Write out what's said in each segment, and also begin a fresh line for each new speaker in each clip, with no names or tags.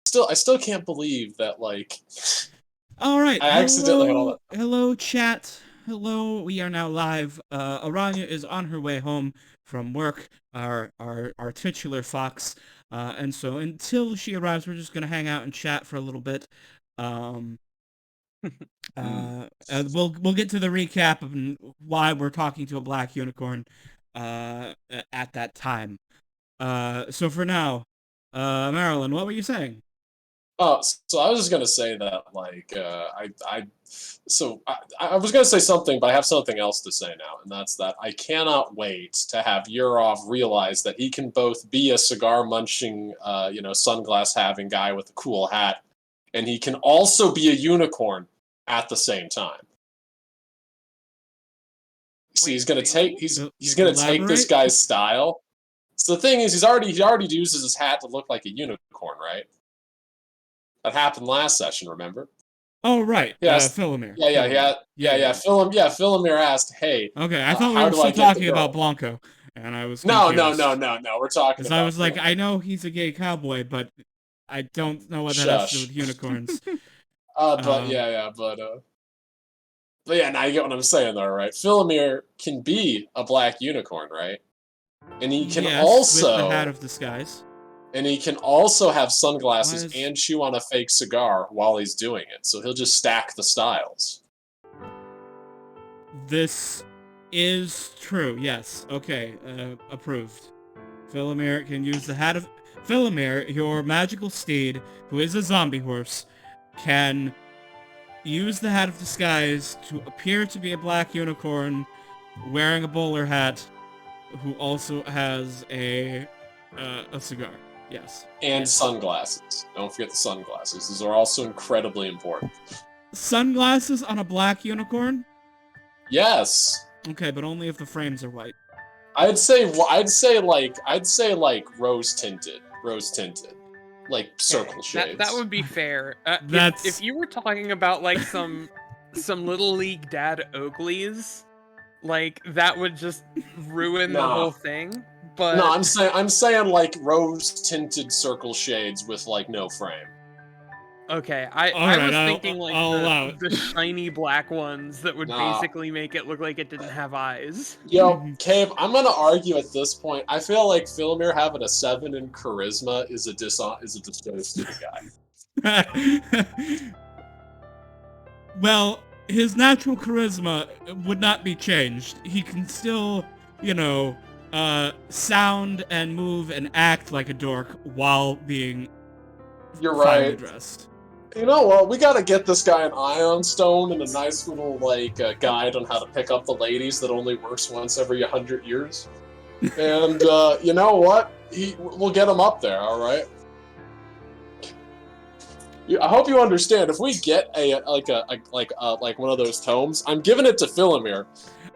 still can't believe that, like,
All right.
I accidentally had all
Hello,
that.
hello, chat. Hello. We are now live. Aranya is on her way home from work. Our titular fox. And so until she arrives, we're just gonna hang out and chat for a little bit. Um. And we'll get to the recap of why we're talking to a black unicorn. At that time. So for now, Marilyn, what were you saying?
Oh, so I was just gonna say that, like, I was gonna say something, but I have something else to say now, and that's that I cannot wait to have Yurov realize that he can both be a cigar munching, sunglass having guy with a cool hat, and he can also be a unicorn at the same time. See,
Wait,
he's gonna take
really?
he's gonna take this
Elaborate.
guy's style. So the thing is, he already uses his hat to look like a unicorn, right? That happened last session, remember?
Oh right,
Yes.
Philomir.
Yeah, yeah,
Philomir.
yeah,
Yeah,
yeah,
yeah,
yeah.
yeah.
Philomir asked, "Hey,
Okay, I thought we
how
were
do I
still
get the
talking about
girl?"
Blanco, and I was
No, no, no,
confused.
no, no. We're talking
Because I
about
was like, I
Philomir.
know he's a gay cowboy, but I don't know what that has to do with
Shush.
unicorns.
But
Um,
yeah, yeah, but yeah. Now you get what I'm saying, though, right? Philomir can be a black unicorn, right? And he can
yes, with the hat
also,
of disguise.
have
Why
sunglasses
is
and chew on a fake cigar while he's doing it. So he'll just stack the styles.
this is true? Yes. Okay. Approved. Philomir can use the hat of Philomir, your magical steed, who is a zombie horse, can use the hat of disguise to appear to be a black unicorn wearing a bowler hat who also has a cigar. Yes.
And
Yes.
sunglasses. Don't forget the sunglasses. These are also incredibly important.
Sunglasses on a black unicorn?
Yes.
Okay, but only if the frames are white.
I'd say like rose tinted, like
Okay,
circle
that
shades.
would be fair. If
That's
you were talking about like some little league dad Oakleys, like that would just ruin the
Nah,
whole thing.
no,
But
I'm saying like rose tinted circle shades with like no frame.
okay, I
all
I
right.
was
I'll
thinking like
I'll
the
allow
the shiny black ones that would
Nah,
basically make it look like it didn't have eyes.
yo,
it.
Cave, I'm gonna argue at this point. I feel like Philomir having a 7 in charisma is a disgrace to the guy.
Well, his natural charisma would not be changed. He can still, sound and move and act like a dork while being
You're
finely
right.
dressed.
You know what? We gotta get this guy an ion stone and a nice little like guide on how to pick up the ladies that only works once every 100 years. And you know what? We'll get him up there. All right. I hope you understand. If we get like one of those tomes, I'm giving it to Philomir.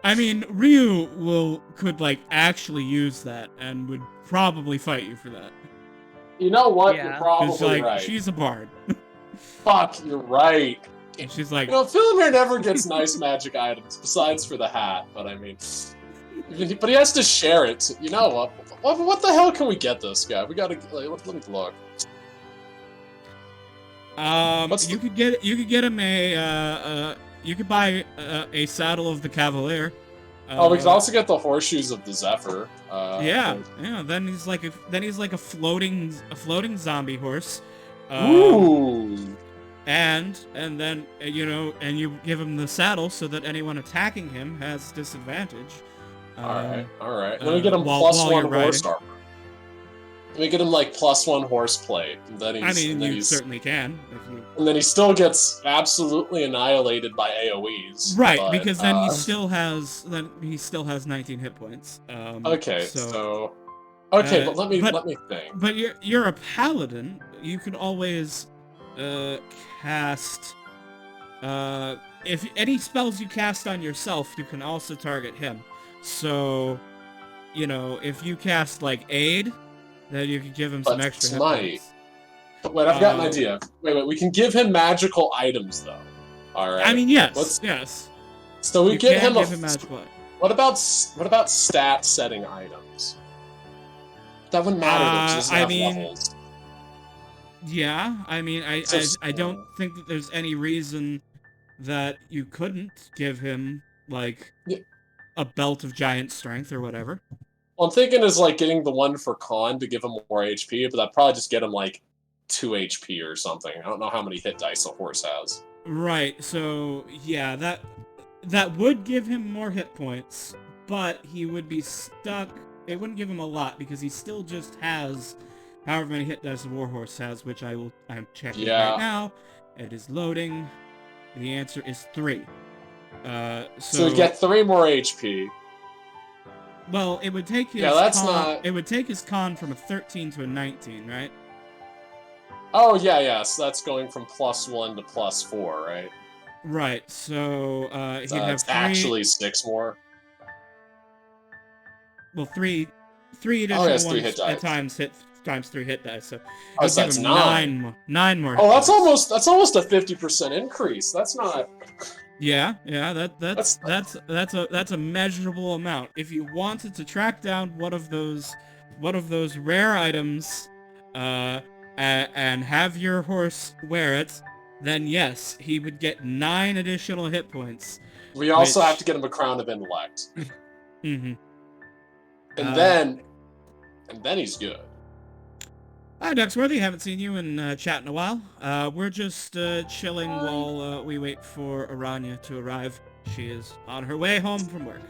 I mean, Ryu could like actually use that and would probably fight you for that.
You know what? You're
Yeah.
Cause
probably
like
right.
she's a bard.
Fuck, you're right.
And she's
You
like,
know, Philomir never gets nice magic items besides for the hat. But I mean, but he has to share it. So, you know what? What the hell can we get this guy? We gotta let me look. What's
you
the
could get him you could buy a saddle of the Cavalier.
Oh, we can
Uh,
also get the horseshoes of the Zephyr.
yeah, yeah. Then he's like a floating zombie horse. Um,
Ooh.
and then and you give him the saddle so that anyone attacking him has disadvantage.
All right,
Um,
all right. Let me get him
while
+1
you're
horse
riding.
armor. Let me get him like +1 horseplate, and then
I
he's
mean, you certainly can if you.
and then he still gets absolutely annihilated by AOE's.
Right,
But
because then he still has 19 hit points.
okay,
So
so okay,
uh,
but let me
but
let me think.
but you're a paladin. You can always uh cast if any spells you cast on yourself, you can also target him. So, if you cast like aid, then you can give him some
But
extra hit
smite.
points.
But wait, I've got an
Uh,
idea. Wait. We can give him magical items though. All
I
right.
mean, yes,
Let's.
yes,
So we
you
get
can
him a.
give him magical.
What about stat setting items? That wouldn't matter though, because he doesn't
I
have
mean,
levels.
Yeah, I mean, I don't think that there's any reason that you couldn't give him, like,
Yeah.
a belt of giant strength or whatever.
Well, I'm thinking is like getting the one for Khan to give him more HP, but that'd probably just get him like 2 HP or something. I don't know how many hit dice a horse has.
Right, so, yeah, that would give him more hit points, but he would be stuck. It wouldn't give him a lot, because he still just has however many hit dice a warhorse has, which I'm checking right
Yeah.
now. It is loading. The answer is 3.
So you get 3 more HP.
Well, it would take his It would take his con from a 13 to a 19, right?
Oh, yeah. So that's going from +1 to +4, right?
Right, so, he'd have
it's
3...
actually 6 more.
Well, 3 additional
yes, 3
ones
hit dice.
times 3 hit dice, so...
Oh, so that's 9.
9 more.
Oh, that's almost a 50% increase. That's not...
Yeah, that's a measurable amount. If you wanted to track down one of those rare items, and have your horse wear it, then yes, he would get 9 additional hit points.
We also have to get him a Crown of Intellect.
Mm-hmm.
And then he's good.
Hi, Ducksworthy. Haven't seen you in chat in a while. We're just chilling while we wait for Aranya to arrive. She is on her way home from work.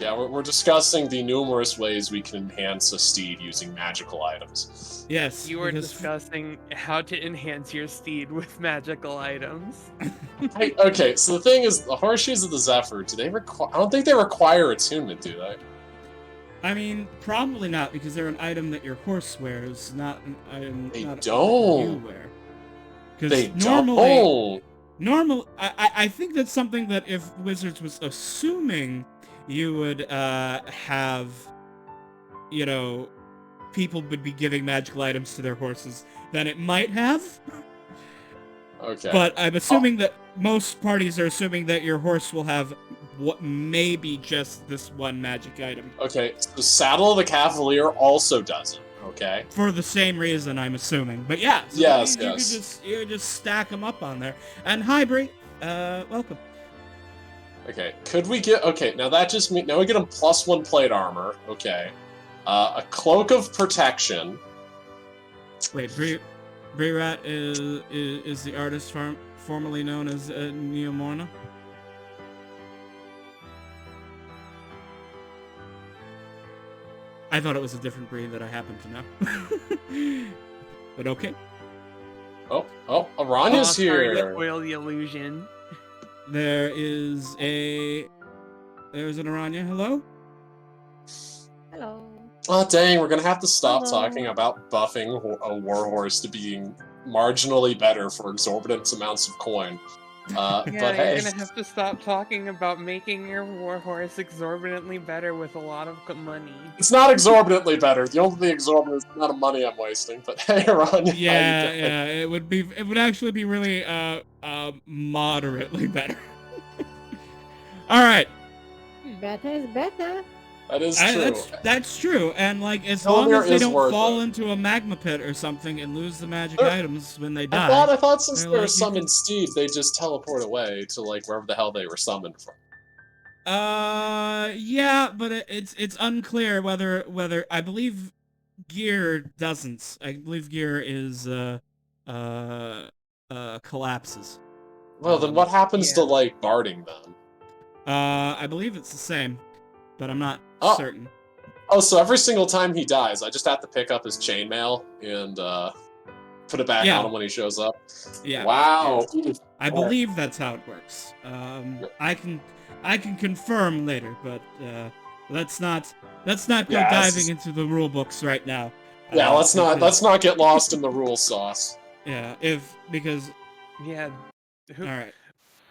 Yeah, we're discussing the numerous ways we can enhance a steed using magical items.
Yes.
You were discussing how to enhance your steed with magical items.
Okay, so the thing is, the horseshoes of the Zephyr, I don't think they require attunement, do they?
I mean, probably not, because they're an item that your horse wears, not an item
They
that
don't.
you wear.
They
normally,
don't.
I think that's something that if Wizards was assuming you would have, you know, people would be giving magical items to their horses, then it might have.
Okay.
But I'm assuming that most parties are assuming that your horse will have what maybe just this one magic item.
Okay, so Saddle of the Cavalier also doesn't, okay?
For the same reason, I'm assuming. But yeah, so
yes.
You could just stack them up on there. And hi, Bree. Welcome.
Okay, could we get... Okay, now that just means... Now we get him +1 plate armor, okay. A Cloak of Protection.
Wait, Bree Rat is the artist formerly known as Neomorna? I thought it was a different breed that I happen to know. But okay.
Oh, Aranya's here.
Sorry to foil the illusion.
There's an Aranya. Hello?
Hello.
Oh, dang, we're gonna have to stop talking about buffing a warhorse to being marginally better for exorbitant amounts of coin.
Yeah,
but hey,
you're gonna have to stop talking about making your warhorse exorbitantly better with a lot of money.
it's not exorbitantly better. The only thing exorbitant is the amount of money I'm wasting. But hey, Aranya,
yeah, it would actually be really moderately better. All right.
Better is better.
That is true.
That's true, and like as
Felomir
long as they
is
don't
worth
fall
it.
into a magma pit or something and lose the magic items when they die.
I thought since
they're
they were
like,
summoned steeds, they just teleport away to like wherever the hell they were summoned from.
Yeah, but it's unclear whether I believe gear doesn't. I believe gear is collapses.
Well, then what happens to like barding then?
I believe it's the same, but I'm not certain.
Oh, so every single time he dies, I just have to pick up his chainmail and put it back on him when he shows up.
Yeah.
Wow.
Yeah. I believe that's how it works. I can confirm later, but let's not go diving into the rule books right now.
Yeah, let's not get lost in the rule sauce.
Yeah, because
yeah.
All right.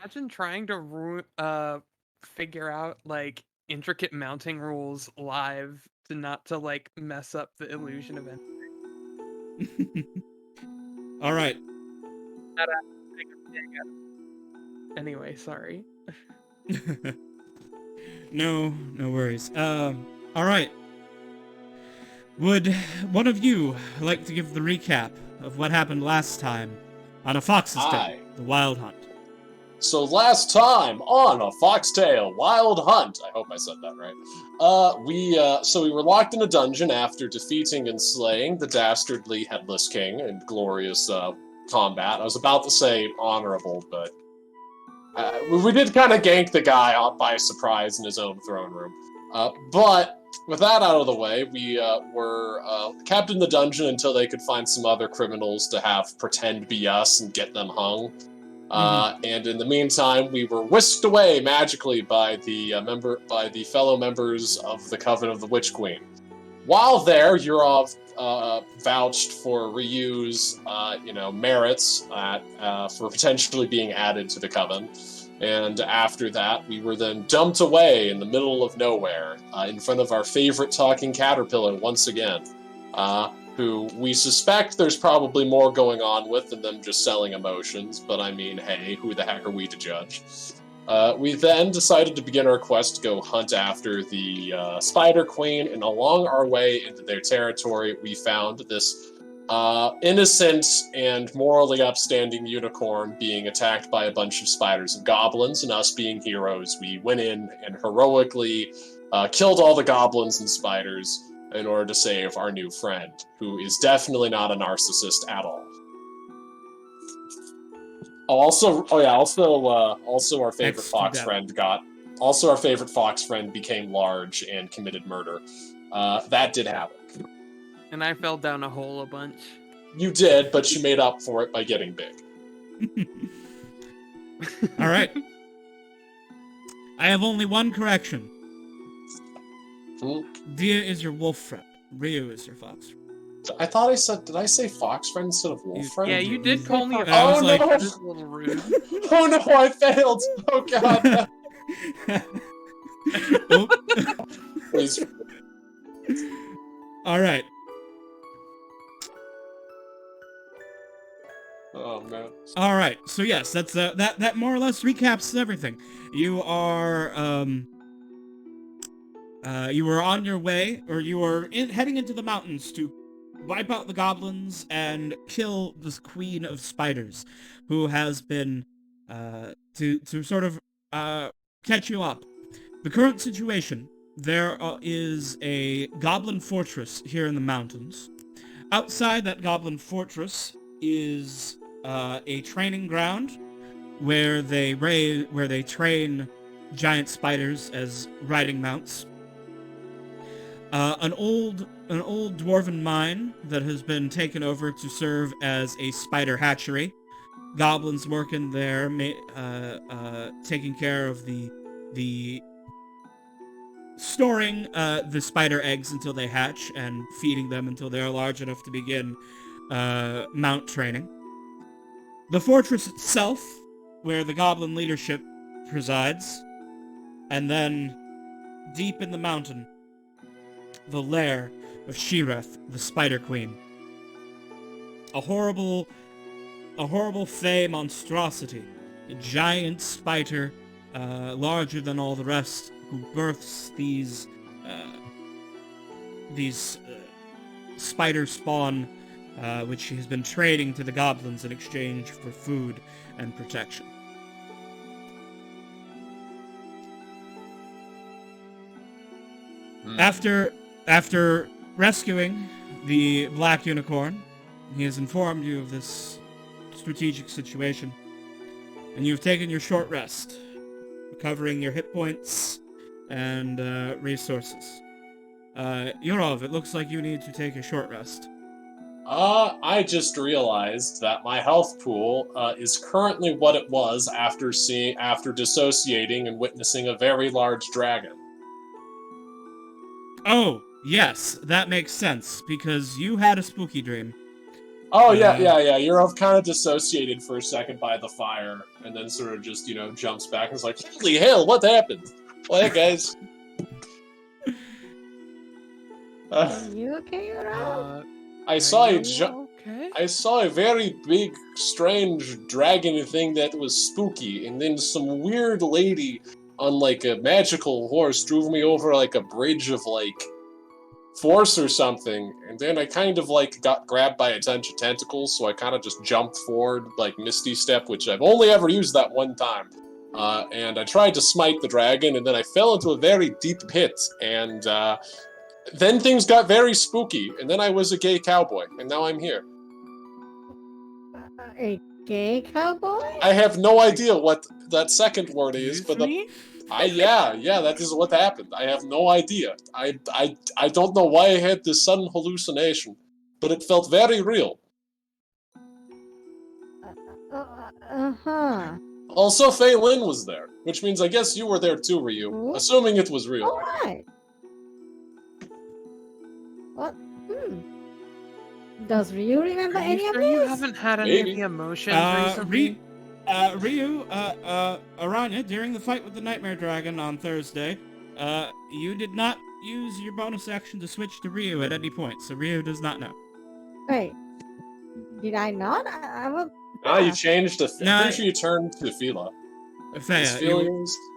Imagine trying to figure out like intricate mounting rules live to like mess up the illusion of anything.
All right.
Anyway, sorry.
No worries. All right. Would one of you like to give the recap of what happened last time on A Fox's Tale,
Aye.
the Wild Hunt?
So last time on A Foxtail Wild Hunt, I hope I said that right. We were locked in a dungeon after defeating and slaying the dastardly Headless King in glorious combat. I was about to say honorable, but we did kind of gank the guy out by surprise in his own throne room. But with that out of the way, we were kept in the dungeon until they could find some other criminals to have pretend be us and get them hung. And in the meantime, we were whisked away magically by the fellow members of the Coven of the Witch Queen. While there, Yurov vouched for Ryu's, merits for potentially being added to the Coven. And after that, we were then dumped away in the middle of nowhere, in front of our favorite talking caterpillar once again, who we suspect there's probably more going on with than them just selling emotions, but I mean, hey, who the heck are we to judge? We then decided to begin our quest to go hunt after the Spider Queen, and along our way into their territory, we found this innocent and morally upstanding unicorn being attacked by a bunch of spiders and goblins, and us being heroes, we went in and heroically killed all the goblins and spiders in order to save our new friend, who is definitely not a narcissist at all. Also our favorite fox friend became large and committed murder. That did happen.
And I fell down a hole a bunch.
You did, but you made up for it by getting big.
All right. I have only one correction. Dia is your wolf friend. Ryu is your fox friend.
I thought I said, did I say fox friend instead of wolf friend?
Yeah, you did call me a
I was
fox.
like-
This is a little rude.
Oh no, I failed! Oh god.
Oh.
Please.
All right.
Oh man.
All right. So yes, that's that more or less recaps everything. You are you were on your way, or you were heading into the mountains to wipe out the goblins and kill this queen of spiders, who has been to sort of catch you up. The current situation: there is a goblin fortress here in the mountains. Outside that goblin fortress is a training ground where they train giant spiders as riding mounts. An old dwarven mine that has been taken over to serve as a spider hatchery. Goblins working there, taking care of the storing the spider eggs until they hatch and feeding them until they are large enough to begin mount training. The fortress itself, where the goblin leadership presides, and then deep in the mountain, the lair of Shireth, the Spider Queen. A horrible fey monstrosity, a giant spider, larger than all the rest, who births these spider spawn, which she has been trading to the goblins in exchange for food and protection. After rescuing the black unicorn, he has informed you of this strategic situation, and you've taken your short rest, recovering your hit points and resources. Yurov, it looks like you need to take a short rest.
I just realized that my health pool is currently what it was after dissociating and witnessing a very large dragon.
Oh, yes, that makes sense, because you had a spooky dream.
Oh, yeah. You're kind of dissociated for a second by the fire, and then sort of just, jumps back and is like, holy hell, what happened? Well, hey, guys.
Are you okay, Rob?
I saw
Okay.
I saw a very big, strange dragon thing that was spooky, and then some weird lady on, a magical horse drove me over, a bridge of, force or something, and then I kind of like got grabbed by a bunch of tentacles, so I kind of just jumped forward like Misty Step, which I've only ever used that one time. And I tried to smite the dragon, and then I fell into a very deep pit, and then things got very spooky, and then I was a gay cowboy, and now I'm here.
A gay cowboy?
I have no idea what that second word is, but
Me?
yeah, that is what happened. I have no idea. I don't know why I had this sudden hallucination, but it felt very real.
Uh-huh.
Also, Fei Lin was there, which means I guess you were there too, Ryu,
What?
assuming it was real.
Alright. What? Does Ryu remember
Are
any
you
of
sure
this?
you haven't had any
Maybe.
of the emotions recently?
Ryu, Aranya, during the fight with the Nightmare Dragon on Thursday, you did not use your bonus action to switch to Ryu at any point, so Ryu does not know.
Wait. Did I not? I was...
You changed to...
No,
I'm pretty sure you turned to Fila.
Fea,
Fea.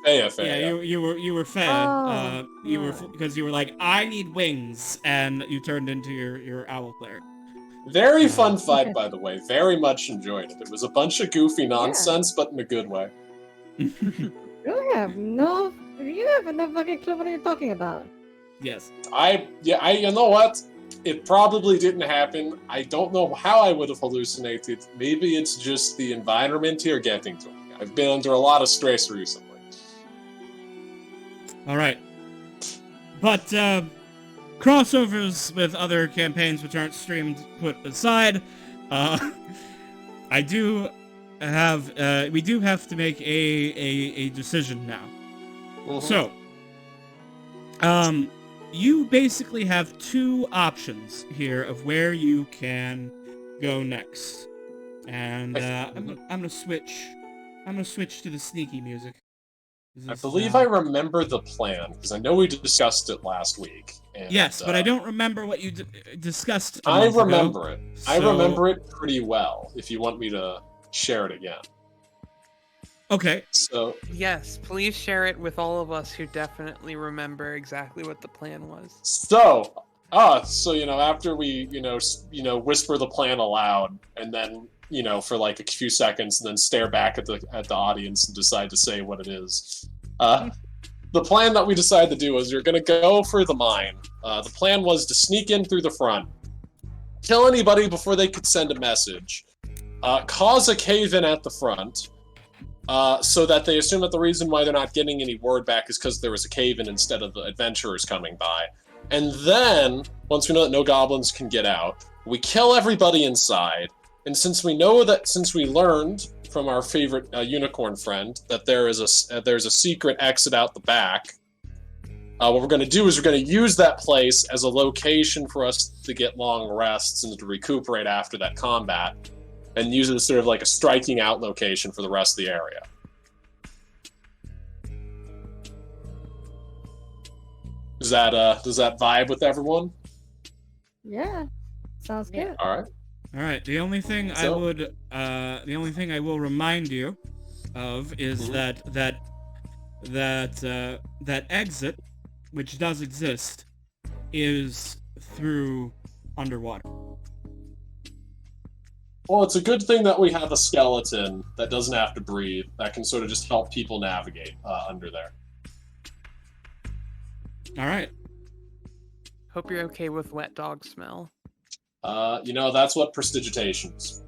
yeah, you were Fea.
Oh,
You were
right.
because you were like, I need wings, and you turned into your owl player.
Very fun fight, by the way. Very much enjoyed it. It was a bunch of goofy nonsense, but in a good way.
You have no fucking clue what you're talking about.
Yes.
You know what? It probably didn't happen. I don't know how I would have hallucinated. Maybe it's just the environment here getting to me. I've been under a lot of stress recently.
All right. But crossovers with other campaigns which aren't streamed put aside, we do have to make a decision now.
Mm-hmm.
So, you basically have two options here of where you can go next, and I'm gonna switch to the sneaky music.
I believe I remember the plan, because I know we discussed it last week. And,
yes, but I don't remember what you discussed a
I
month ago,
remember it. I
so-
remember it pretty well, if you want me to share it again.
Okay.
So,
Yes, please share it with all of us who definitely remember exactly what the plan was.
so after we, whisper the plan aloud, and then, for like a few seconds, and then stare back at the audience and decide to say what it is. The plan that we decided to do was you're going to go for the mine. The plan was to sneak in through the front, kill anybody before they could send a message, cause a cave-in at the front, so that they assume that the reason why they're not getting any word back is because there was a cave-in instead of the adventurers coming by. And then, once we know that no goblins can get out, we kill everybody inside. And since we learned from our favorite unicorn friend that there's a secret exit out the back, what we're going to do is we're going to use that place as a location for us to get long rests and to recuperate after that combat, and use it as sort of like a striking out location for the rest of the area. Does that vibe with everyone?
Yeah. Sounds good.
All right.
All right. The only thing I will remind you of is that exit, which does exist, is through underwater.
Well, it's a good thing that we have a skeleton that doesn't have to breathe, that can sort of just help people navigate under there.
All right.
Hope you're okay with wet dog smell.
That's what prestidigitation is.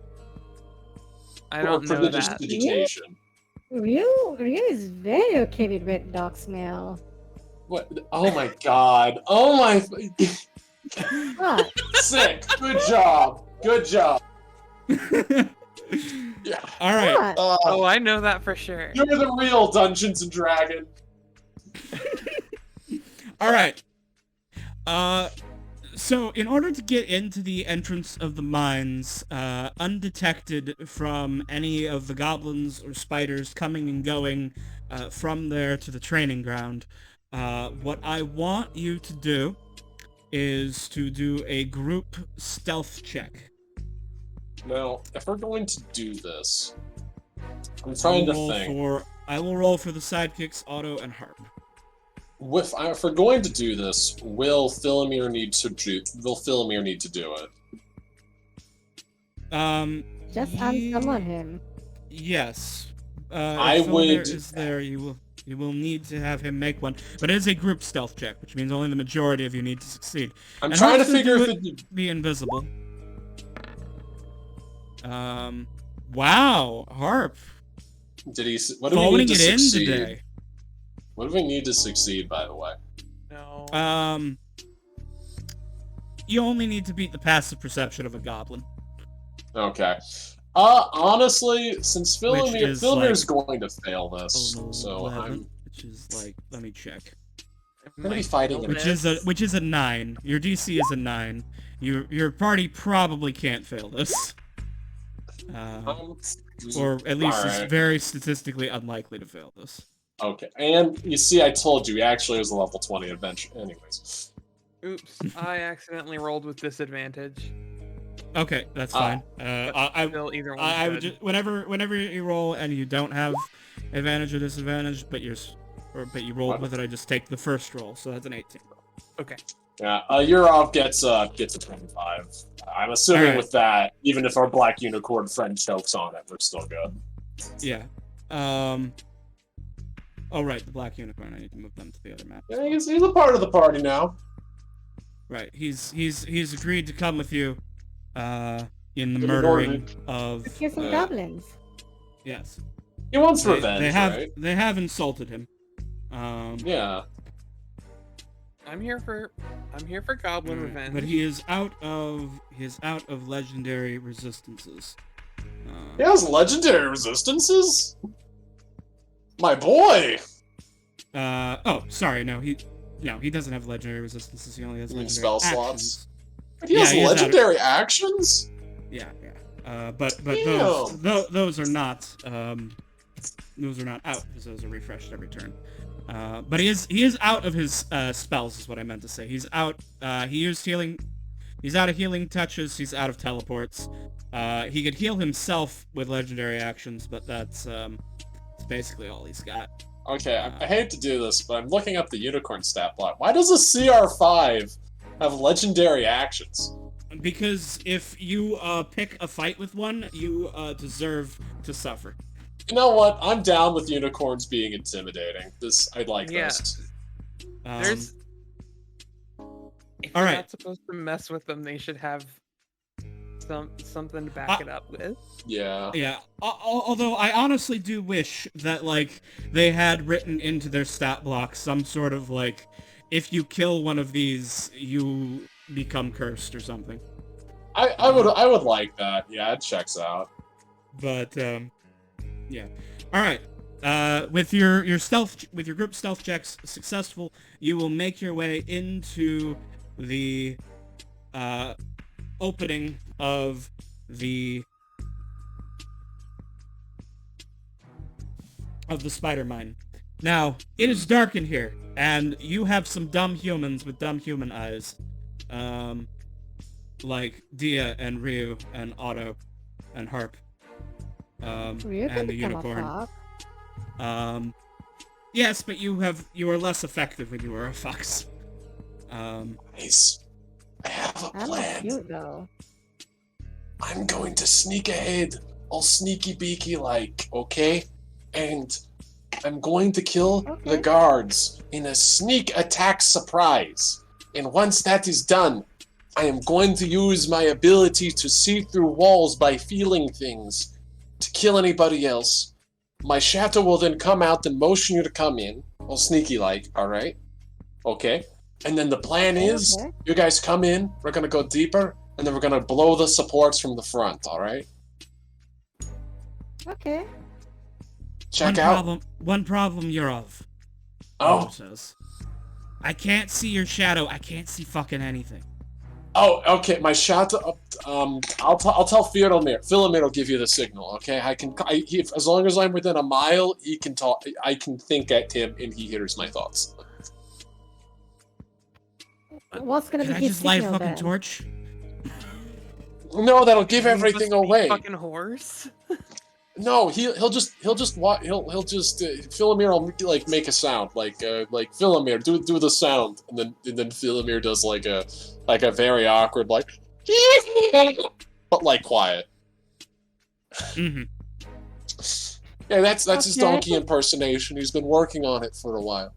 I don't know that.
Prestidigitation.
Ryu is very okay with wet dog smell.
What? Oh my god. Oh my...
What?
Sick. Good job. Good job. Yeah.
All right.
What?
Oh, I know that for sure.
You're the real Dungeons and Dragons.
All right. So in order to get into the entrance of the mines, undetected from any of the goblins or spiders coming and going from there to the training ground, what I want you to do is to do a group stealth check.
Now, if we're going to do this, I'm trying to think.
I will roll for the sidekicks, Otto and Harp.
If we're going to do this, will Philomere need to do it?
Just
ye-
unsummon him.
Yes.
I
If Philomere
would-
is there, you will need to have him make one. But it is a group stealth check, which means only the majority of you need to succeed.
I'm
And
trying to
Harp's gonna
figure
do
if
it
it.
be invisible. Wow, Harp.
Did he? What do we
Phoning
need to
it in
succeed?
today.
What do we need to succeed, by the way?
No.
You only need to beat the passive perception of a goblin.
Okay. Honestly, since Philomere's going to fail this, so
11,
I'm
which is like, let me check.
gonna be fighting
Which is a 9. Your DC is a 9. Your party probably can't fail this. Or at least is
alright.
very statistically unlikely to fail this.
Okay, and you see, I told you, he actually was a level 20 adventure. Anyways.
Oops, I accidentally rolled with disadvantage.
Okay, that's fine.
Still, either one.
I would just whenever you roll and you don't have advantage or disadvantage, but you rolled with it, I just take the first roll, so that's an 18.
Okay.
Yeah, Urov gets a 25. I'm assuming
Alright.
with that, even if our black unicorn friend chokes on it, we're still good.
Yeah. Oh right, the black unicorn. I need to move them to the other map.
Yeah, he's a part of the party now.
Right. He's agreed to come with you, in the
To the
murdering
Goblin.
of.
To kill some goblins.
Yes.
He wants revenge, right?
They have insulted him.
Yeah.
I'm here for goblin revenge.
But he is out of legendary resistances.
He has legendary resistances? My boy!
Oh, sorry, no, he doesn't have legendary resistances. He only has
You mean
legendary
spell slots?
actions.
He has
he is out of-
legendary actions?
Yeah. But
Damn.
those are not out because those are refreshed every turn. But he is out of his spells is what I meant to say. He's out. He used healing. He's out of healing touches. He's out of teleports. He could heal himself with legendary actions, but that's basically all he's got.
Okay, I hate to do this, but I'm looking up the unicorn stat block. Why does a CR5 have legendary actions?
Because if you pick a fight with one, you deserve to suffer.
You know what? I'm down with unicorns being intimidating. I like
Yeah.
this.
There's. If
all
you're
right.
not supposed to mess with them, they should have something to back it up with.
Yeah.
Yeah. Although I honestly do wish that like they had written into their stat block some sort of like, if you kill one of these, you become cursed or something.
I would like that. Yeah, it checks out.
But yeah. All right. With your group stealth checks successful, you will make your way into the opening of the spider mine. Now, it is dark in here, and you have some dumb humans with dumb human eyes. Like Dia and Ryu and Otto and Harp.
Ryu
And the
can become a
unicorn.
fox.
Yes, but you are less effective when you were a fox.
Nice. I have a
I'm
plan.
cute though.
I'm going to sneak ahead, all sneaky beaky like, okay? And I'm going to kill the
Okay.
guards in a sneak attack surprise. And once that is done, I am going to use my ability to see through walls by feeling things to kill anybody else. My shadow will then come out and motion you to come in, all sneaky like, alright? Okay? And then the plan is,
Okay.
you guys come in, we're gonna go deeper, and then we're gonna blow the supports from the front, alright?
Okay.
Check out.
One problem, Yurov.
Oh,
Otto says. I can't see your shadow. I can't see fucking anything.
oh, okay. My shadow. I'll tell Philomere will give you the signal. Okay, as long as I'm within a mile, he can talk. I can think at him, and he hears my thoughts.
What's gonna
Can
be
I
his
just light a
signal
fucking
then?
torch?
No, that'll give
You
everything
must be
away.
Fucking horse.
No, he'll just Philemir will like make a sound like Philemir do the sound, and then Philemir does like a very awkward like but like quiet.
Mm-hmm.
Yeah, that's his
Okay.
donkey impersonation. He's been working on it for a while.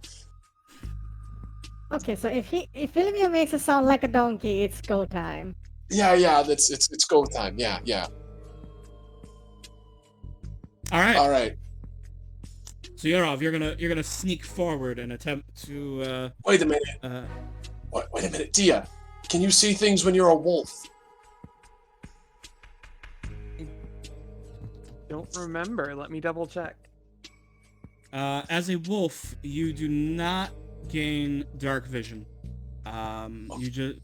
Okay, so if Philomir makes it sound like a donkey, it's go time.
Yeah, it's go time. Yeah.
All right.
All right.
So Yarov, you're gonna sneak forward and attempt to.
Wait a minute. Wait a minute, Dia. Can you see things when you're a wolf?
Don't remember. Let me double check.
As a wolf, you do not gain dark vision. You just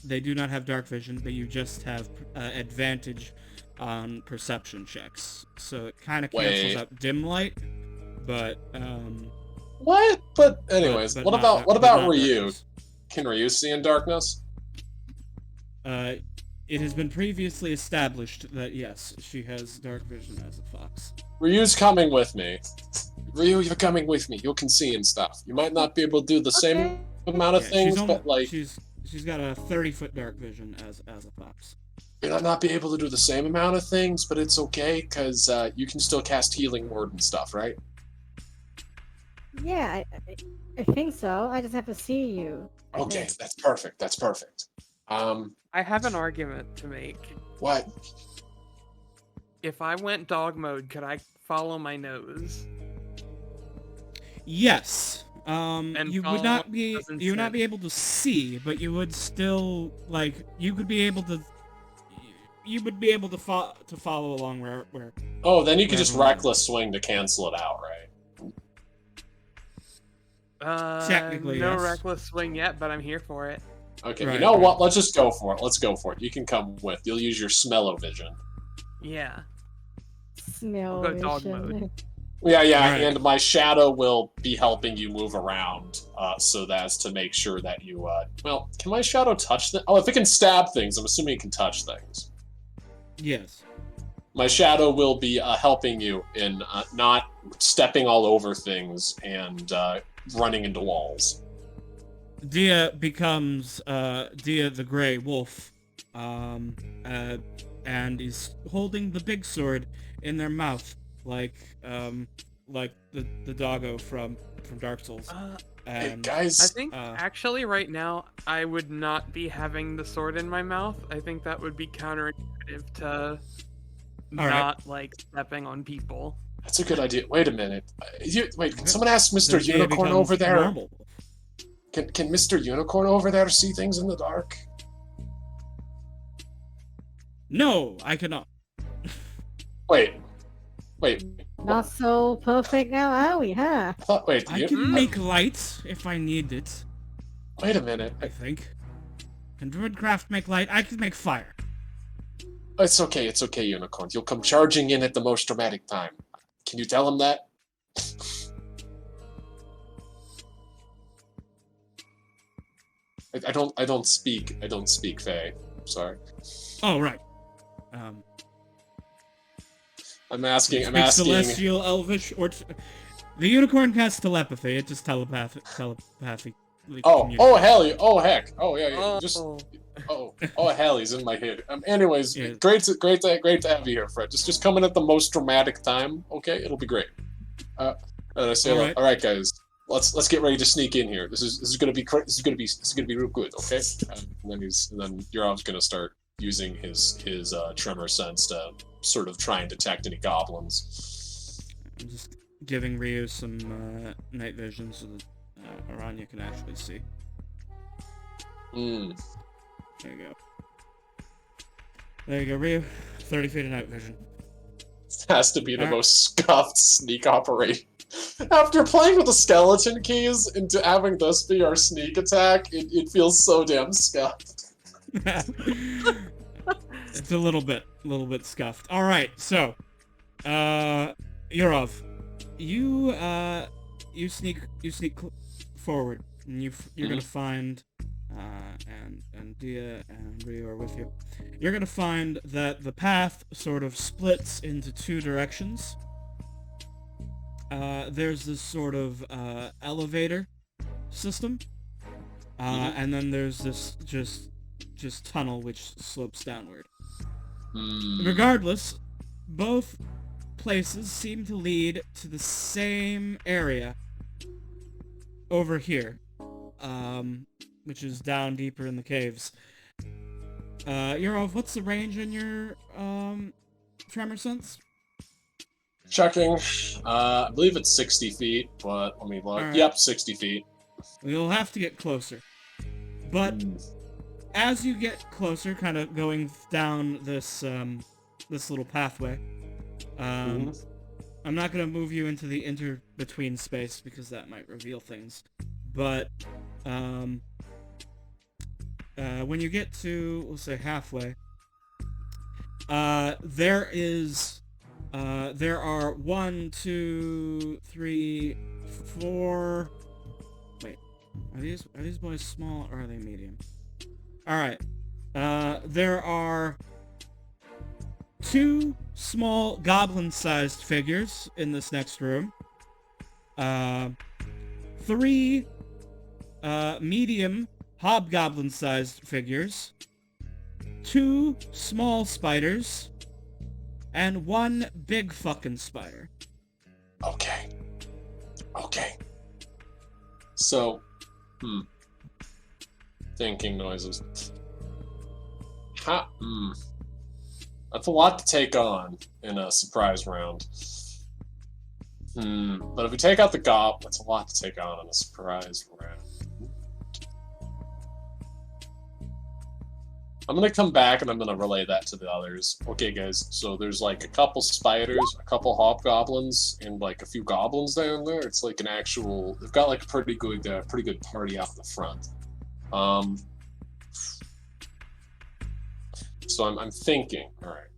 they do not have dark vision, but you just have advantage on perception checks. So it kind of cancels out dim light, but
What? But anyways,
but
what
not
about Ryu?
darkness.
Can Ryu see in darkness?
It has been previously established that yes, she has dark vision as a fox.
Ryu's coming with me. Ryu, you're coming with me. You can see and stuff. You might not be able to do the same amount of things, but like
she's got a 30-foot dark vision as a fox.
you might not be able to do the same amount of things, but it's okay because you can still cast healing word and stuff, right?
Yeah, I think so. I just have to see you. I
Okay,
think.
that's perfect. That's perfect.
I have an argument to make.
What?
If I went dog mode, could I follow my nose?
Yes.
And
You would
follow
not
what
be
doesn't
you would not
fit.
be able to see, but you would still like you could be able to follow along where
Oh, then you could just
Never mind.
reckless swing to cancel it out, right?
Technically,
no
yes.
reckless swing yet, but I'm here for it.
Okay,
Right,
you know
right.
what? Let's just go for it. Let's go for it. You can come with. You'll use your smell-o-vision.
Yeah.
Smell
We'll go dog
vision.
mode.
Yeah,
Right.
and my shadow will be helping you move around, so that's to make sure that you, well, can my shadow touch the- Oh, if it can stab things, I'm assuming it can touch things.
yes.
My shadow will be helping you in not stepping all over things and running into walls.
Dia becomes Dia the Grey Wolf, and is holding the big sword in their mouth, like the doggo from Dark Souls.
Hey,
And
guys,
I think actually right now I would not be having the sword in my mouth. I think that would be counterintuitive to
All right.
not like stepping on people.
that's a good idea. Wait a minute. Wait, can someone ask
then
Mr.
Dia
Unicorn
becomes
over there?
normal.
Can Mr. Unicorn over there see things in the dark?
No, I cannot.
Wait.
Not so perfect now, are we, huh?
Wait,
I can make lights if I need it.
wait a minute.
I think. Can Druidcraft make light? I can make fire.
It's okay, Unicorn. You'll come charging in at the most dramatic time. Can you tell him that? I don't speak Fae. Sorry.
Oh right.
I'm asking.
Celestial, Elvish, or the unicorn has telepathy. It just telepathy.
Oh hell yeah! Oh heck! Oh yeah!
Oh,
Just oh hell, he's in my head. Anyways,
Yeah.
great to have you here, Fred. Just come in at the most dramatic time. Okay, it'll be great. And I say,
All right.
all right, guys, let's get ready to sneak in here. This is gonna be real good. Okay. And then Yurov's gonna start using his tremor sense to sort of try and detect any goblins.
I'm just giving Ryu some night vision so that Aranya can actually see.
Hmm.
There you go. There you go, Ryu. 30 feet of night vision.
Has to be the
Alright.
most scuffed sneak operation. After playing with the skeleton keys into having this be our sneak attack, it feels so damn scuffed.
It's a little bit scuffed. All right, so, Yurov, you sneak forward, and you're gonna find and Dia and Rio are with you. You're gonna find that the path sort of splits into two directions. There's this sort of elevator system, and then there's this just tunnel which slopes downward. Regardless, both places seem to lead to the same area over here, which is down deeper in the caves. Yurov, what's the range in your tremor sense?
Checking. I believe it's 60 feet, but let me look.
Alright.
Yep, 60 feet.
You'll have to get closer. But as you get closer, kind of going down this this little pathway, I'm not going to move you into the between space because that might reveal things. But when you get to, we'll say halfway, there are 1, 2, 3, 4. Wait, are these boys small or are they medium? All right. There are 2 small goblin-sized figures in this next room. 3 medium hobgoblin-sized figures. 2 small spiders. And 1 big fucking spider.
Okay. So, thinking noises. That's a lot to take on in a surprise round. But if we take out the gob, that's a lot to take on in a surprise round. I'm gonna come back and I'm gonna relay that to the others. Okay, guys, so there's like a couple spiders, a couple hobgoblins, and like a few goblins down there. It's like an actual. They've got like a pretty good party out in the front. So I'm thinking. All right.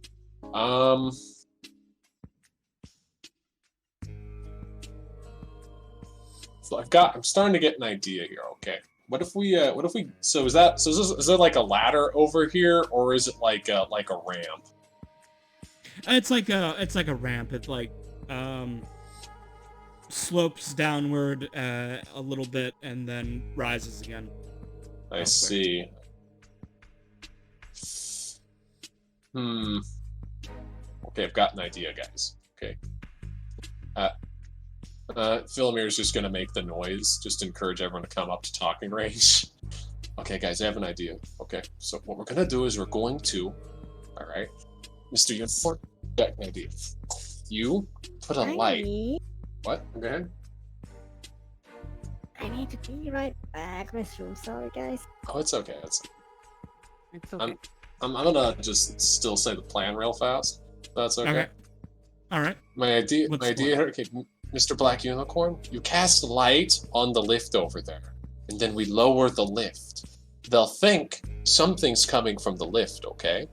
So I'm starting to get an idea here. Okay. What if we so is there like a ladder over here, or is it like a ramp?
It's like a ramp. It like slopes downward a little bit and then rises again.
I see. Okay, I've got an idea, guys. Okay. Philomir's just gonna make the noise, just to encourage everyone to come up to talking range. Okay, guys, I have an idea. Okay, so what we're gonna do is we're going to, all right, Mr. Unicorn, got an idea. You put a light. What? Go ahead.
I need to be right back, Miss Room. Sorry, guys.
Oh, it's okay.
It's okay.
I'm gonna just still say the plan real fast. That's okay.
All right.
My idea. Okay, Mr. Black Unicorn, you cast light on the lift over there, and then we lower the lift. They'll think something's coming from the lift, okay?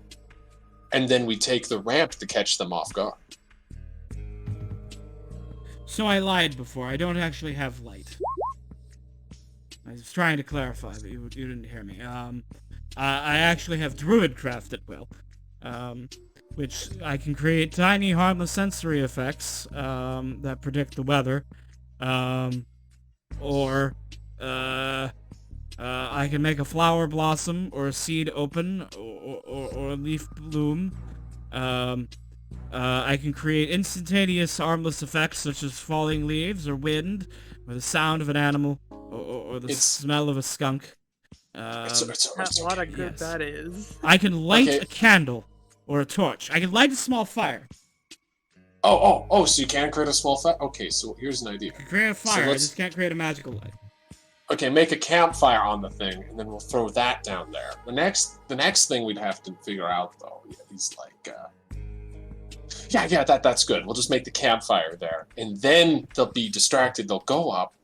And then we take the ramp to catch them off guard.
So I lied before. I don't actually have light. I was trying to clarify, but you didn't hear me. I actually have Druidcraft at will, which I can create tiny, harmless sensory effects that predict the weather, or I can make a flower blossom, or a seed open, or a leaf bloom. I can create instantaneous, harmless effects such as falling leaves, or wind, or the sound of an animal, or the smell of a skunk.
That's a lot of good that is.
I can light a candle or a torch. I can light a small fire.
Oh, so you can create a small fire? Okay, so here's an idea.
I can create a fire, I just can't create a magical light.
Okay, make a campfire on the thing, and then we'll throw that down there. The next thing we'd have to figure out, though, is like, that's good. We'll just make the campfire there, and then they'll be distracted, they'll go up,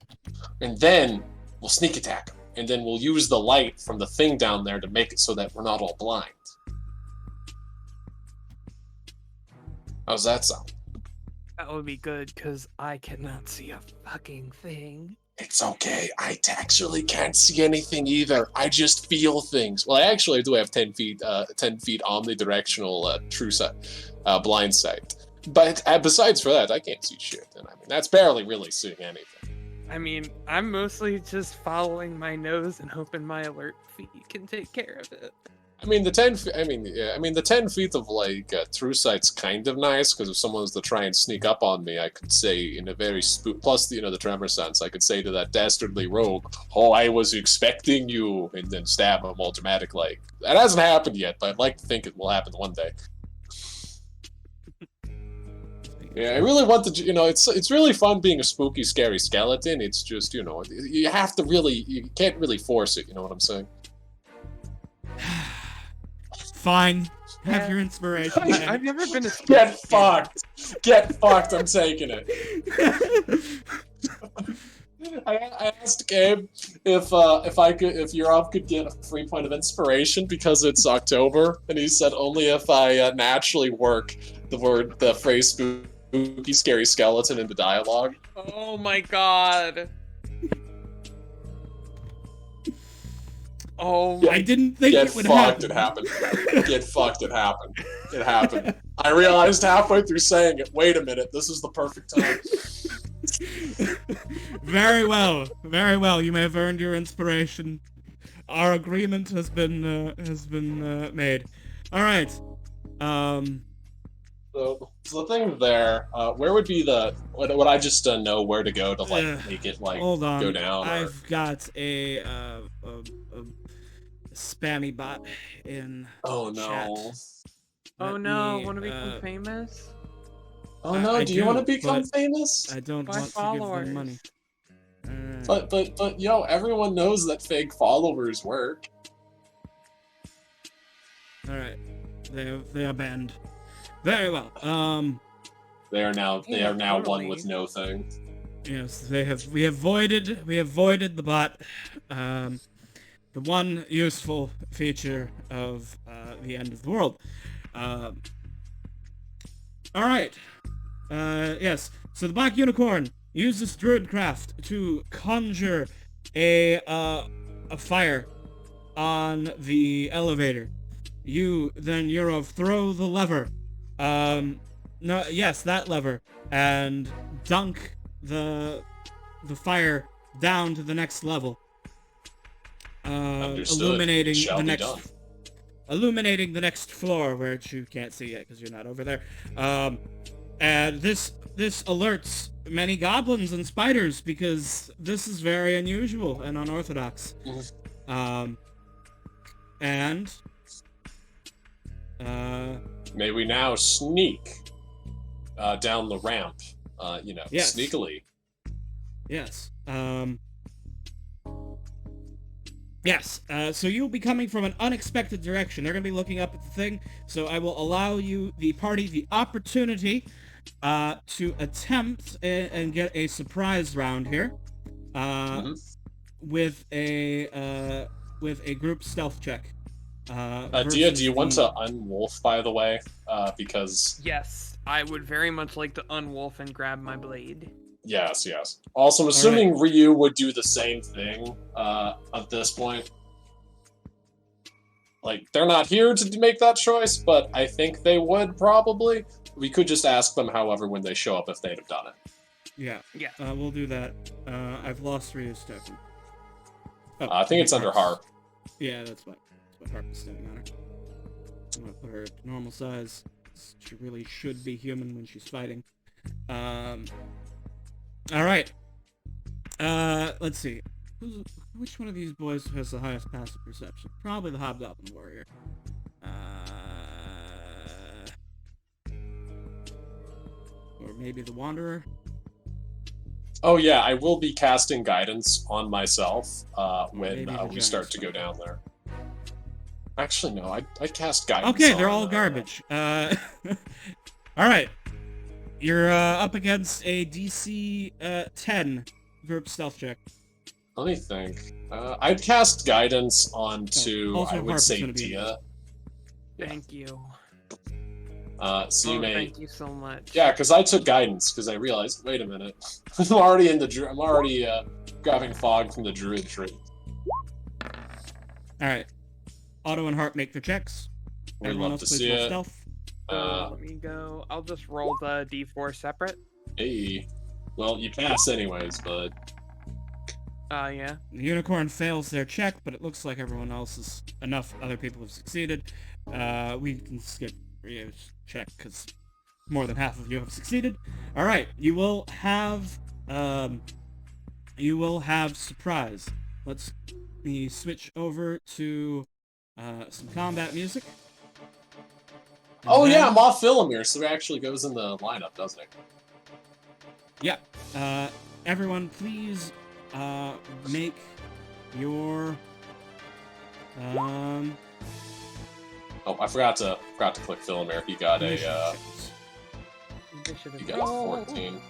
and then we'll sneak attack them. And then we'll use the light from the thing down there to make it so that we're not all blind. How's that sound?
That would be good, because I cannot see a fucking thing.
It's okay. I actually can't see anything either. I just feel things. Well, I actually do have 10 feet omnidirectional true sight, blind sight. But besides for that, I can't see shit. And I mean, that's barely really seeing anything.
I mean, I'm mostly just following my nose and hoping my alert feet can take care of it.
I mean, the 10 feet. The 10 feet of like true sight's kind of nice because if someone was to try and sneak up on me, I could say in a very plus the tremor sense, I could say to that dastardly rogue, "Oh, I was expecting you," and then stab him all dramatic like. That hasn't happened yet, but I'd like to think it will happen one day. Yeah, I really want to. It's really fun being a spooky, scary skeleton. It's just you have to really you can't really force it. You know what I'm saying?
Fine. Have your inspiration.
I've never been a
Get fucked. Get fucked. I'm taking it. I asked Gabe if Yurov could get a free point of inspiration because it's October, and he said only if I naturally work the phrase spooky, scary skeleton into dialogue.
Oh my god. Oh,
I didn't think it would
happen.
happen.
It happened. Get fucked. It happened. It happened. I realized halfway through saying it, wait a minute, this is the perfect time.
Very well. Very well. You may have earned your inspiration. Our agreement has been made. All right.
So the thing there, where would be would I just know where to go to make it
hold on.
go down?
I've got a spammy bot in chat.
Oh
Let
no,
me,
want to become famous?
Oh no, do you want to become famous?
I don't want to give them money.
But everyone knows that fake followers work.
All right, they are banned. Very well.
They are now
totally.
one with no thing.
Yes, we have voided the bot. The one useful feature of the end of the world. All right. Yes. So the Black Unicorn uses Druidcraft to conjure a fire on the elevator. You then, Yurov, throw the lever. That lever, and dunk the fire down to the next level. Illuminating the next floor, which you can't see yet because you're not over there. And this alerts many goblins and spiders because this is very unusual and unorthodox.
May we now sneak down the ramp,
Yes.
sneakily.
Yes. Yes, so you'll be coming from an unexpected direction. They're going to be looking up at the thing, so I will allow the party, the opportunity to attempt and get a surprise round here with a group stealth check.
Dia, do you want to unwolf, by the way? Because...
Yes, I would very much like to unwolf and grab my blade.
Yes. Also, I'm assuming Ryu would do the same thing at this point. Like, they're not here to make that choice, but I think they would probably. We could just ask them, however, when they show up if they'd have done it.
Yeah.
We'll do that. I've lost Ryu's token.
I think it's under Harp.
Yeah, that's what Harp is standing on her. I'm gonna put her to normal size. She really should be human when she's fighting. Alright. Let's see. Which one of these boys has the highest passive perception? Probably the Hobgoblin Warrior. Or maybe the Wanderer?
Oh yeah, I will be casting guidance on myself when we start to go down there. Actually, no, I cast guidance.
Okay, they're all garbage. Alright. You're up against a DC 10 group stealth check.
Let me think. I'd cast guidance onto,
also
I would
Harp is
say,
gonna be
Dia.
Thank you.
So you may.
Thank you so much.
Yeah, because I took guidance because I realized, wait a minute, I'm already I'm already grabbing fog from the druid tree.
All right. Otto and Hart make their checks.
We'd
Everyone
love
else
to
please
see
roll
it.
stealth.
So let me go. I'll just roll the d4 separate.
Hey, well, you pass anyways, but
Yeah.
The unicorn fails their check, but it looks like everyone else is enough. Other people have succeeded. We can skip Rio's check because more than half of you have succeeded. All right, you will have surprise. Let's me switch over to some combat music. And
oh
then-
yeah, Moth Philomere, so it actually goes in the lineup, doesn't it?
Yeah. Everyone, please make your
Oh, I forgot to click Philomere. He got
initiative
a
checks.
Initiative
he got a
roll.
14.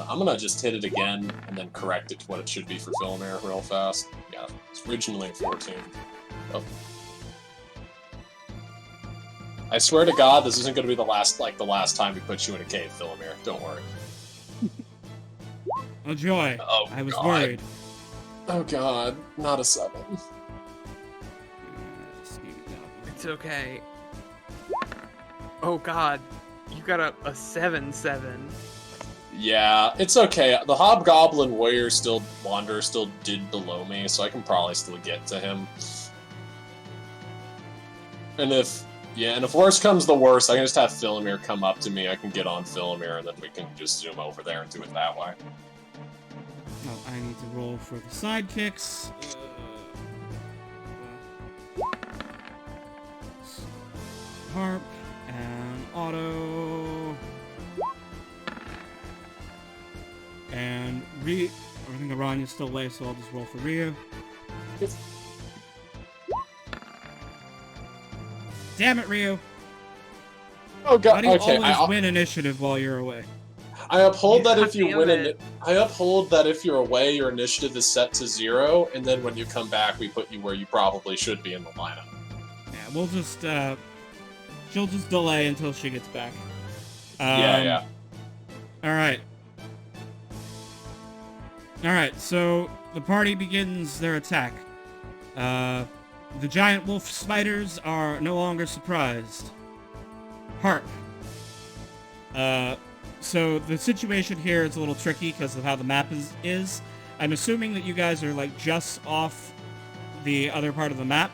I'm gonna just hit it again and then correct it to what it should be for Philomere real fast. Yeah, it's originally a 14. Oh. I swear to God, this isn't gonna be the last time we put you in a cave, Philomere. Don't worry.
Oh joy!
Oh,
I was
God.
worried.
Oh God, not a 7.
It's okay. Oh god, you got a 7/7.
Yeah, it's okay. The Hobgoblin Wanderer still did below me, so I can probably still get to him. And if worse comes the worst, I can just have Philomere come up to me. I can get on Philomere, and then we can just zoom over there and do it that way.
Oh, I need to roll for the sidekicks. Harp and Otto and I think Aranya's still late, so I'll just roll for Ryu. Damn it, Ryu!
Oh God!
How do you
Okay,
always win initiative while you're away?
I uphold that
God
if you
damn
win
it.
I uphold that if you're away, your initiative is set to 0, and then when you come back, we put you where you probably should be in the lineup.
Yeah, we'll just she'll just delay until she gets back.
Yeah.
Alright. Alright, so the party begins their attack. The giant wolf spiders are no longer surprised. Harp. So the situation here is a little tricky because of how the map is. I'm assuming that you guys are like just off the other part of the map,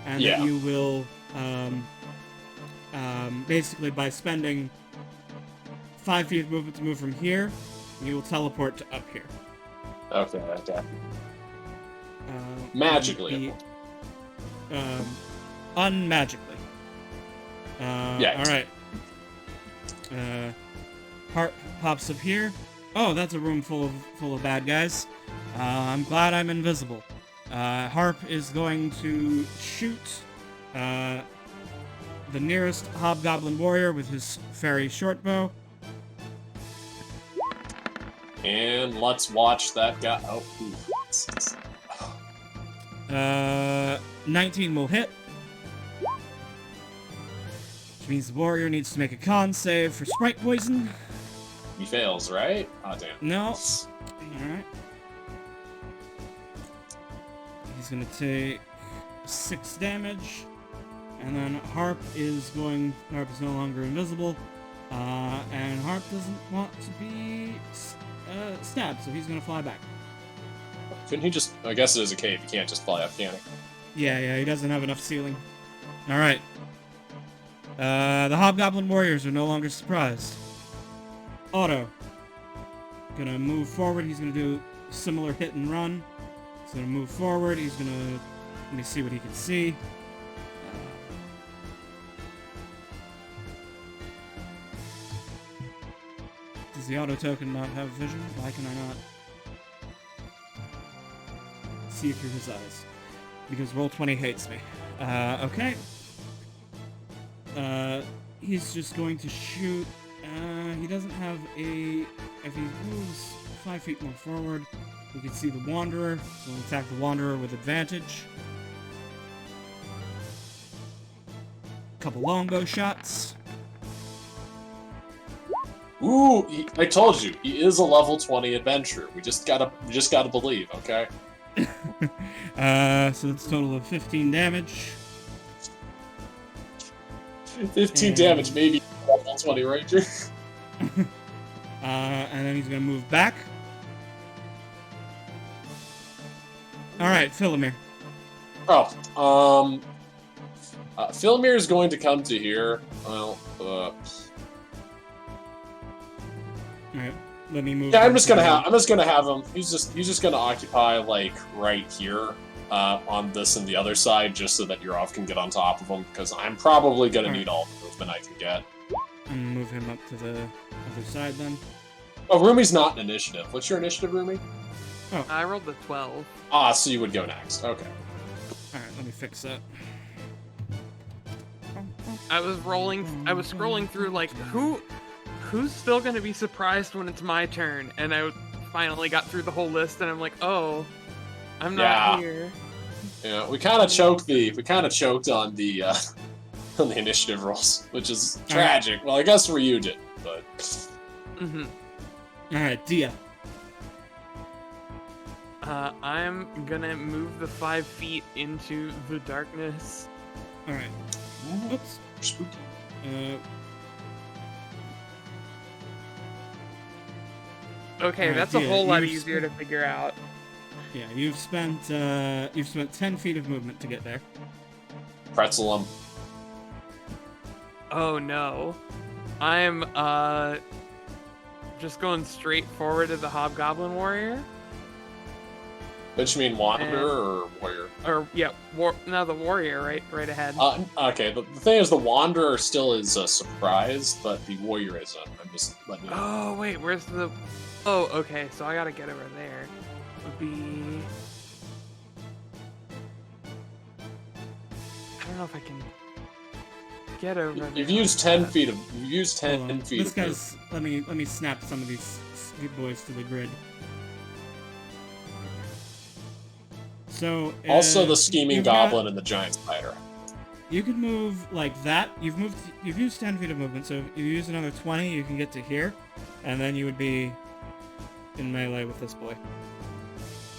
and
Yeah.
that you will basically by spending 5 feet of movement to move from here, you will teleport to up here.
Okay. Magically.
Unmagically.
Yeah.
Alright. Harp pops up here. Oh, that's a room full of bad guys. I'm glad I'm invisible. Harp is going to shoot the nearest Hobgoblin warrior with his fairy shortbow.
And let's watch that guy. Oh, ooh.
19 will hit. Which means the warrior needs to make a con save for sprite poison.
He fails, right? Oh, damn.
No. Alright. He's gonna take 6 damage. And then Harp is no longer invisible. And Harp doesn't want to be stabbed, so he's gonna fly back.
Couldn't he just... I guess it is a cave. You can't just fly up, can he?
Yeah, he doesn't have enough ceiling. Alright. The Hobgoblin warriors are no longer surprised. Otto. Gonna move forward. He's gonna do similar hit and run. He's gonna move forward. He's gonna... Let me see what he can see. Does the auto token not have vision? Why can I not see through his eyes? Because Roll20 hates me. Okay. He's just going to shoot. He doesn't have a... If he moves 5 feet more forward, we can see the Wanderer. So we'll attack the Wanderer with advantage. couple longbow shots.
Ooh, I told you, he is a level 20 adventurer. We just gotta believe, okay?
So that's a total of 15 damage.
15
And-
damage, maybe level 20 ranger.
And then he's gonna move back. Alright, Philemir.
Philmir is going to come to here. Well,
Alright, let me move.
yeah, I'm
him
just
to
gonna have him. He's just gonna occupy like right here, on this and the other side, just so that your off can get on top of him. Because I'm probably gonna need all the movement I can get.
I'm gonna move him up to the other side then.
Oh, Rumi's not an initiative. What's your initiative, Rumi?
I rolled the 12.
Ah, so you would go next. Okay.
Alright, let me fix that.
I was scrolling through like who's still gonna be surprised when it's my turn, and I finally got through the whole list, and I'm like, oh, I'm not here.
Yeah, we kind of choked on the on the initiative rolls, which is tragic. Well, I guess Ryu did, but.
Alright, Dia.
I'm gonna move the 5 feet into the darkness.
Alright. Oops.
Spooky.
Okay,
Alright,
that's a
Dia,
whole lot
you've
easier to figure out.
Yeah, you've spent 10 feet of movement to get there.
Pretzel him.
Oh no. I'm just going straight forward to the Hobgoblin Warrior.
Don't you mean Wanderer or Warrior?
Or yeah, the Warrior right ahead.
Okay, the thing is the Wanderer still is a surprise, but the Warrior isn't. I'm just letting you know.
Oh wait, where's the? Oh, okay. So I gotta get over there. Would be. I don't know if I can get over.
You've
there.
used 10 feet of. You've used
Hold
10
on.
feet.
This
of
guy's. Let me snap some of these boys to the grid. So
Also, the scheming
you've got-
goblin and the giant spider.
You can move like that. You've used 10 feet of movement, so if you use another 20, you can get to here, and then you would be in melee with this boy.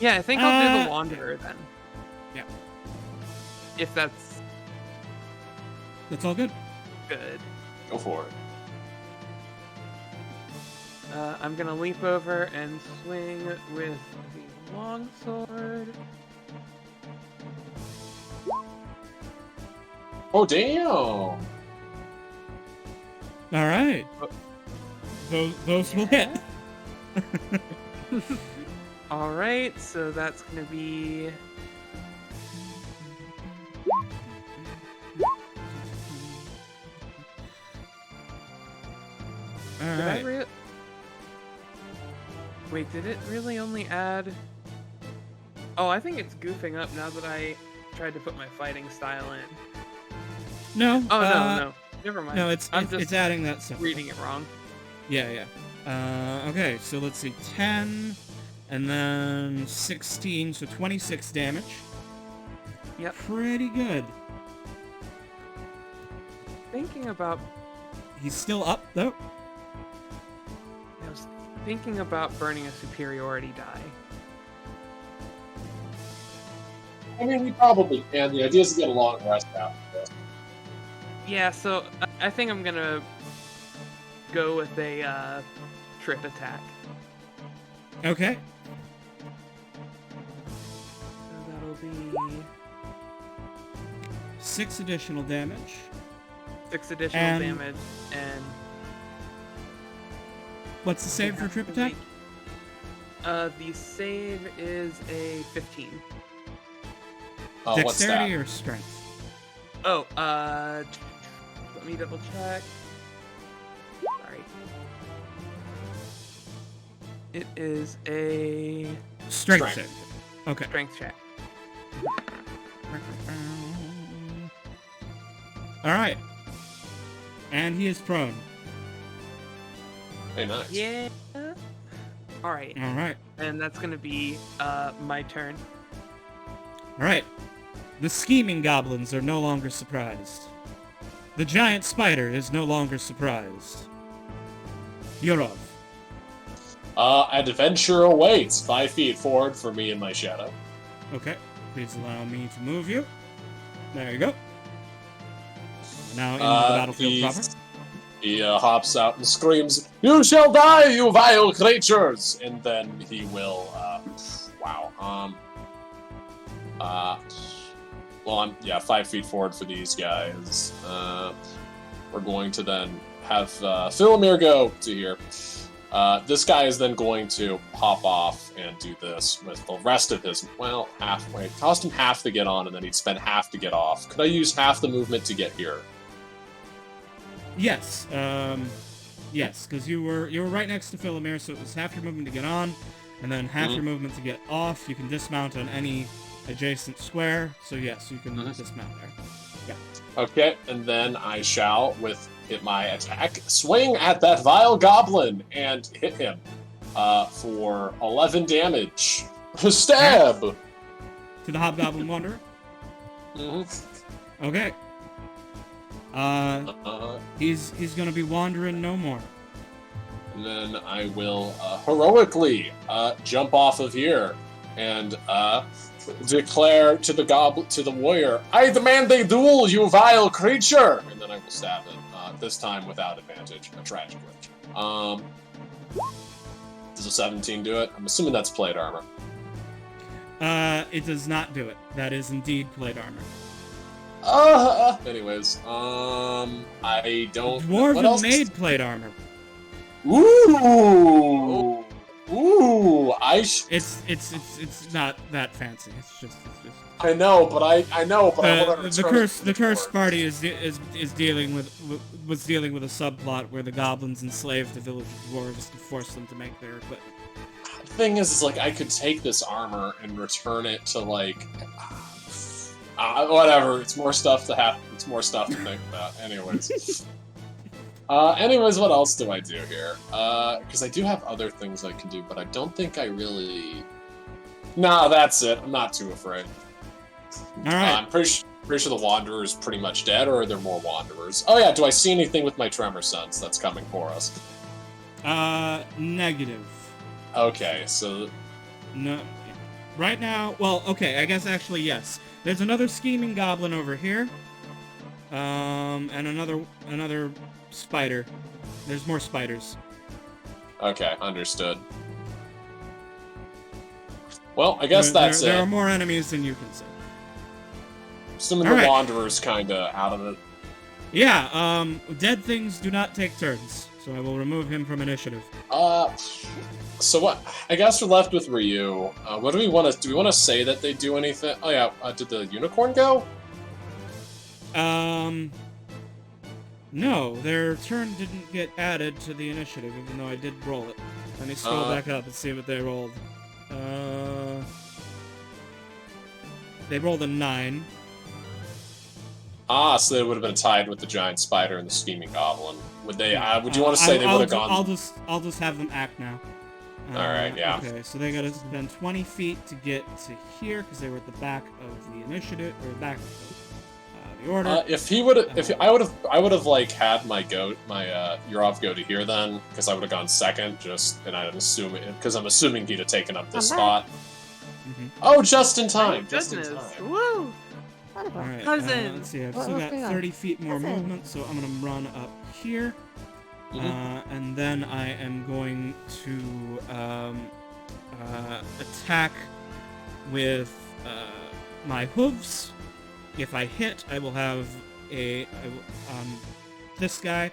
Yeah, I think I'll do the Wanderer then.
Yeah.
If that's
That's all good.
good.
Go for it.
I'm gonna leap over and swing with the longsword.
Oh damn!
All right. Those will hit.
All right, so that's gonna be.
All
Did I
right.
Wait, did it really only add? Oh, I think it's goofing up now that I tried to put my fighting style in.
No.
Oh no, never mind.
No, it's adding that stuff.
reading it wrong.
Yeah. Okay, so let's see, 10, and then 16, so 26 damage.
Yep.
Pretty good.
Thinking about,
He's still up though.
I was thinking about burning a superiority die.
I mean, we probably can. The idea is to get a long rest after this.
Yeah, so I think I'm gonna go with a trip attack.
Okay.
So that'll be
6 additional damage.
6 additional
And-
damage, and
What's the save for trip attack?
the save is a 15.
What's
Dexterity
that?
or strength?
Oh, let me double check. Sorry. It is a
Strength
Strength.
save. Okay.
strength check.
All right. And he is prone.
Hey, nice.
Yeah. All right,
All right.
and that's gonna be my turn.
All right. The scheming goblins are no longer surprised. The giant spider is no longer surprised. Yurov.
Adventure awaits. 5 feet forward for me and my shadow.
Okay, please allow me to move you. There you go. Now into the battlefield proper.
He hops out and screams, "You shall die, you vile creatures!" And then he will, well, I'm 5 feet forward for these guys. We're going to then have Philemir go to here. This guy is then going to hop off and do this with the rest of his, halfway. It cost him half to get on, and then he'd spend half to get off. Could I use half the movement to get here?
Yes, yes, because you were right next to Philemir, so it was half your movement to get on, and then half your movement to get off. You can dismount on any adjacent square, so yes, you can dismount there. Yeah.
Okay, and then I shall, with my attack, swing at that vile goblin and hit him for 11 damage. Stab!
To the Hobgoblin Wanderer? Okay. He's gonna be wandering no more.
And then I will heroically jump off of here and declare to the warrior, "I demand a duel, you vile creature!" And then I will stab him. This time without advantage, a tragic glitch. Does a 17 do it? I'm assuming that's plate armor.
It does not do it. That is indeed plate armor.
Anyways, I don't.
Dwarven made plate armor.
Ooh, ooh!
It's not that fancy. It's just.
I know, but I know, but I want to
the cursed party was dealing with a subplot where the goblins enslaved the village of dwarves to force them to make their equipment.
The thing is like I could take this armor and return it to whatever. It's more stuff to have. It's more stuff to think about. Anyways. Anyways, what else do I do here? Because I do have other things I can do, but I don't think I really. Nah, that's it. I'm not too afraid.
All right.
I'm pretty sure the Wanderer is pretty much dead, or are there more Wanderers? Oh yeah, do I see anything with my tremor sense that's coming for us?
Negative.
Okay, so...
No. Right now, well, okay, I guess actually yes. There's another scheming goblin over here. And another spider. There's more spiders.
Okay, understood. Well, I guess that's it.
There are more enemies than you can see.
Assuming the Wanderer's kinda out of it.
Yeah, dead things do not take turns, so I will remove him from initiative.
So what? I guess we're left with Ryu. What do we want to? Do we want to say that they do anything? Oh yeah, did the unicorn go?
No, their turn didn't get added to the initiative, even though I did roll it. Let me scroll back up and see what they rolled. They rolled a 9.
So they would have been tied with the giant spider and the scheming goblin. Would they? Would you want to say they would have gone?
I'll just have them act now.
All right, yeah.
Okay, so they got to spend 20 feet to get to here because they were at the back of the initiative or back of the order.
If I would have like had my Yurov go to here then, because I would have gone second, and I'm assuming he'd have taken up this spot.
Mm-hmm.
Oh, just in time!
Thank
Just in
goodness.
time.
Woo!
Alright,
Cousin!
let's see, I've still got 30 feet more movement, so I'm gonna run up here. And then I am going to attack with my hooves. If I hit, I will have this guy.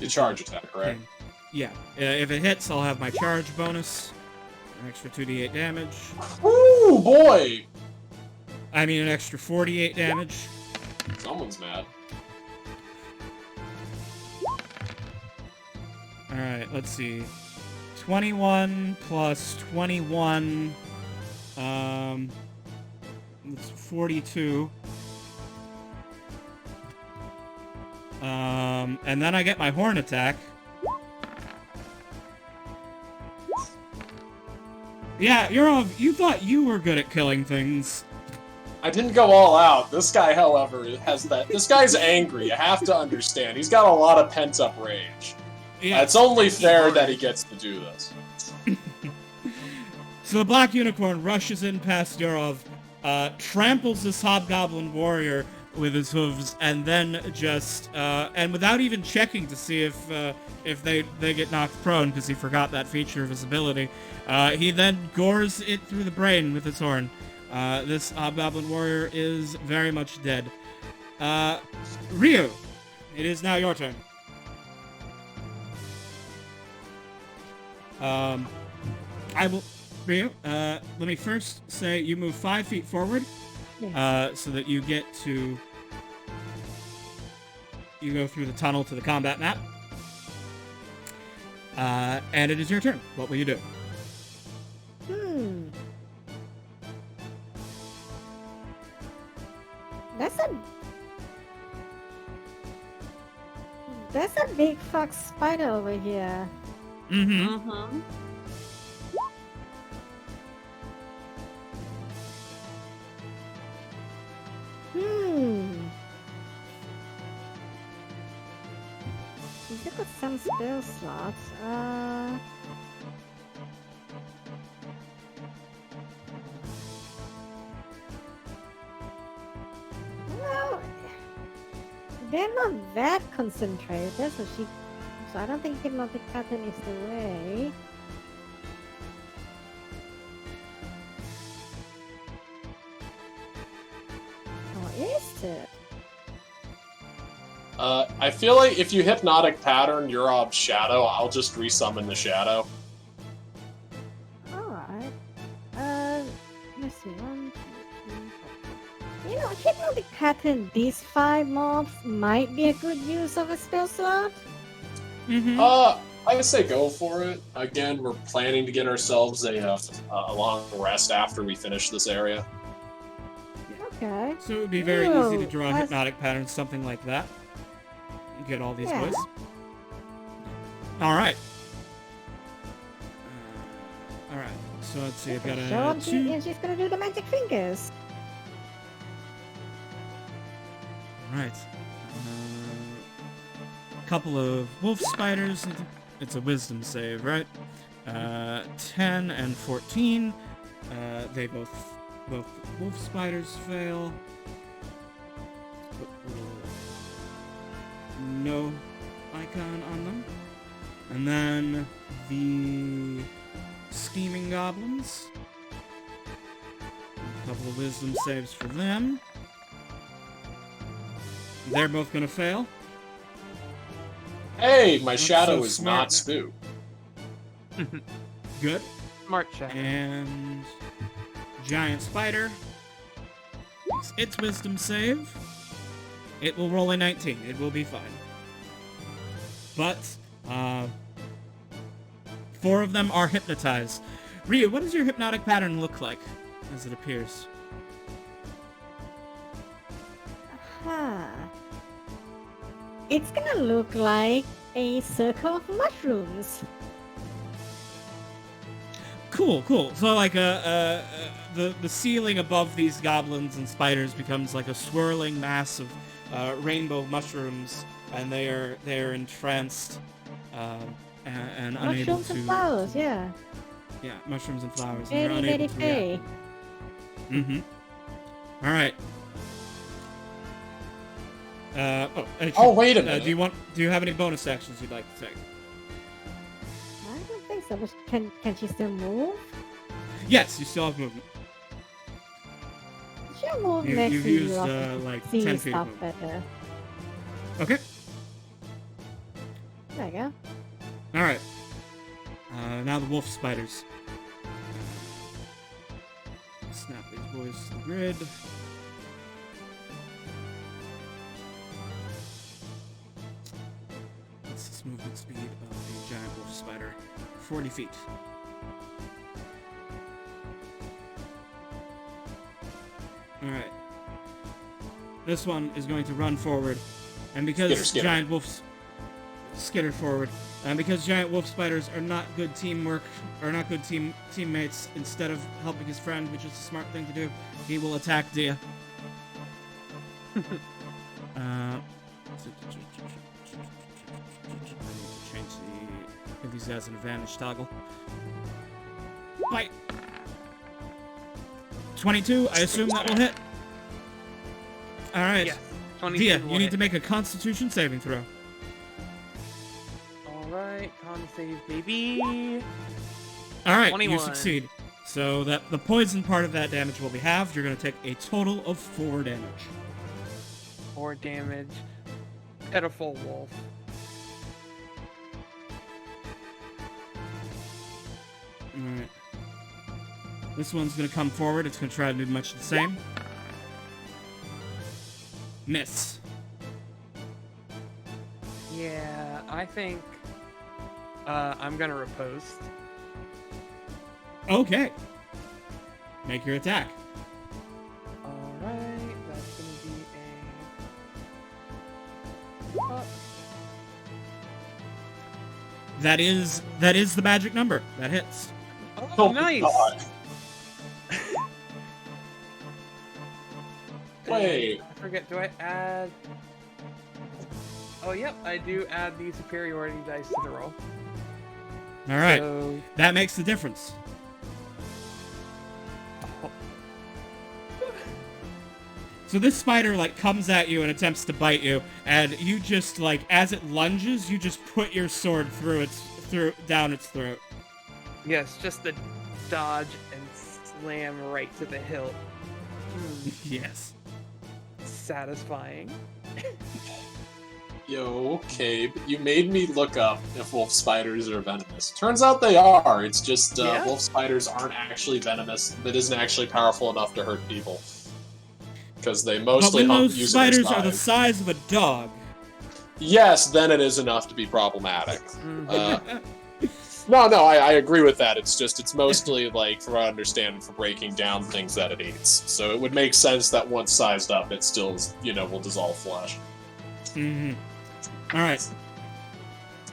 The charge attack, right?
Yeah. If it hits, I'll have my charge bonus. An extra 2d8 damage.
Ooh, boy!
I mean an extra 48 damage.
Someone's mad.
Alright, let's see. 21 plus 21... it's 42. And then I get my horn attack. Yeah, you thought you were good at killing things.
I didn't go all out. This guy, however, has that. This guy's angry. You have to understand. He's got a lot of pent-up rage.
Yeah.
It's only fair that he gets to do this.
So the Black Unicorn rushes in past Yurov, tramples this Hobgoblin warrior with his hooves, and then just, and without even checking to see if they get knocked prone, because he forgot that feature of his ability, he then gores it through the brain with his horn. This Hobgoblin warrior is very much dead. Ryu, it is now your turn. I will... Ryu, let me first say you move 5 feet forward, so that you get to... You go through the tunnel to the combat map. And it is your turn. What will you do?
That's a big fuck spider over here.
Mm-hmm.
He's got some spell slots. Well, they're not that concentrated, so I don't think hypnotic pattern is the way. Or is it?
I feel like if you hypnotic pattern Yurov's shadow, I'll just resummon the shadow.
Alright. Let's see. 1, 2, 3, 4. You know, hypnotic pattern these 5 mobs might be a good use of a spell slot.
I would say go for it. Again, we're planning to get ourselves a long rest after we finish this area.
Okay.
So it would be very easy to draw a hypnotic pattern, something like that. You get all these boys. Alright. Alright, so let's see, I've got
Show up
a
and she's gonna do the magic fingers.
Alright. A couple of wolf spiders. It's a wisdom save, right? 10 and 14. They both wolf spiders fail. No icon on them. And then the scheming goblins. A couple of wisdom saves for them. They're both gonna fail.
Hey, my shadow
so
is
smart.
not spooked.
Good.
Smart shadow.
And giant spider. Makes its wisdom save. It will roll a 19. It will be fine. But, 4 of them are hypnotized. Ryu, what does your hypnotic pattern look like as it appears?
It's gonna look like a circle of mushrooms.
Cool. So like the ceiling above these goblins and spiders becomes like a swirling mass of rainbow mushrooms, and they are entranced and unable
Mushrooms
to.
and flowers, yeah.
Yeah, mushrooms and flowers.
Very,
and they're
very
unable to
pretty.
react. All right.
Wait a minute.
Do you have any bonus actions you'd like to take?
I don't think so, but can she still move?
Yes, you still have movement.
She'll move
You-
next
you've
to you
used,
to
like,
see
10 feet
stuff
of
better.
Okay.
There you go.
All right. Now the wolf spiders. Snap these boys to the grid. What's this movement speed of the giant wolf spider? 40 feet. Alright. This one is going to run forward, and because
Skitter.
giant wolves skitter forward, And because giant wolf spiders are not good teamwork, or not good teammates, instead of helping his friend, which is a smart thing to do, he will attack Dia. I need to change give these guys an advantage toggle. Bite! 22, I assume that will hit. Alright.
Yes. 22
Dia,
will
you need
hit.
to make a Constitution saving throw.
Alright, con save, baby.
Alright, you
21.
succeed. So that the poison part of that damage will be halved. You're going to take a total of 4 damage.
4 damage. Pitiful wolf.
Alright. This one's going to come forward. It's going to try to do much the same. Miss.
Yeah, I think I'm gonna riposte.
Okay. Make your attack.
Alright, that's gonna be a...
That is the magic number. That hits.
Oh, nice!
God. Wait.
I forget, do I add... Oh, yep, I do add the superiority dice to the roll.
Alright.
So...
That makes the difference. So this spider, like, comes at you and attempts to bite you, and you just, like, as it lunges, you just put your sword down its throat.
Yes, just the dodge and slam right to the hilt.
Yes.
Satisfying.
Yo, okay, but you made me look up if wolf spiders are venomous. Turns out they are. It's just
Yeah?
wolf spiders aren't actually venomous. It isn't actually powerful enough to hurt people. Because they
But
mostly
when
hunt
those
using their
spiders are the
size.
size of a dog,
Yes, then it is enough to be problematic.
Mhm.
No, I agree with that. It's mostly, like, from what I understand, for breaking down things that it eats. So it would make sense that once sized up, it still, will dissolve flesh.
Mm-hmm. Alright.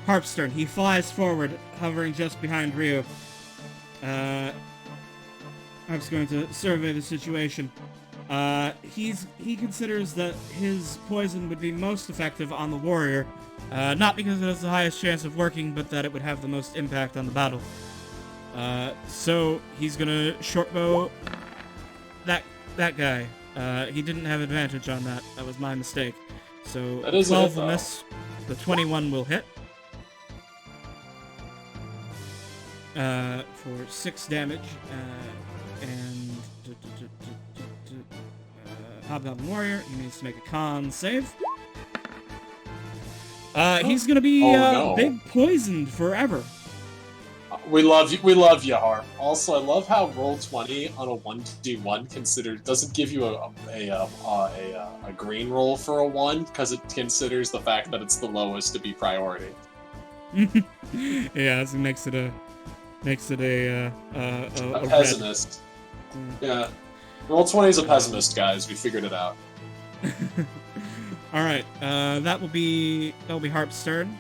Harpstern, he flies forward, hovering just behind Ryu. Harp's going to survey the situation. He considers that his poison would be most effective on the warrior, not because it has the highest chance of working, but that it would have the most impact on the battle. So he's gonna shortbow that guy. He didn't have advantage on that. That was my mistake. So
That is a
12
hit,
will
though.
miss. The 21 will hit. For 6 damage, and Hobgoblin Warrior, he needs to make a con save. He's gonna be
no.
big poisoned forever.
We love you, Harp. Also, I love how Roll20 on a 1d1 doesn't give you a green roll for a 1, because it considers the fact that it's the lowest to be priority.
Yeah, it makes it a
A
red.
pessimist. Yeah. Roll20 is a pessimist, guys. We figured it out.
All right, that'll be Harp's turn.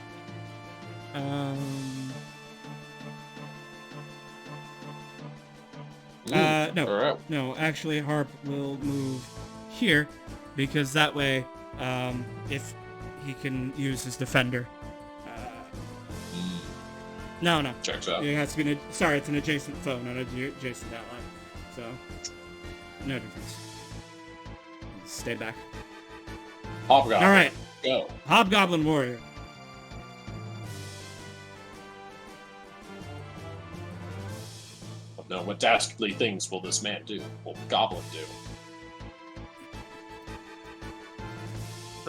No,
Alright.
no. Actually, Harp will move here because that way, if he can use his defender. No.
Checks out.
It has to be sorry, it's an adjacent foe, not an adjacent ally. So, no difference. Stay back.
Hobgoblin.
All right,
Go.
Hobgoblin Warrior.
Now, what dastardly things will this man do? What will Goblin do?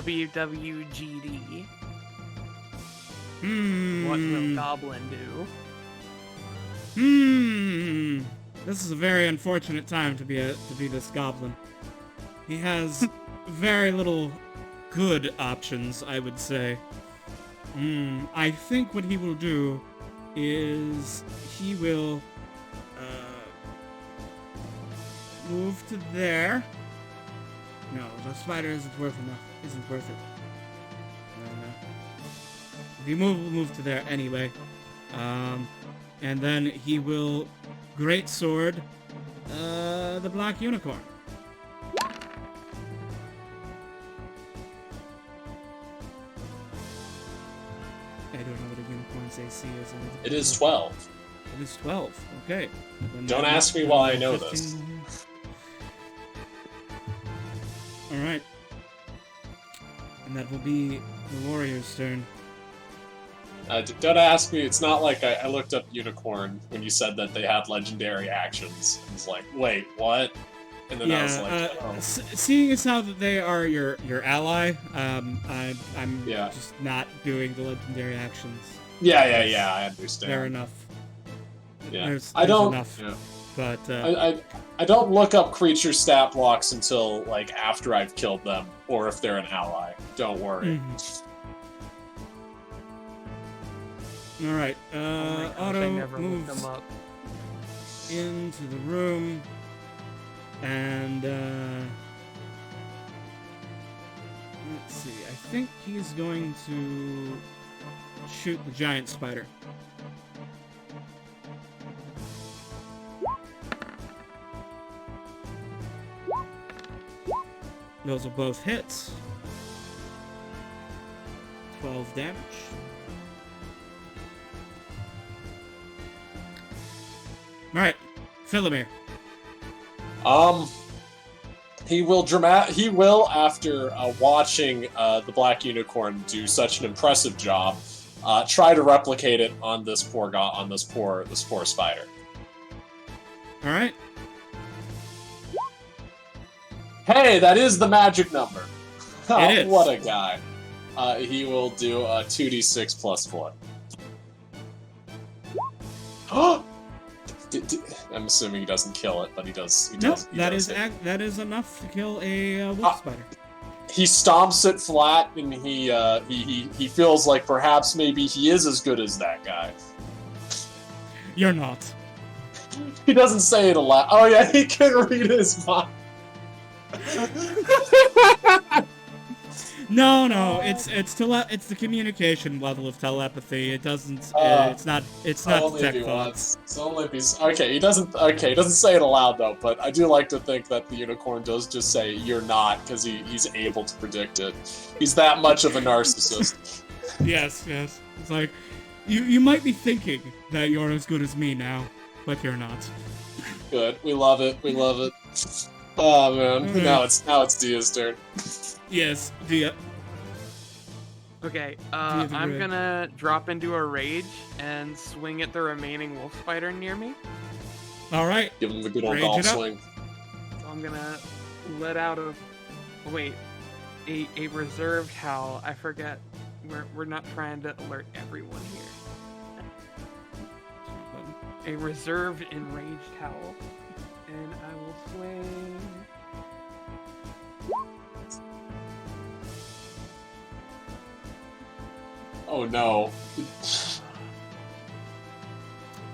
WWGD.
Hmm.
What will Goblin do?
This is a very unfortunate time to be this goblin. He has very little good options, I would say. I think what he will do is he will move to there. No, the spider isn't worth it. he move to there anyway. And then he will great sword the black unicorn. I don't know what a unicorn's AC is.
It is 12.
It is 12. Okay. Then
Don't
that
ask me
makes
why I know
15.
this.
All right. And that will be the warrior's turn.
Don't ask me. It's not like I looked up unicorn when you said that they had legendary actions. I was like, wait, what? And then I was like, oh.
Seeing as how that they are your ally, I'm
Yeah.
just not doing the legendary actions.
Yeah, I understand.
Fair enough.
Yeah.
There's
I don't.
enough.
Yeah.
But
I don't look up creature stat blocks until like after I've killed them, or if they're an ally. Don't worry.
All right.
Oh my gosh, I
Otto
never looked
moves
them up.
into the room, and let's see. I think he's going to shoot the giant spider. Those are both hits. 12 damage. Alright, Philomere.
He will after watching the black unicorn do such an impressive job, try to replicate it on this poor spider.
All right.
Hey, that is the magic number.
It is.
What a guy. He will do a 2d6 plus 4. I'm assuming he doesn't kill it, but he does.
No, that is enough to kill a wolf spider.
He stomps it flat, and he feels like perhaps maybe he is as good as that guy.
You're not.
He doesn't say it a lot. Oh yeah, he can read his mind.
No, it's the communication level of telepathy. It doesn't. It's not detect thoughts.
Okay. He doesn't say it aloud though. But I do like to think that the unicorn does just say "you're not" because he's able to predict it. He's that much of a narcissist.
Yes. It's like you might be thinking that you're as good as me now, but you're not.
Good. We love it. Oh man.
Okay.
Now it's Dia's turn.
Yes, Dia.
Okay,
Dia the
I'm
Red.
gonna drop into a rage and swing at the remaining wolf spider near me.
All right.
Give him the good old
Rage
golf
it up.
swing.
So I'm gonna let out a reserved howl. I forget. We're not trying to alert everyone here. A reserved enraged howl, and I will swing.
Oh no.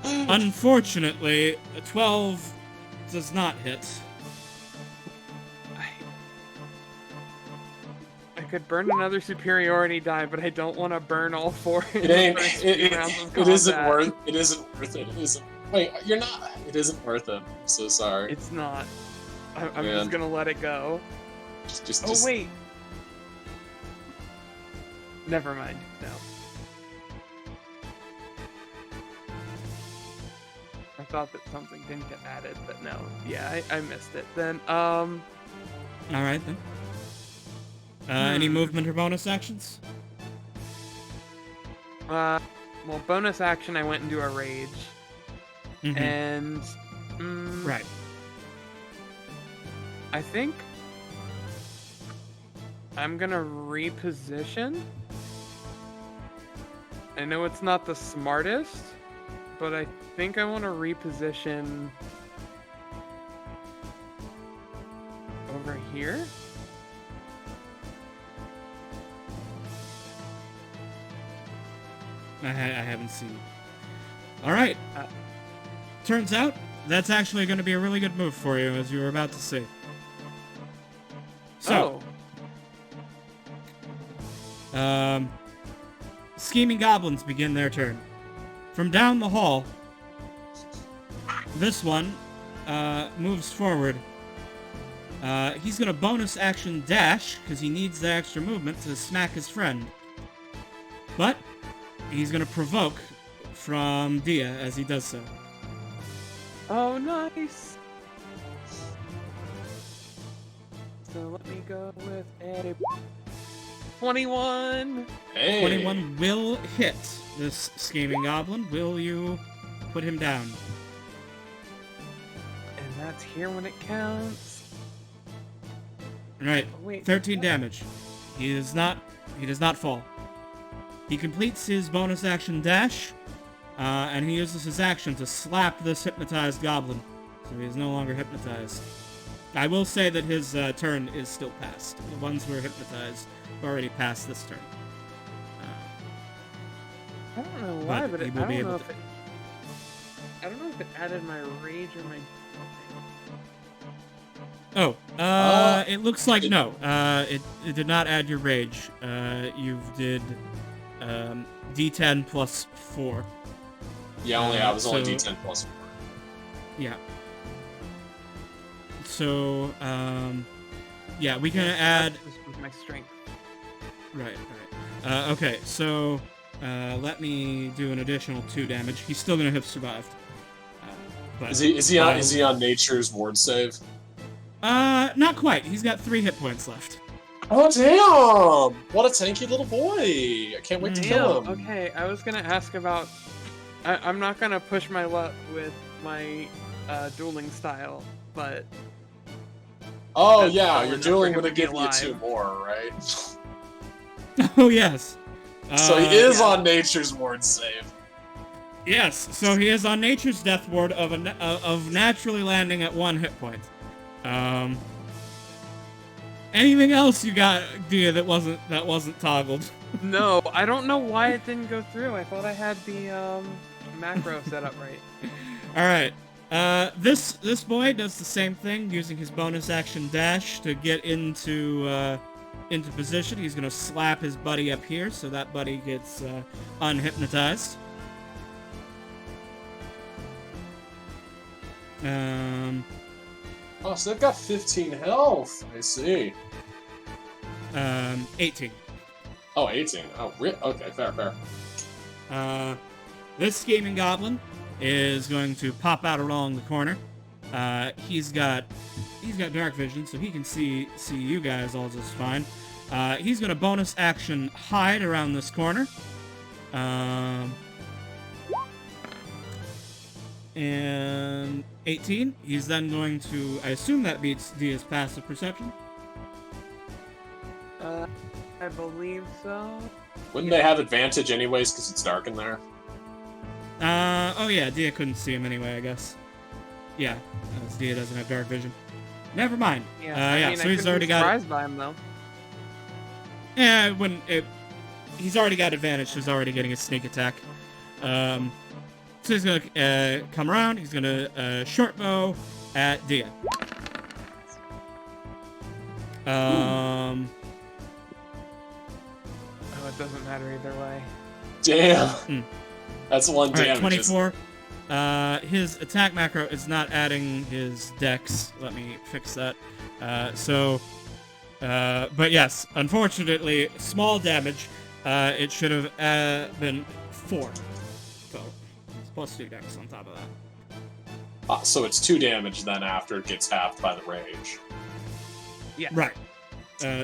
Unfortunately, a 12 does not hit.
I could burn another superiority die, but I don't want to burn all four.
It ain't. It isn't
combat.
worth. It isn't worth it. It isn't. Wait, you're not. It isn't worth it. I'm so sorry.
It's not. I'm
Man.
just gonna let it go.
Just.
Wait. Never mind. No. I thought that something didn't get added, but no. Yeah, I missed it. Then,
All right then. Any movement or bonus actions?
well, bonus action, I went into a rage,
Mhm.
and
Right.
I think I'm gonna reposition. I know it's not the smartest, but I think I want to reposition over here.
I haven't seen it. All right. Turns out that's actually going to be a really good move for you, as you were about to see. So, scheming goblins begin their turn. From down the hall, this one moves forward. He's gonna bonus action dash, because he needs the extra movement to smack his friend. But he's gonna provoke from Dia as he does so.
Oh, nice. So let me go with a 21.
Hey.
21 will hit this scheming goblin. Will you put him down?
And that's here when it counts.
Alright,
Oh, wait.
13 damage. He does not fall. He completes his bonus action dash, and he uses his action to slap this hypnotized goblin. So he is no longer hypnotized. I will say that his turn is still past. The ones who are hypnotized already passed this turn.
I don't know why, but
he
I
will
don't
be
know
able
if it... I don't know if it added my rage or my...
It looks like no. It did not add your rage. You did D10 plus 4.
Yeah, it was only
so-
D10 plus 4.
Yeah. So, yeah, we can add...
This was my strength.
Right. Okay, so, let me do an additional 2 damage. He's still gonna have survived. But
Is he on Nature's ward save?
not quite. He's got 3 hit points left.
Oh damn! What a tanky little boy! I can't wait to kill
Damn,
him.
okay, I was gonna ask about... I'm not gonna push my luck with my dueling style, but...
Oh
That's
yeah,
well
your
enough
dueling
for him
would have
to be
given you 2
alive.
more, right?
Oh, yes.
So he is
yeah.
on Nature's ward save.
Yes, so he is on Nature's Death Ward of naturally landing at 1 hit point. Anything else you got, Dia, that wasn't toggled?
No, I don't know why it didn't go through. I thought I had the macro set up right.
Alright. This boy does the same thing, using his bonus action dash to get into position. He's gonna slap his buddy up here, so that buddy gets unhypnotized.
Oh, so they've got 15 health. I see.
18.
Oh, 18. Oh, okay, fair.
This scheming goblin is going to pop out along the corner. He's got dark vision, so he can see you guys all just fine. He's gonna bonus action hide around this corner. And 18. He's then going to, I assume that beats Dia's passive perception.
I believe so.
Wouldn't they have advantage anyways because it's dark in there?
Oh yeah, Dia couldn't see him anyway, I guess. Yeah, as Dia doesn't have dark vision. Never mind.
Yeah,
So he's already got.
surprised by him though.
Yeah, he's already got advantage. So he's already getting a sneak attack. So he's gonna come around. He's gonna short bow at Dia.
Oh, it doesn't matter either way.
Damn. That's 1
Alright,
damage.
24. His attack macro is not adding his dex. Let me fix that. But yes, unfortunately, small damage. It should have been 4. So, it's plus 2 dex on top of that.
So it's 2 damage then after it gets halved by the rage.
Yeah.
Right.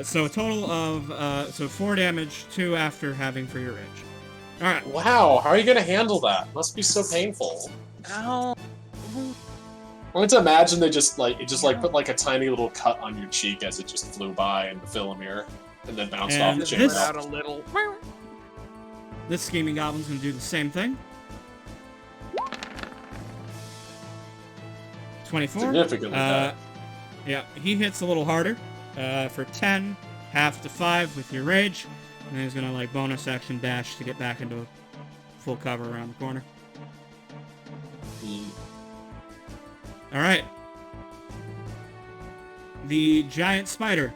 So a total of 4 damage, 2 after having for your rage. Alright.
Wow, how are you gonna handle that? Must be so painful.
Ow.
I want to imagine they just put like a tiny little cut on your cheek as it just flew by in the Philomere, and then bounced off
And
the
Just
chamber.
this-
out a little.
This scheming goblin's gonna do the same thing. 24.
Significantly better.
Yeah, he hits a little harder. For 10, half to 5 with your rage. And then he's gonna like bonus action dash to get back into full cover around the corner. Alright. The giant spider.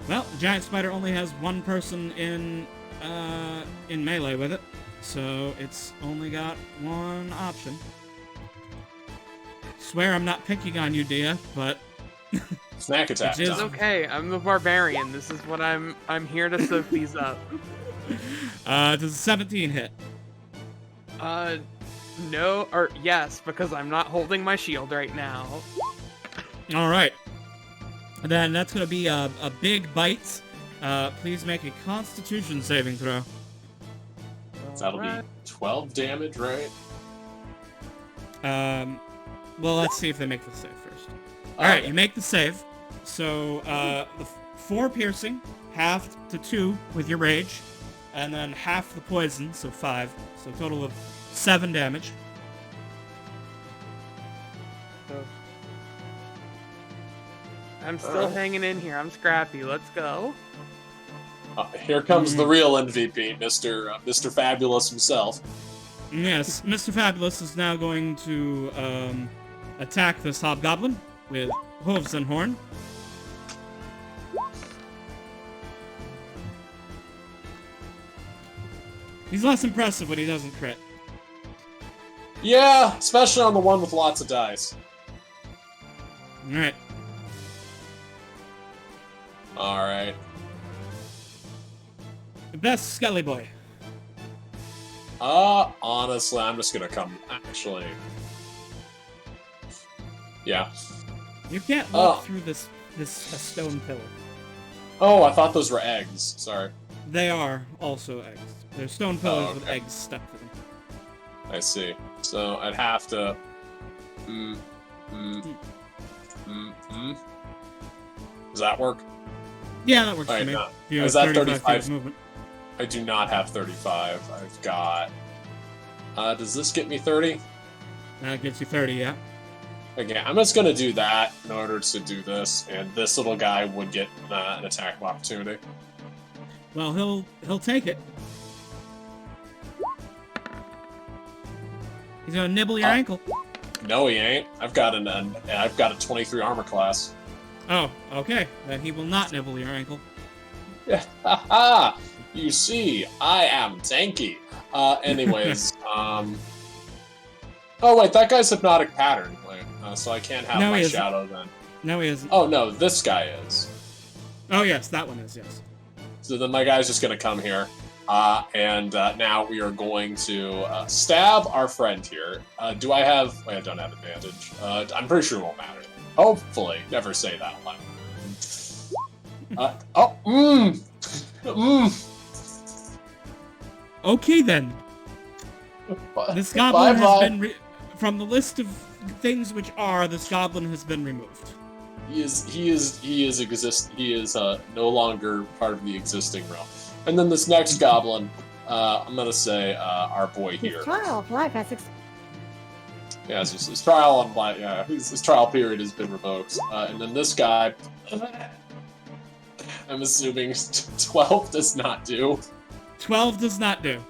Well, the giant spider only has one person in in melee with it, so it's only got one option. Swear I'm not picking on you, Dia, but
Snack attack.
It is-
It's okay. I'm the barbarian. This is what I'm here to soak these up.
does a 17 hit?
No, or yes, because I'm not holding my shield right now.
All right. Then that's gonna be a big bite. Please make a Constitution saving throw.
That'll be
Alright.
12 damage, right?
Well, let's see if they make the save first. All right, you make the save. So the 4 piercing, half to 2 with your rage, and then half the poison, so 5. So a total of 7 damage.
So, I'm still
Alright.
hanging in here. I'm scrappy. Let's go.
Here comes the real MVP, Mr. Fabulous himself.
Yes, Mr. Fabulous is now going to attack this hobgoblin with hooves and horn. He's less impressive when he doesn't crit.
Yeah, especially on the one with lots of dice.
Alright.
Alright.
The best Skelly Boy.
Honestly, I'm just gonna come, actually. Yeah.
You can't walk
Oh.
through this stone pillar.
Oh, I thought those were eggs. Sorry.
They are also eggs. They're stone pillars with
okay.
eggs stuck to them.
I see. So I'd have to... Does that work?
Yeah, that works for
Alright,
me.
no.
You have
Is that
35 feet
35?
of movement.
I do not have 35. I've got... does this get me 30?
That gets you 30, yeah.
Okay, I'm just gonna do that in order to do this, and this little guy would get an attack of opportunity.
Well, he'll take it. He's gonna nibble your ankle.
No, he ain't. I've got a 23 armor class.
Oh, okay. Then he will not nibble your ankle.
Yeah, haha! You see, I am tanky. Anyways, Oh wait, that guy's hypnotic pattern. So I can't have
No,
my
he isn't.
shadow then.
No, he isn't.
Oh no, this guy is.
Oh, yes, that one is, yes.
So then my guy's just gonna come here. And now we are going to stab our friend here. Do I have... I don't have advantage. I'm pretty sure it won't matter. Hopefully. Never say that loud.
Okay, then. This goblin has
Bye-bye.
been... From the list of things which are, this goblin has been removed.
He is no longer part of the existing realm. And then this next goblin, I'm gonna say our boy here.
His trial of life has
Yeah, his trial on life. Yeah, his trial period has been revoked. And then this guy, I'm assuming 12 does not do.
12 does not do.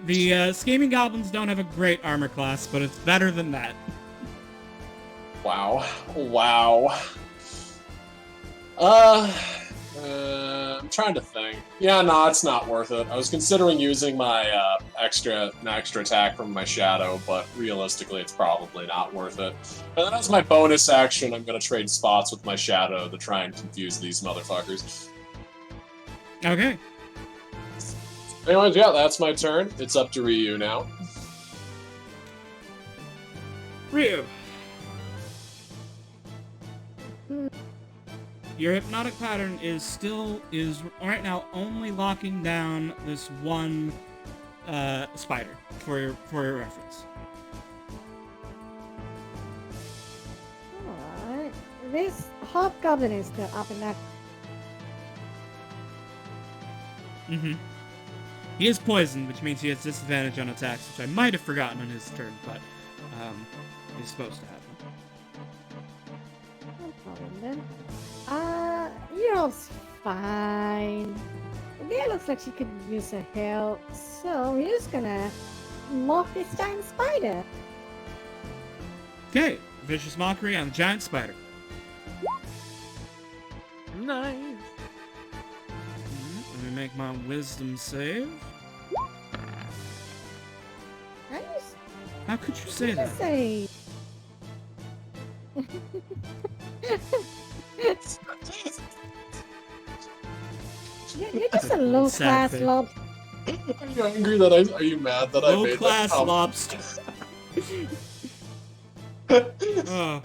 The scheming goblins don't have a great armor class, but it's better than that.
Wow. I'm trying to think. Yeah, no, it's not worth it. I was considering using my extra attack from my shadow, but realistically, it's probably not worth it. And then as my bonus action, I'm gonna trade spots with my shadow to try and confuse these motherfuckers.
Okay.
Anyways, yeah, that's my turn. It's up to Ryu now.
Ryu. Your hypnotic pattern is right now only locking down this one spider for your reference.
alright. This hobgoblin is still up and up.
Mm-hmm. He is poisoned, which means he has disadvantage on attacks, which I might have forgotten on his turn, but he's supposed to have them.
No problem then. Euro's fine. It looks like she could use a help, so we're just gonna mock this giant spider.
Okay, vicious mockery on the giant spider.
Nice.
Let me make make my wisdom save. How could you say that?
Say. You're just a low-class
Sad
lobster.
Are you angry that are you mad that I made that
Low-class
comment?
lobster. Oh.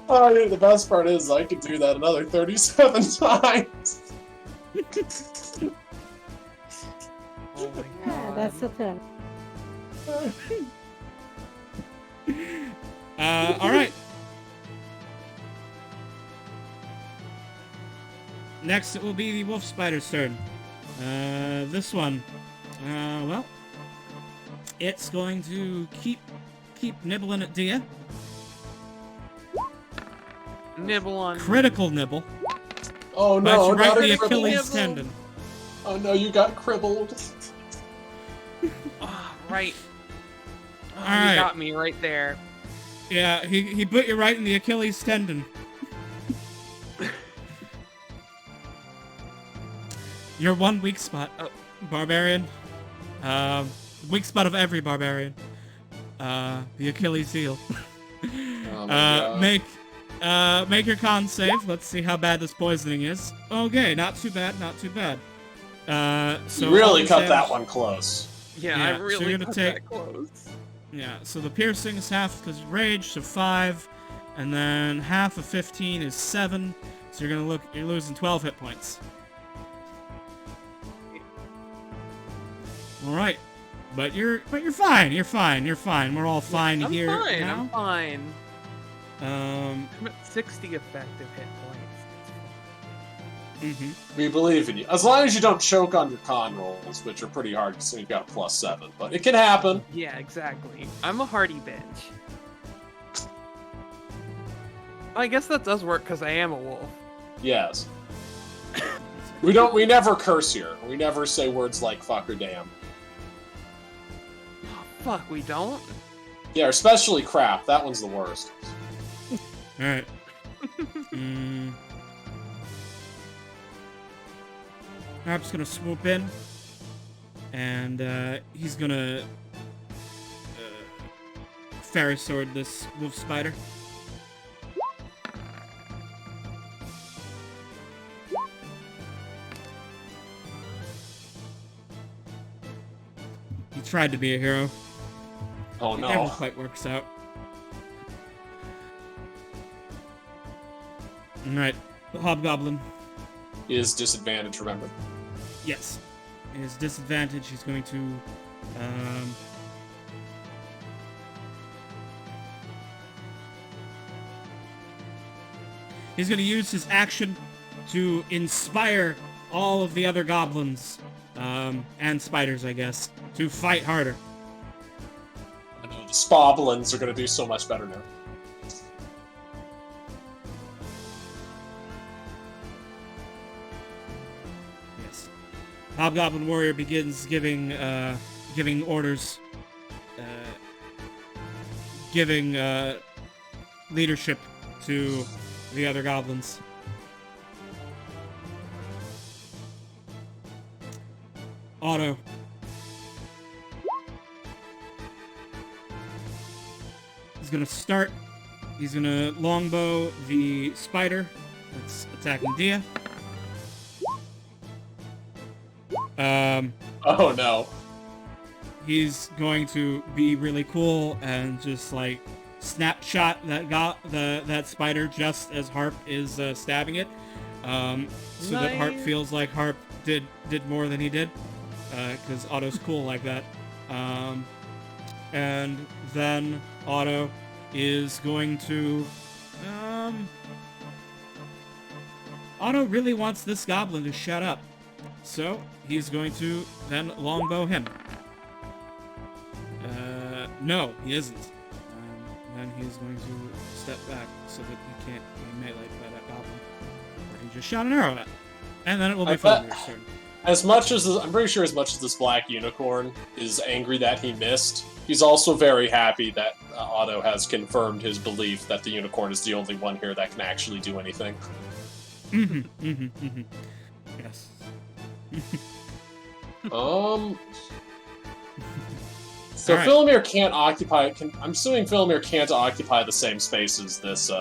Oh, yeah, the best part is I could do that another 37 times.
Oh my
Yeah,
god.
that's the turn.
Alright. Next, it will be the wolf spider's turn. This one. Well, it's going to keep nibbling at Dia.
Nibble on.
Critical nibble.
Oh
But
no,
you break
not a
the
cribble.
Achilles tendon.
Oh no, you got cribbled.
Ah, right. Oh,
Alright.
You got me right there.
Yeah, he put you right in the Achilles tendon. Your one weak spot, barbarian. Weak spot of every barbarian. The Achilles heel.
Oh my God.
Make your con save. Let's see how bad this poisoning is. Okay, not too bad, not too bad. So
You really
all
cut
damage-
that one close.
Yeah,
Yeah,
I
so
really
you're gonna
got
take-
that close.
Yeah, so the piercing is half because of rage, so 5, and then half of 15 is 7. So you're losing 12 hit points. All right, but you're fine. You're fine. We're all fine
I'm
here
fine.
now.
I'm fine.
Um.
I'm at 60 effective hit points.
Mhm.
We believe in you. As long as you don't choke on your con rolls, which are pretty hard, so you've got a +7. But it can happen.
Yeah, exactly. I'm a hardy bench. I guess that does work because I am a wolf.
Yes. We never curse here. We never say words like fuck or damn.
Oh, fuck, we don't?
Yeah, especially crap. That one's the worst.
All right. Harp's gonna swoop in, and he's gonna fairy sword this wolf spider. He tried to be a hero.
Oh
It never
no.
quite works out. Alright, the hobgoblin.
Is disadvantage, remember.
Yes. His disadvantage, he's going to, he's going to use his action to inspire all of the other goblins, and spiders, I guess, to fight harder.
I know the Spoblins are going to do so much better now.
Yes. Hobgoblin warrior begins giving orders, giving leadership to the other goblins. Otto. He's gonna start. He's gonna longbow the spider that's attacking Dia.
Oh no.
He's going to be really cool and just like snapshot that spider just as Harp is stabbing it, so that Harp
Nice.
feels like Harp did more than he did, because Otto's cool like that. And then Otto is going to Otto really wants this goblin to shut up, so he's going to then longbow him. No, he isn't. Then he's going to step back so that he can't be meleeed by that goblin. Or he just shot an arrow at. And then it will be
I bet-
Fulmir's turn.
As much as I'm pretty sure, as much as this black unicorn is angry that he missed, he's also very happy that Otto has confirmed his belief that the unicorn is the only one here that can actually do anything.
Yes.
So
Alright.
Philomere can't occupy. I'm assuming Philomere can't occupy the same space as this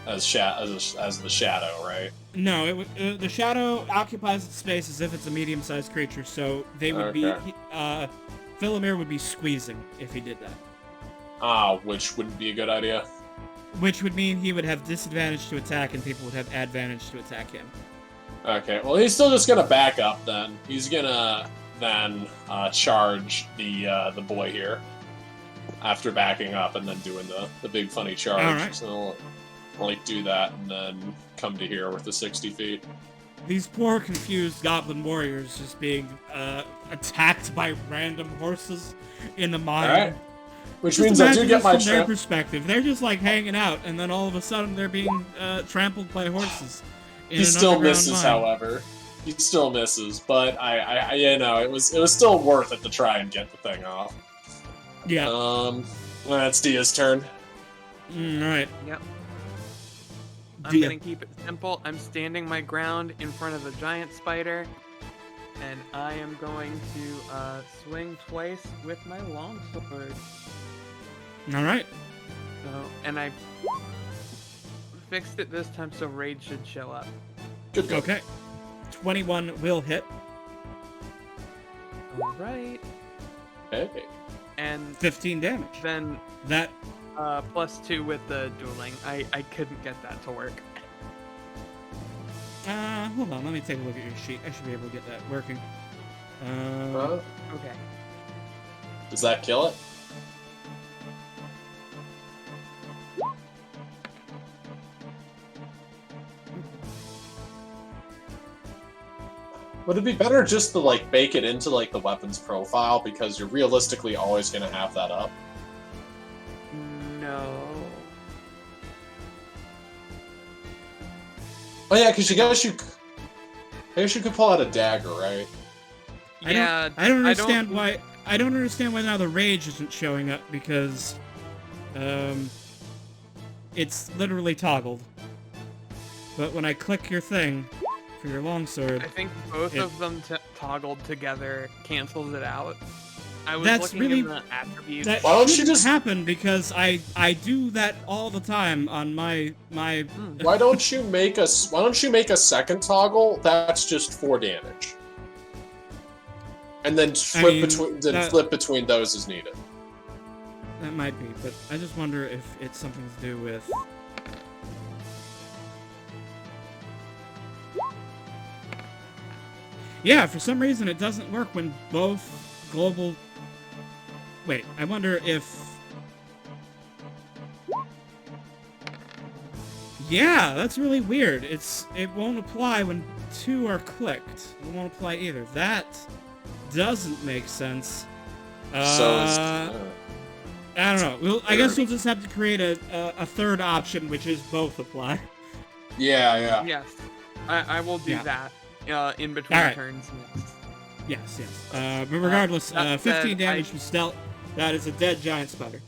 as the shadow, right?
No, the shadow occupies the space as if it's a medium-sized creature, so they would be. Philomere would be squeezing if he did that.
Which wouldn't be a good idea.
Which would mean he would have disadvantage to attack, and people would have advantage to attack him.
Okay, well he's still just gonna back up then. He's gonna then charge the boy here after backing up and then doing the big funny charge.
Alright.
So like do that and then come to here with the 60 feet.
These poor confused goblin warriors just being attacked by random horses in the mine.
Alright. Which
Just
means I do
imagine
get
this
my
from their perspective. They're just like hanging out, and then all of a sudden they're being trampled by horses.
He still misses, however. He still misses, but I you know, it was still worth it to try and get the thing off.
Yeah.
That's Dia's turn.
Alright.
Yep. I'm
Dia.
gonna keep it simple. I'm standing my ground in front of the giant spider, and I am going to swing twice with my longsword.
Alright.
So, and I fixed it this time, so rage should show up.
Good go.
Okay. 21 will hit.
All right.
Okay.
And
15 damage.
then
That
+2 with the dueling. I couldn't get that to work.
hold on, let me take a look at your sheet. I should be able to get that working.
Okay.
Does that kill it? Would it be better just to like bake it into like the weapons profile because you're realistically always gonna have that up?
No.
Oh yeah, because I guess you could pull out a dagger, right?
Yeah.
I don't understand why. I don't understand why now the rage isn't showing up because, it's literally toggled. But when I click your thing for your longsword,
I think both of them toggled together cancels it out. I was
That's
looking
really-
in the attributes.
that
Why don't you
shouldn't
just-
happen because I do that all the time on my.
Why don't you make a second toggle that's just 4 damage? And then flip between those as needed.
That might be, but I just wonder if it's something to do with. Yeah, for some reason it doesn't work when both global. Wait, I wonder if. Yeah, that's really weird. It won't apply when 2 are clicked. It won't apply either. That doesn't make sense. I don't know. I guess we'll just have to create a third option, which is both apply.
Yeah.
Yes. I will do that in between
Alright.
turns.
Yes. But regardless,
that
15
said,
damage from stealth. That is a dead giant spider.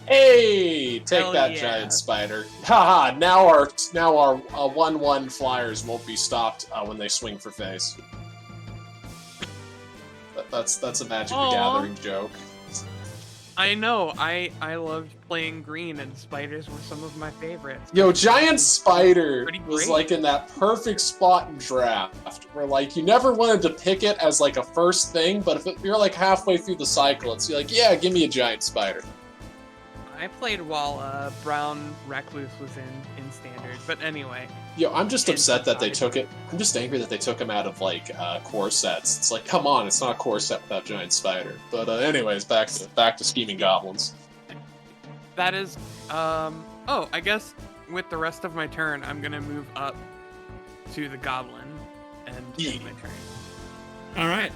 Hey, take
Hell
that
yeah.
giant spider. Haha, now our 1/1 flyers won't be stopped when they swing for face. That's a Magic the
Aw.
Gathering joke.
I know. I loved playing green, and spiders were some of my favorites.
Yo, Giant Spider
Pretty
was
great.
like in that perfect spot in draft where like you never wanted to pick it as like a first thing, but if you're like halfway through the cycle, it's like, yeah, give me a Giant Spider.
I played while Brown Recluse was in standard, but anyway.
Yo, I'm just
And
upset that they
besides-
took it. I'm just angry that they took him out of like core sets. It's like, come on, it's not a core set without Giant Spider. But anyways, back to scheming goblins.
That is, oh, I guess with the rest of my turn, I'm gonna move up to the goblin and take my turn.
All right.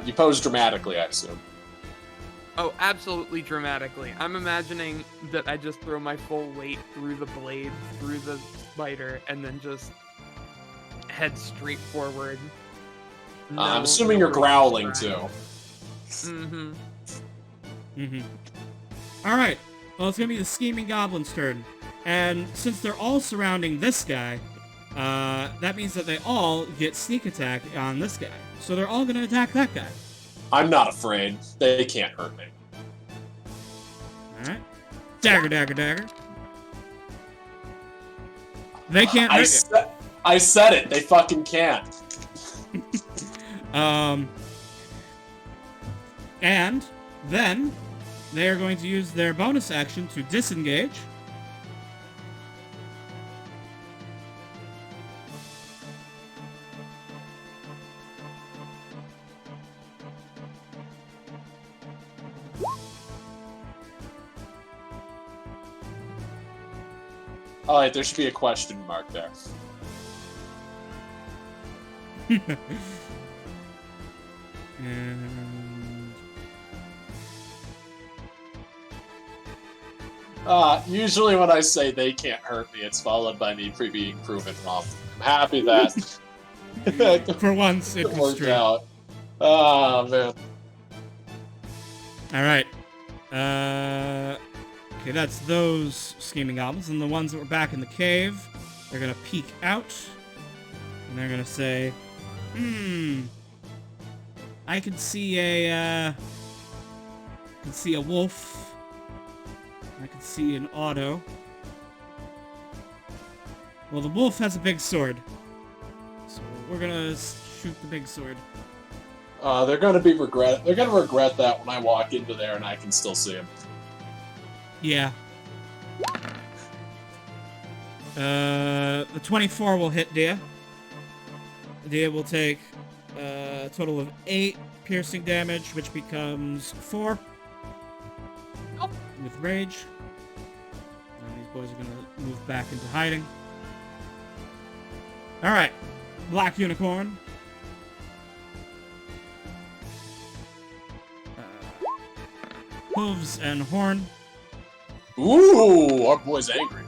You pose dramatically, I assume.
Oh, absolutely dramatically. I'm imagining that I just throw my full weight through the blade, through the spider, and then just head straight forward.
I'm assuming you're growling too.
Mm-hmm.
All right. Well, it's gonna be the scheming goblin's turn, and since they're all surrounding this guy, that means that they all get sneak attack on this guy. So they're all gonna attack that guy.
I'm not afraid. They can't hurt me.
Alright. Dagger, dagger, dagger. They can't hurt you.
I said it. They fucking can't.
And then they are going to use their bonus action to disengage.
Alright, there should be a question mark there.
And
Usually when I say they can't hurt me, it's followed by me being proven wrong. I'm happy that
for once it was
worked
true.
out. Oh, man.
Alright. Okay, that's those scheming goblins. And the ones that were back in the cave, they're gonna peek out. And they're gonna say, I can see a wolf. I can see an auto. Well, the wolf has a big sword. So we're gonna shoot the big sword.
They're gonna regret that when I walk into there and I can still see him.
Yeah. The 24 will hit Dia. Dia will take a total of 8 piercing damage, which becomes 4 with rage. And these boys are gonna move back into hiding. Alright. Black Unicorn. Hooves and Horn.
Ooh, our boy's angry.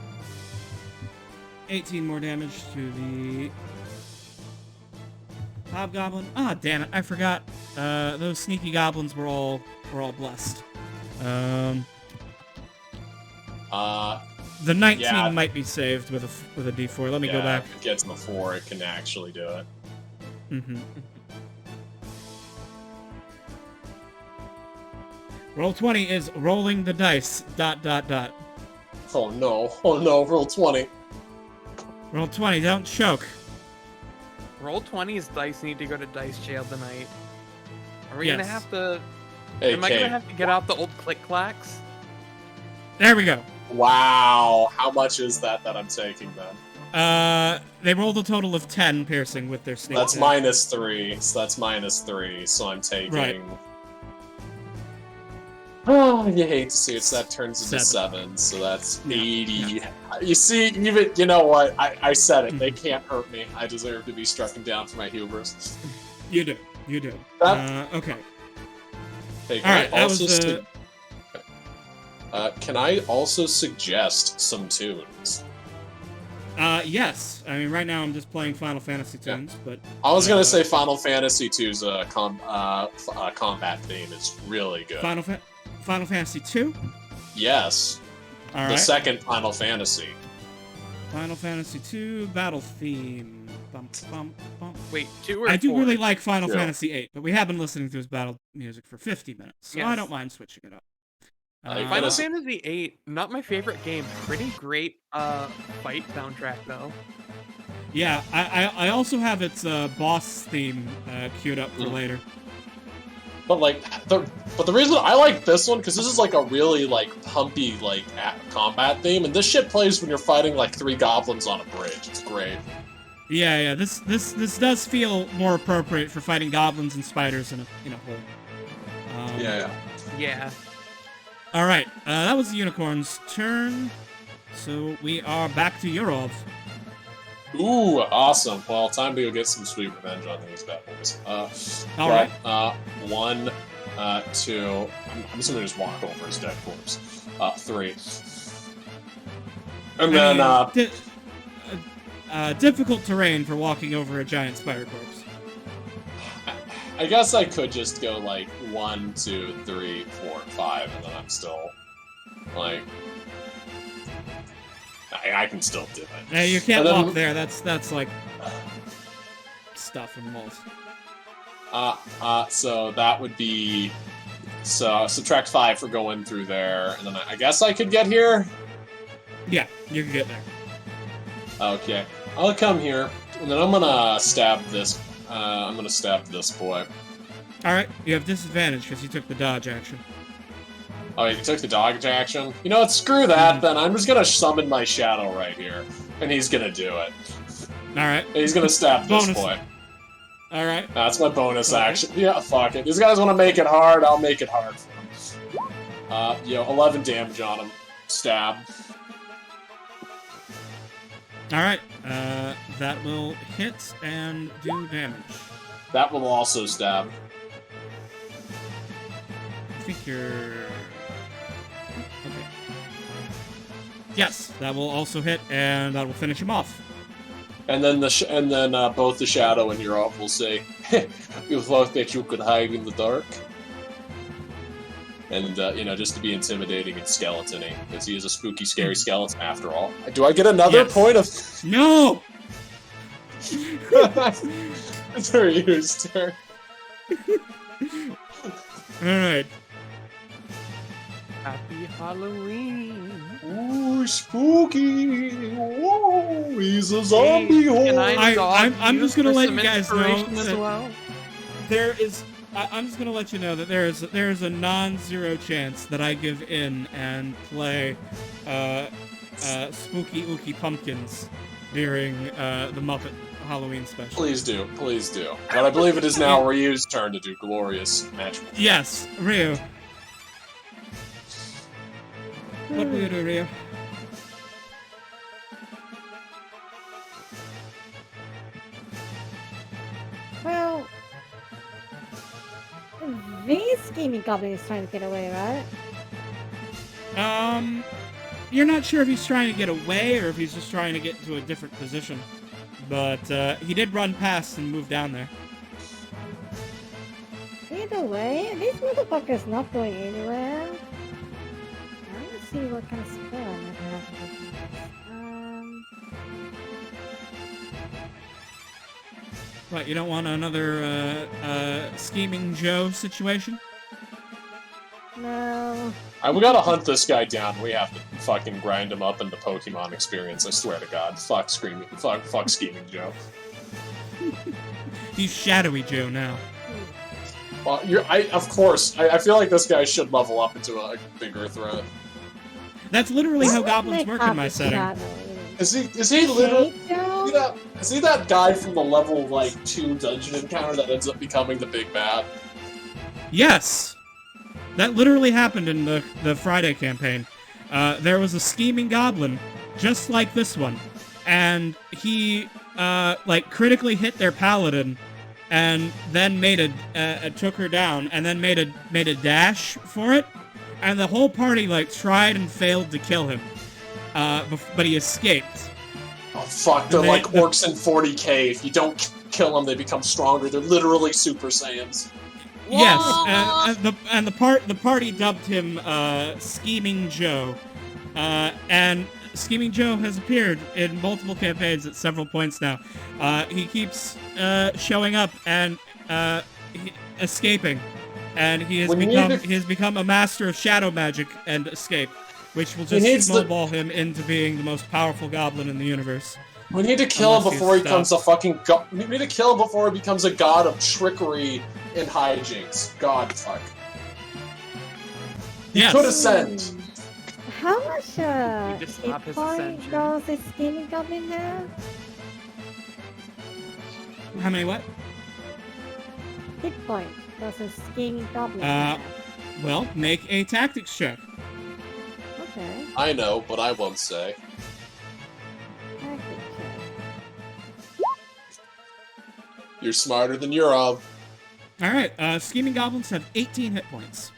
18 more damage to the Hobgoblin. Ah, damn it! I forgot. Those sneaky goblins were all blessed. The 19 might be saved with a D4. Let me go back.
If it gets before it can actually do it.
Mm-hmm. Roll 20 is rolling the dice. ...
Oh no! Roll 20.
Roll 20. Don't choke.
Roll 20's dice need to go to dice jail tonight. Are we
Yes.
gonna have to?
Hey,
Am I gonna have to get out the old click clacks?
There we go.
Wow, how much is that I'm taking then?
They rolled a total of 10 piercing with their sneak
That's
attack.
-3. So that's -3. So I'm taking.
Right.
Oh, you hate to see it. So that turns into
7.
So that's
Yeah,
80.
yeah.
You see, you know what? I said it.
Mhm.
They can't hurt me. I deserve to be struck down for my hubris.
You do. You do.
That-
Okay.
Hey,
Alright, that was
can I also suggest some tunes?
Yes. I mean, right now I'm just playing Final Fantasy tunes, but...
I was gonna say Final Fantasy II's combat theme is really good.
Final Fantasy 2?
Yes,
Alright.
the second Final Fantasy.
Final Fantasy 2 battle theme. Bum, bum, bum.
Wait, 2 or
I do
4?
really like Final
Sure.
Fantasy 8, but we have been listening to his battle music for 50 minutes, so I
Yes.
don't mind switching it up.
Final
Final
Fantasy-
Fantasy VIII, not my favorite game. Pretty great fight soundtrack though.
Yeah, I also have its boss theme queued up for later.
But the reason I like this one because this is like a really like pumpy like combat theme, and this shit plays when you're fighting like 3 goblins on a bridge. It's great.
Yeah, this does feel more appropriate for fighting goblins and spiders in a hole.
Yeah.
All right, that was the unicorn's turn. So we are back to Yurov.
Ooh, awesome. Well, time to go get some sweet revenge on these bad boys.
All right.
1, 2. I'm just gonna just walk over his dead corpse. 3. And then
difficult terrain for walking over a giant spider corpse.
I guess I could just go like 1, 2, 3, 4, 5, and then I'm still like. I can still do it.
Hey, you can't
And then-
walk there. That's like stuff and moles.
So that would be... So, subtract 5 for going through there, and then I guess I could get here?
Yeah, you can get there.
Okay. I'll come here, and then I'm gonna stab this. I'm gonna stab this boy.
Alright, you have disadvantage because you took the dodge action.
Oh, you took the dodge action? You know what, screw that then. I'm just gonna summon my shadow right here. And he's gonna do it.
Alright.
He's gonna stab this
Bonus.
boy.
Alright.
That's my bonus
Okay.
action. Yeah, fuck it. These guys wanna make it hard, I'll make it hard for them. 11 damage on him. Stab.
Alright, that will hit and do damage.
That will also stab.
I think you're... Okay. Yes, that will also hit, and that will finish him off.
And then both the shadow and your elf will say, "You thought that you could hide in the dark?" And just to be intimidating and skeleton-y, because he is a spooky, scary skeleton after all. Do I get another
Yes.
point of?
No!
It's her ears turn.
Alright.
Happy Halloween.
Ooh, spooky! Whoa, he's a zombie
Can
horse.
I'm just gonna
for
let
some
you guys know
inspiration as
that-
well?
There is... I'm just gonna let you know that there is a non-zero chance that I give in and play Spooky Ookie Pumpkins during the Muppet Halloween special.
Please do, please do. But I believe it is now Ryu's turn to do glorious magical.
Yes, Ryu. What will you do, Ryu?
Well, this scheming goblin is trying to get away, right?
You're not sure if he's trying to get away or if he's just trying to get into a different position. But, he did run past and move down there.
Either way, this motherfucker's not going anywhere. Now let's see what kind of spell I might have.
What, you don't want another, Scheming Joe situation?
No.
We gotta hunt this guy down. We have to fucking grind him up into Pokemon experience. I swear to God. Fuck Scheming Joe.
He's Shadowy Joe now.
Well, of course. I feel like this guy should level up into a bigger threat.
That's literally how
Let's
goblins
make
work in my
up
setting.
shadow.
Is he literally...
Shade Joe?
Is he that guy from the level, 2 dungeon encounter that ends up becoming the big bad?
Yes! That literally happened in the Friday campaign. There was a scheming goblin, just like this one. And he, critically hit their paladin, and then took her down, and then made a dash for it. And the whole party, tried and failed to kill him. But he escaped.
Oh, fuck. They're like orcs in 40k. If you don't kill them, they become stronger. They're literally Super Saiyans.
Yes, and the party dubbed him Scheming Joe, and Scheming Joe has appeared in multiple campaigns at several points now. He keeps showing up and escaping, and he has become a master of shadow magic and escape, which will just snowball him into being the most powerful goblin in the universe.
We need to kill him
Unless
before he
he's
becomes a fucking we need to kill him before he becomes a god of trickery and hijinks. God, fuck. He
Yes.
could ascend.
How much
You just stop
hit
his
point
ascension.
does this scheming goblin have?
How many what?
Hit point does a scheming goblin
Uh,
have?
Well, make a tactics check.
Okay.
I know, but I won't say.
Tactic check.
You're smarter than you're of.
Alright, scheming goblins have 18 hit points.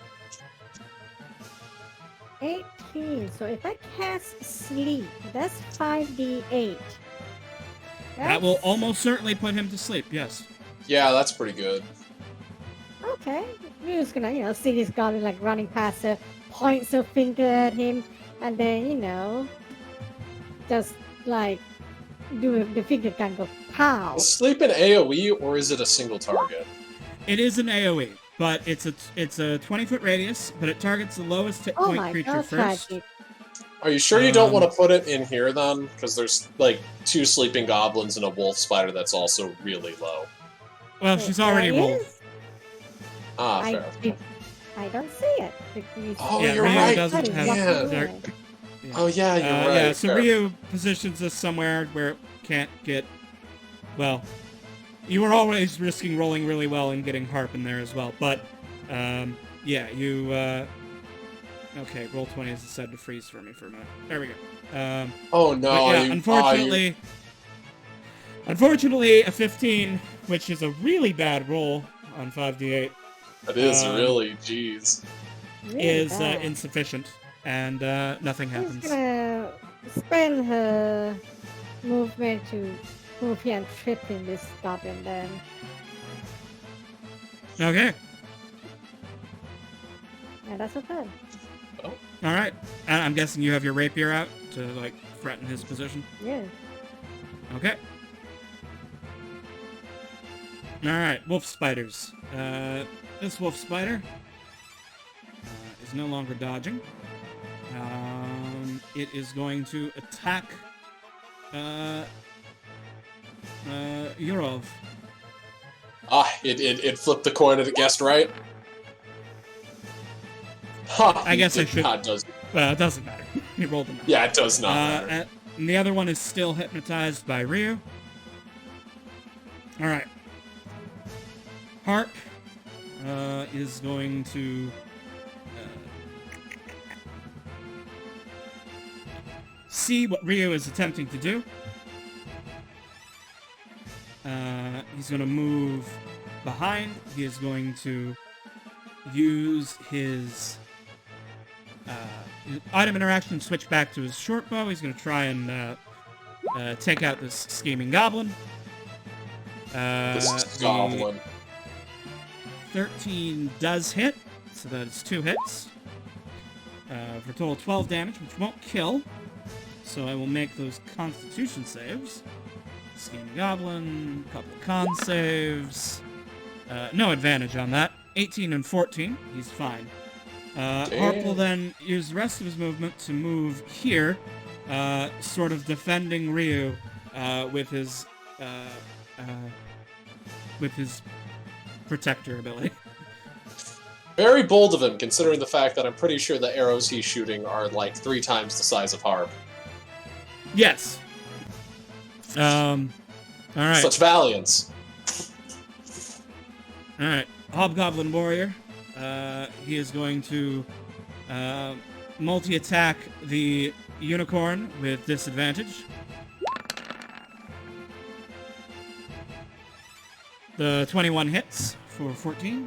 18. So if I cast sleep, that's 5d8.
That will almost certainly put him to sleep, yes.
Yeah, that's pretty good.
Okay. We're just gonna, see this goblin running past her, points her finger at him, and then, just like do the finger gun go pow.
Is sleep an AoE or is it a single target?
It is an AoE, but it's a 20-foot radius, but it targets the lowest hit
Oh
point
my
creature
god,
first.
tragic.
Are you sure you don't want to put it in here then? Because there's like 2 sleeping goblins and a wolf spider that's also really low.
Well, she's already
There
rolled.
is?
Ah,
I,
fair.
did- I don't see it.
Oh,
Yeah,
you're
Ryu
right.
doesn't have-
Yeah.
there-
Oh yeah, you're right.
Yeah, so
fair.
Ryu positions us somewhere where it can't get... Well, you were always risking rolling really well and getting Harp in there as well, but, yeah, you, Okay, roll 20 is decided to freeze for me for a minute. There we go.
Oh no!
But yeah,
you-
unfortunately, a 15, which is a really bad roll on 5d8,
It is really, jeez.
is insufficient, and nothing
She's
happens.
gonna spend her movement to move here and trip in this goblin then.
Okay,
And that's her turn.
alright. I'm guessing you have your rapier out to, like, threaten his position.
Yeah.
Okay. Alright, wolf spiders. This wolf spider is no longer dodging. It is going to attack Yurov.
Ah, it flipped the coin and it guessed right. Ha!
I guess I should-
It does.
Well, it doesn't matter. He rolled them out.
Yeah, it does not matter.
And the other one is still hypnotized by Ryu. Alright. Harp is going to see what Ryu is attempting to do. He's going to move behind. He is going to use his item interaction, switch back to his short bow. He's going to try and take out this scheming goblin.
This
The
goblin.
13 does hit, so that is 2 hits. For a total of 12 damage, which won't kill. So I will make those constitution saves. Scheming goblin, a couple of con saves. No advantage on that. 18 and 14, he's fine. Harp will then use the rest of his movement to move here, sort of defending Ryu with his protector ability.
Very bold of him, considering the fact that I'm pretty sure the arrows he's shooting are like 3 times the size of Harp.
Yes. All right.
Such valiance.
All right. Hobgoblin warrior. He is going to multi-attack the unicorn with disadvantage. The 21 hits for 14.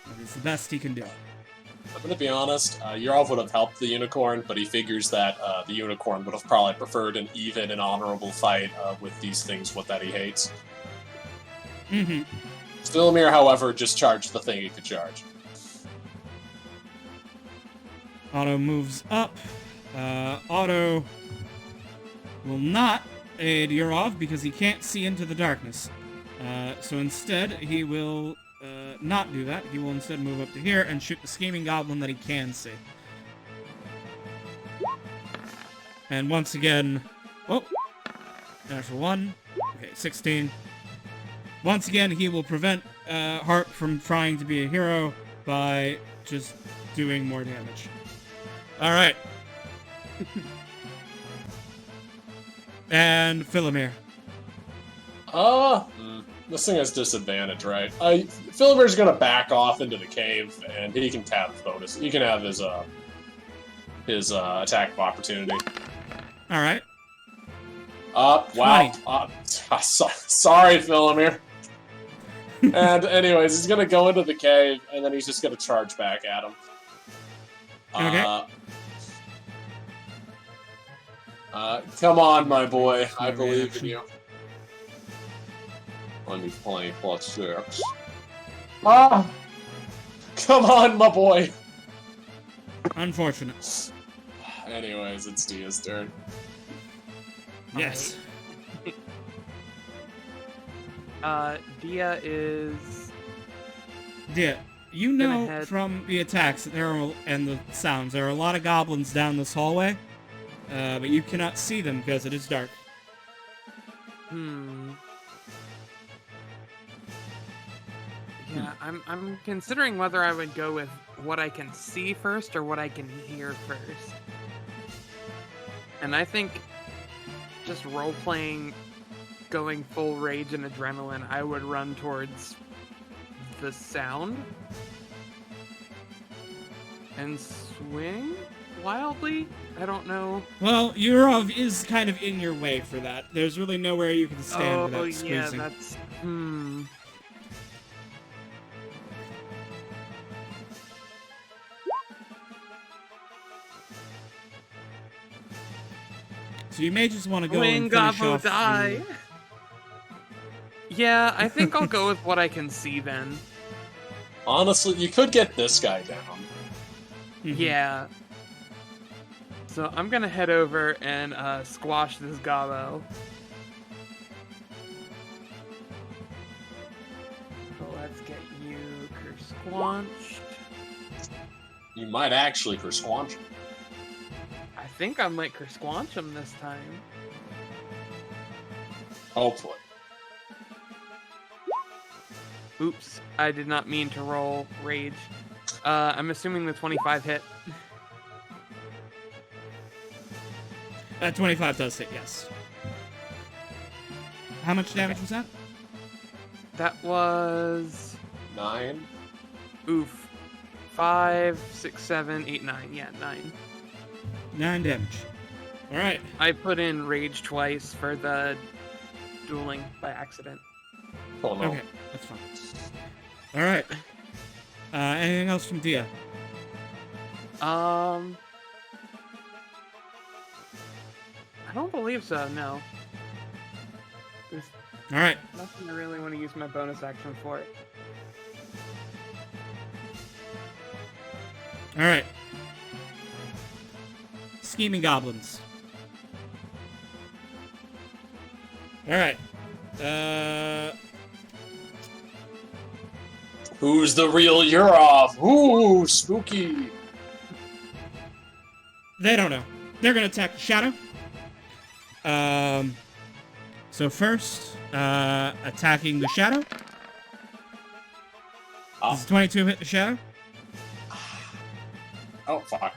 That is the best he can do.
I'm gonna be honest, Yurov would have helped the unicorn, but he figures that the unicorn would have probably preferred an even and honorable fight with these things that he hates.
Mm-hmm.
Stilimir, however, just charged the thing he could charge.
Otto moves up. Otto will not aid Yurov because he can't see into the darkness. So instead, he will not do that. He will instead move up to here and shoot the scheming goblin that he can see. And once again... Oh! Natural 1. Okay, 16. Once again, he will prevent Harp from trying to be a hero by just doing more damage. Alright. And Philimir.
This thing has disadvantage, right? Philimir's gonna back off into the cave, and he can tap his bonus. He can have his attack of opportunity.
Alright.
Wow.
20.
Sorry, Philimir. And anyways, he's gonna go into the cave, and then he's just gonna charge back at him.
Okay.
Come on, my boy.
That's my
I believe in
reaction.
you. Let me play +6. Ah! Come on, my boy!
Unfortunate.
Anyways, it's Dia's turn.
Yes.
Dia is...
Yeah, you
Gonna
know
head-
from the attacks and the sounds, there are a lot of goblins down this hallway, but you cannot see them because it is dark.
Yeah, I'm considering whether I would go with what I can see first or what I can hear first. And I think just role-playing, going full rage and adrenaline, I would run towards the sound and swing wildly? I don't know.
Well, Yurov is kind of in your way for that. There's really nowhere you can stand without squeezing.
Yeah, that's...
So you may just want to go
Wing
and finish
Gobbo
off
die! Yeah, I think I'll go with what I can see then.
Honestly, you could get this guy down.
Yeah. So I'm gonna head over and squash this Gobbo. So let's get you Kersquanched.
You might actually Kersquanch.
I think I might Kersquanch him this time.
Hopefully.
Oops, I did not mean to roll rage. I'm assuming the 25 hit.
That 25 does hit, yes. How much damage was that?
That was...
9.
Oof. 5, 6, 7, 8, 9. Yeah, 9.
9 damage. Alright.
I put in rage twice for the dueling by accident.
Oh no.
Okay, that's fine. Alright. Anything else from Dia?
I don't believe so, no. There's
Alright.
nothing I really want to use my bonus action for it.
Alright. Scheming goblins. Alright.
Who's the real Yurov? Ooh, spooky.
They don't know. They're gonna attack the shadow. So first, attacking the shadow. Does 22 hit the shadow?
Oh fuck.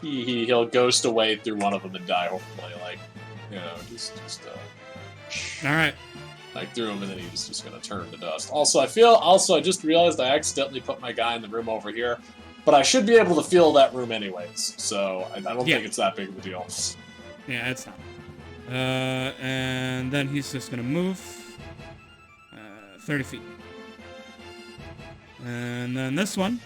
He'll ghost away through one of them and die. Hopefully, like, you know, just
Alright.
like through him, and then he's just gonna turn to dust. Also, I just realized I accidentally put my guy in the room over here, but I should be able to feel that room anyways, so I don't think it's that big of a deal.
Yeah, it's not. And then he's just gonna move 30 feet. And then this one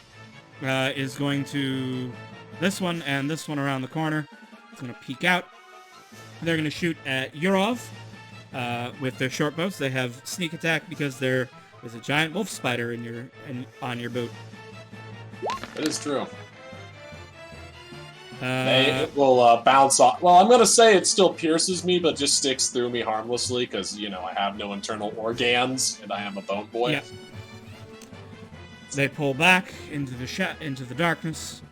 is going to... This one and this one around the corner. It's gonna peek out. They're gonna shoot at Yurov with their short bows. They have sneak attack because there's a giant wolf spider on your boot.
It is true.
Uh,
It will bounce off. Well, I'm gonna say it still pierces me, but just sticks through me harmlessly because you know I have no internal organs and I am a bone boy.
Yeah. They pull back into the darkness,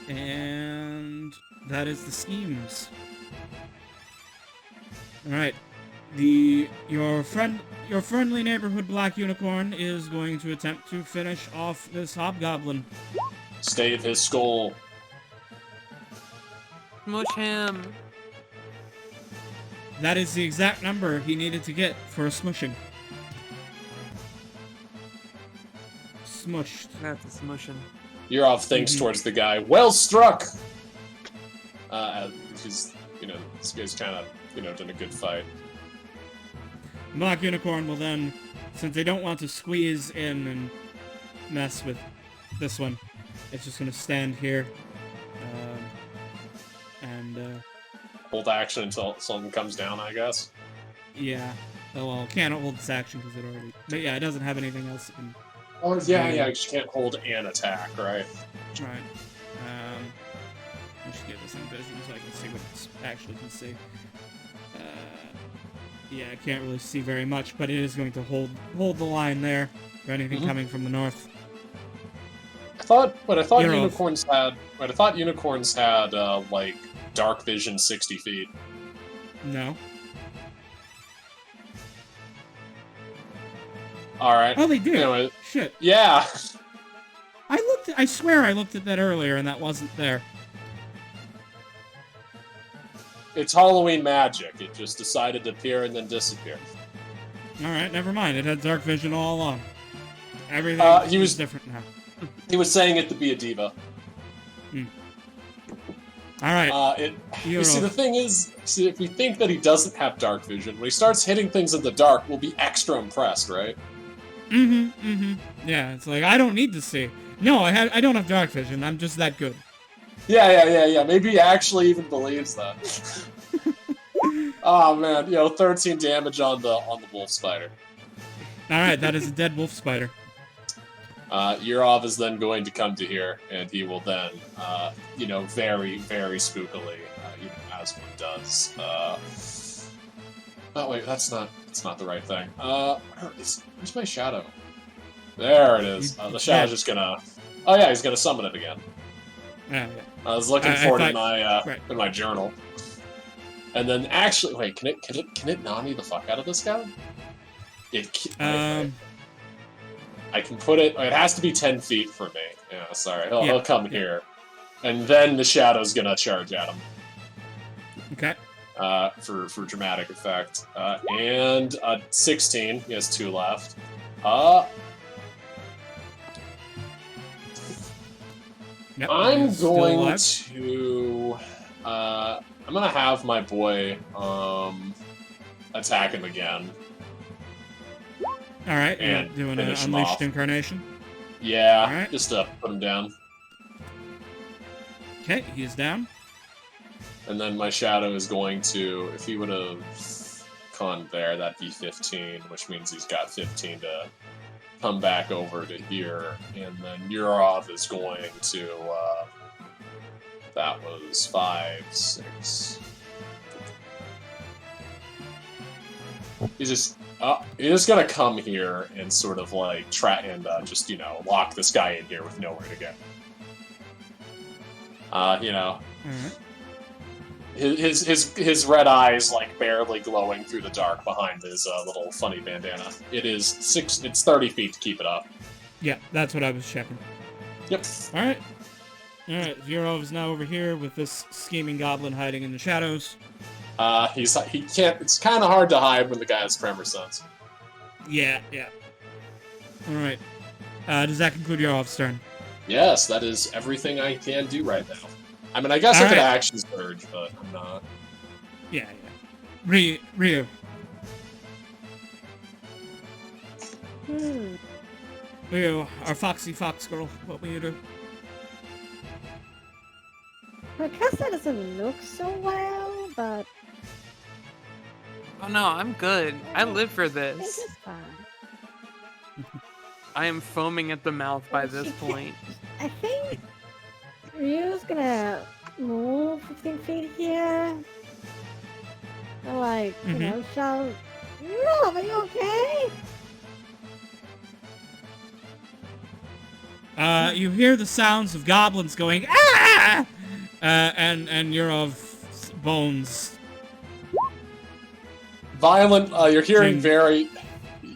and that is the schemes. All right, your friendly neighborhood black unicorn is going to attempt to finish off this hobgoblin.
Stave his skull.
Smush him!
That is the exact number he needed to get for a smushing. Smushed.
That's a smushing.
Yurov thinks towards the guy. Well struck. Because you know this guy's kind of done a good fight.
Black Unicorn will then, since they don't want to squeeze in and mess with this one, it's just going to stand here and
Hold action until something comes down, I guess.
yeah. Oh well, can't hold this action because it already. But yeah, it doesn't have anything else it can
Oh, yeah, she can't hold an attack, right?
Right. I should get this in vision so I can see what it actually can see. Yeah, I can't really see very much, but it is going to hold the line there for anything coming from the north.
I thought
You're
unicorns had like dark vision 60 feet.
No.
All right.
Oh, they do.
Anyway,
Shit.
yeah.
I swear I looked at that earlier and that wasn't there.
It's Halloween magic. It just decided to appear and then disappear.
Alright, never mind. It had dark vision all along. Everything is different now.
He was saying it to be a diva.
Alright.
You see, the thing is, if we think that he doesn't have dark vision, when he starts hitting things in the dark, we'll be extra impressed, right?
Yeah, it's like, I don't need to see. No, I don't have dark vision. I'm just that good.
Yeah. Maybe he actually even believes that. Oh man, 13 damage on the wolf spider.
Alright, that is a dead wolf spider.
Yurov is then going to come to here, and he will then, very, very spookily, as one does. Oh wait, that's not the right thing. Where's my shadow? There it is. The shadow's just gonna. Oh yeah, he's gonna summon it again.
Yeah.
I was looking for it in my journal. And then actually, wait, can it Nani the fuck out of this guy? I can put it. It has to be 10 feet from me. Yeah, sorry. He'll come here, and then the shadow's gonna charge at him.
Okay.
For dramatic effect. And 16. He has 2 left.
Yep,
I'm going to. I'm gonna have my boy attack him again.
All right,
and
doing an Unleashed Incarnation.
Yeah,
right.
Just to put him down.
Okay, he's down.
And then my shadow is going to, if he would have gone there, that'd be 15, which means he's got 15 to come back over to here. And then Yurov is going to, that was 5, 6. He's just gonna come here and sort of like just lock this guy in here with nowhere to go.
Mm-hmm.
His red eyes like barely glowing through the dark behind his little funny bandana. It's 30 feet to keep it up.
Yeah, that's what I was checking.
Yep.
All right, Zerov is now over here with this scheming goblin hiding in the shadows.
He can't. It's kind of hard to hide when the guy has tremor sense.
Yeah. All right. Does that conclude Yarov's turn?
Yes, that is everything I can do right now. I mean, I guess I could action surge, but I'm not.
Yeah. Ryu. Ryu, our foxy fox girl, what will you do?
I guess that doesn't look so well, but...
Oh no, I'm good. I live for
This
this.
is fine.
I am foaming at the mouth by this point.
I think Ryu's gonna move 15 feet here. And like, shout, Rob, are you okay?
You hear the sounds of goblins going, ah! And you're of bones.
Violent, you're hearing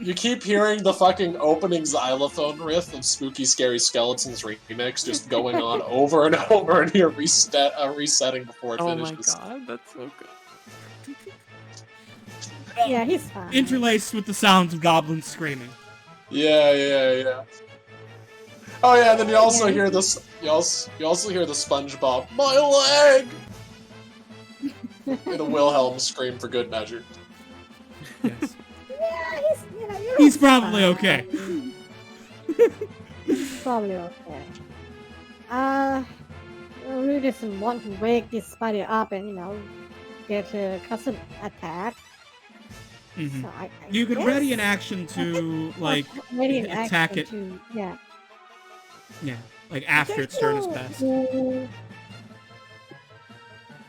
You keep hearing the fucking opening xylophone riff of Spooky Scary Skeletons remix just going on over and over, and you're resetting before it finishes.
Oh my god, that's so good.
Yeah, he's fine.
Interlaced with the sounds of goblins screaming.
Yeah. Oh yeah, and then you also hear this. You also hear the SpongeBob, my leg, and a Wilhelm scream for good measure.
Yes.
Yeah,
He's probably okay.
Probably okay. We just want to wake this spider up and get a custom attack.
Mhm.
So I
You could
guess
ready an action to, like,
ready an
attack
action
it.
to, yeah.
Yeah, like, after its turn is passed.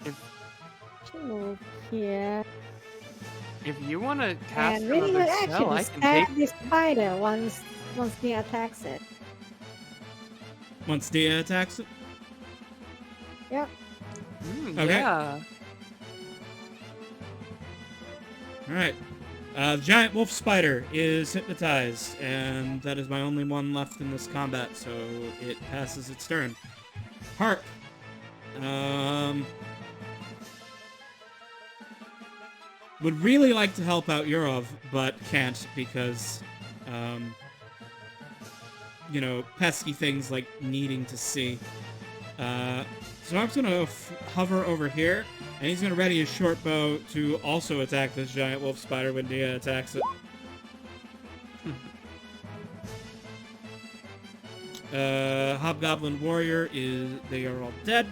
If
Move here.
if you want to cast
And ready
another
an action
spell,
to
I can take.
stab this spider once Nia attacks it.
Once Dia attacks it.
Yep.
Okay.
Yeah.
Alright. The giant wolf spider is hypnotized, and that is my only one left in this combat, so it passes its turn. Harp. Would really like to help out Yurov, but can't because, you know, pesky things like needing to see. So I'm gonna hover over here, and he's gonna ready his short bow to also attack this giant wolf spider when Nia attacks it. Hobgoblin warrior they are all dead.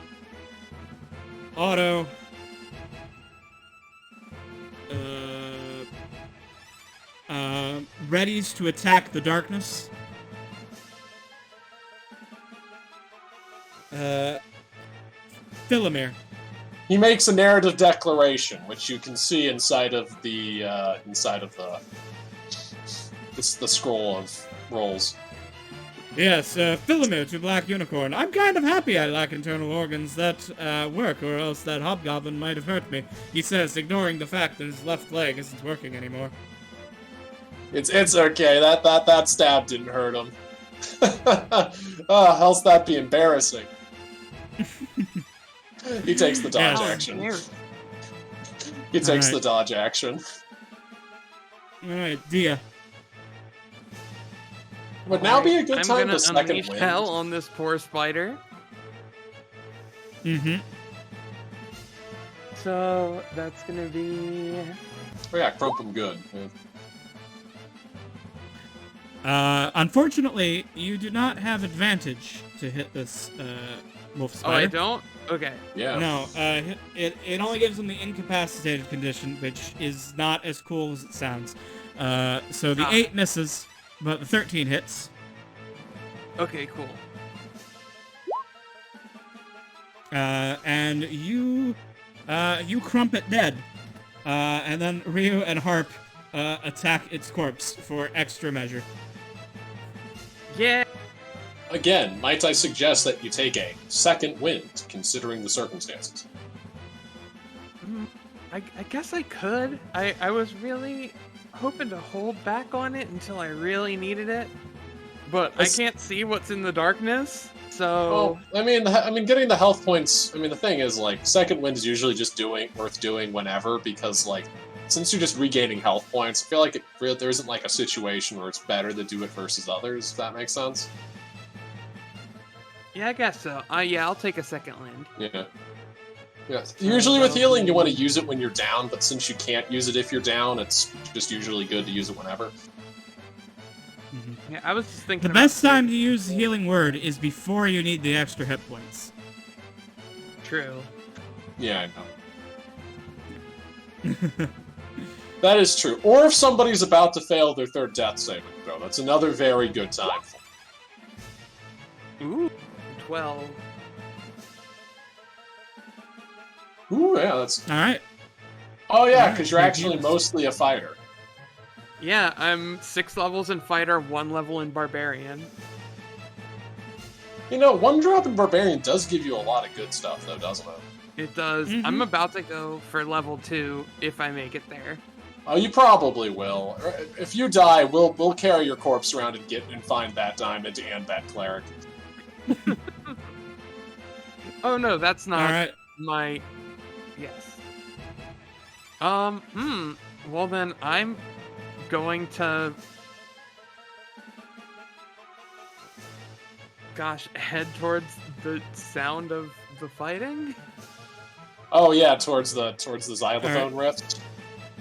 Auto. Readies to attack the darkness. Philomere.
He makes a narrative declaration, which you can see inside of the scroll of rolls.
Yes, Philomere to Black Unicorn. I'm kind of happy I lack internal organs that work, or else that hobgoblin might have hurt me. He says, ignoring the fact that his left leg isn't working anymore.
It's okay. That stab didn't hurt him. Oh, else that'd be embarrassing. He takes the dodge
Yes.
action. He takes the dodge action.
Alright, Dia.
Would now be a good time
to
to second
unleash
wind.
hell on this poor spider.
Mm-hmm.
So that's gonna be.
Oh yeah, crump him good. Yeah.
Unfortunately, you do not have advantage to hit this, wolf
Oh,
spider.
I don't. Okay.
Yeah.
No, it only gives him the incapacitated condition, which is not as cool as it sounds. So the 8 misses, but the 13 hits.
Okay, cool.
And you crump it dead. And then Ryu and Harp, attack its corpse for extra measure.
Yeah.
Again, might I suggest that you take a second wind, considering the circumstances?
I guess I could. I was really hoping to hold back on it until I really needed it, but I can't see what's in the darkness. So.
Well, I mean, getting the health points. I mean, the thing is, like, second wind is usually just worth doing whenever, because, like, since you're just regaining health points, I feel like there isn't like a situation where it's better to do it versus others. If that makes sense.
Yeah, I guess so. Yeah, I'll take a second wind.
Yeah. Yeah. Usually with healing, you want to use it when you're down, but since you can't use it if you're down, it's just usually good to use it whenever.
Mm-hmm.
Yeah, I was just thinking.
The best time to use Healing Word is before you need the extra hit points.
True.
Yeah, I know. That is true. Or if somebody's about to fail their third death saving throw, that's another very good time for them.
Ooh, 12.
Ooh, yeah, that's...
Alright.
Oh yeah,
Alright,
because you're
good
actually
news.
mostly a fighter.
Yeah, I'm 6 levels in fighter, 1 level in barbarian.
You know, 1 drop in Barbarian does give you a lot of good stuff, though, doesn't it?
It does.
Mhm.
I'm about to go for level 2 if I make it there.
Oh, you probably will. If you die, we'll carry your corpse around and find that diamond and that cleric.
Oh no, that's not
Alright.
my... Yes. Well then, I'm going to... Gosh, head towards the sound of the fighting?
Oh yeah, towards the xylophone rift.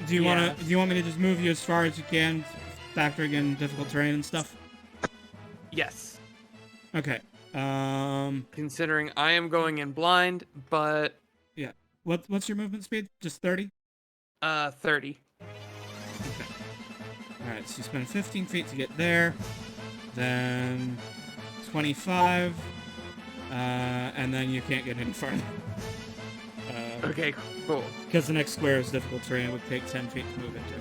Do you
Yeah.
want me to just move you as far as you can, factoring in difficult terrain and stuff?
Yes.
Okay.
Considering I am going in blind, but...
What's your movement speed? Just 30?
30.
Alright, so you spend 15 feet to get there. Then 25. And then you can't get any farther.
Okay, cool.
Because the next square is difficult terrain, it would take 10 feet to move into.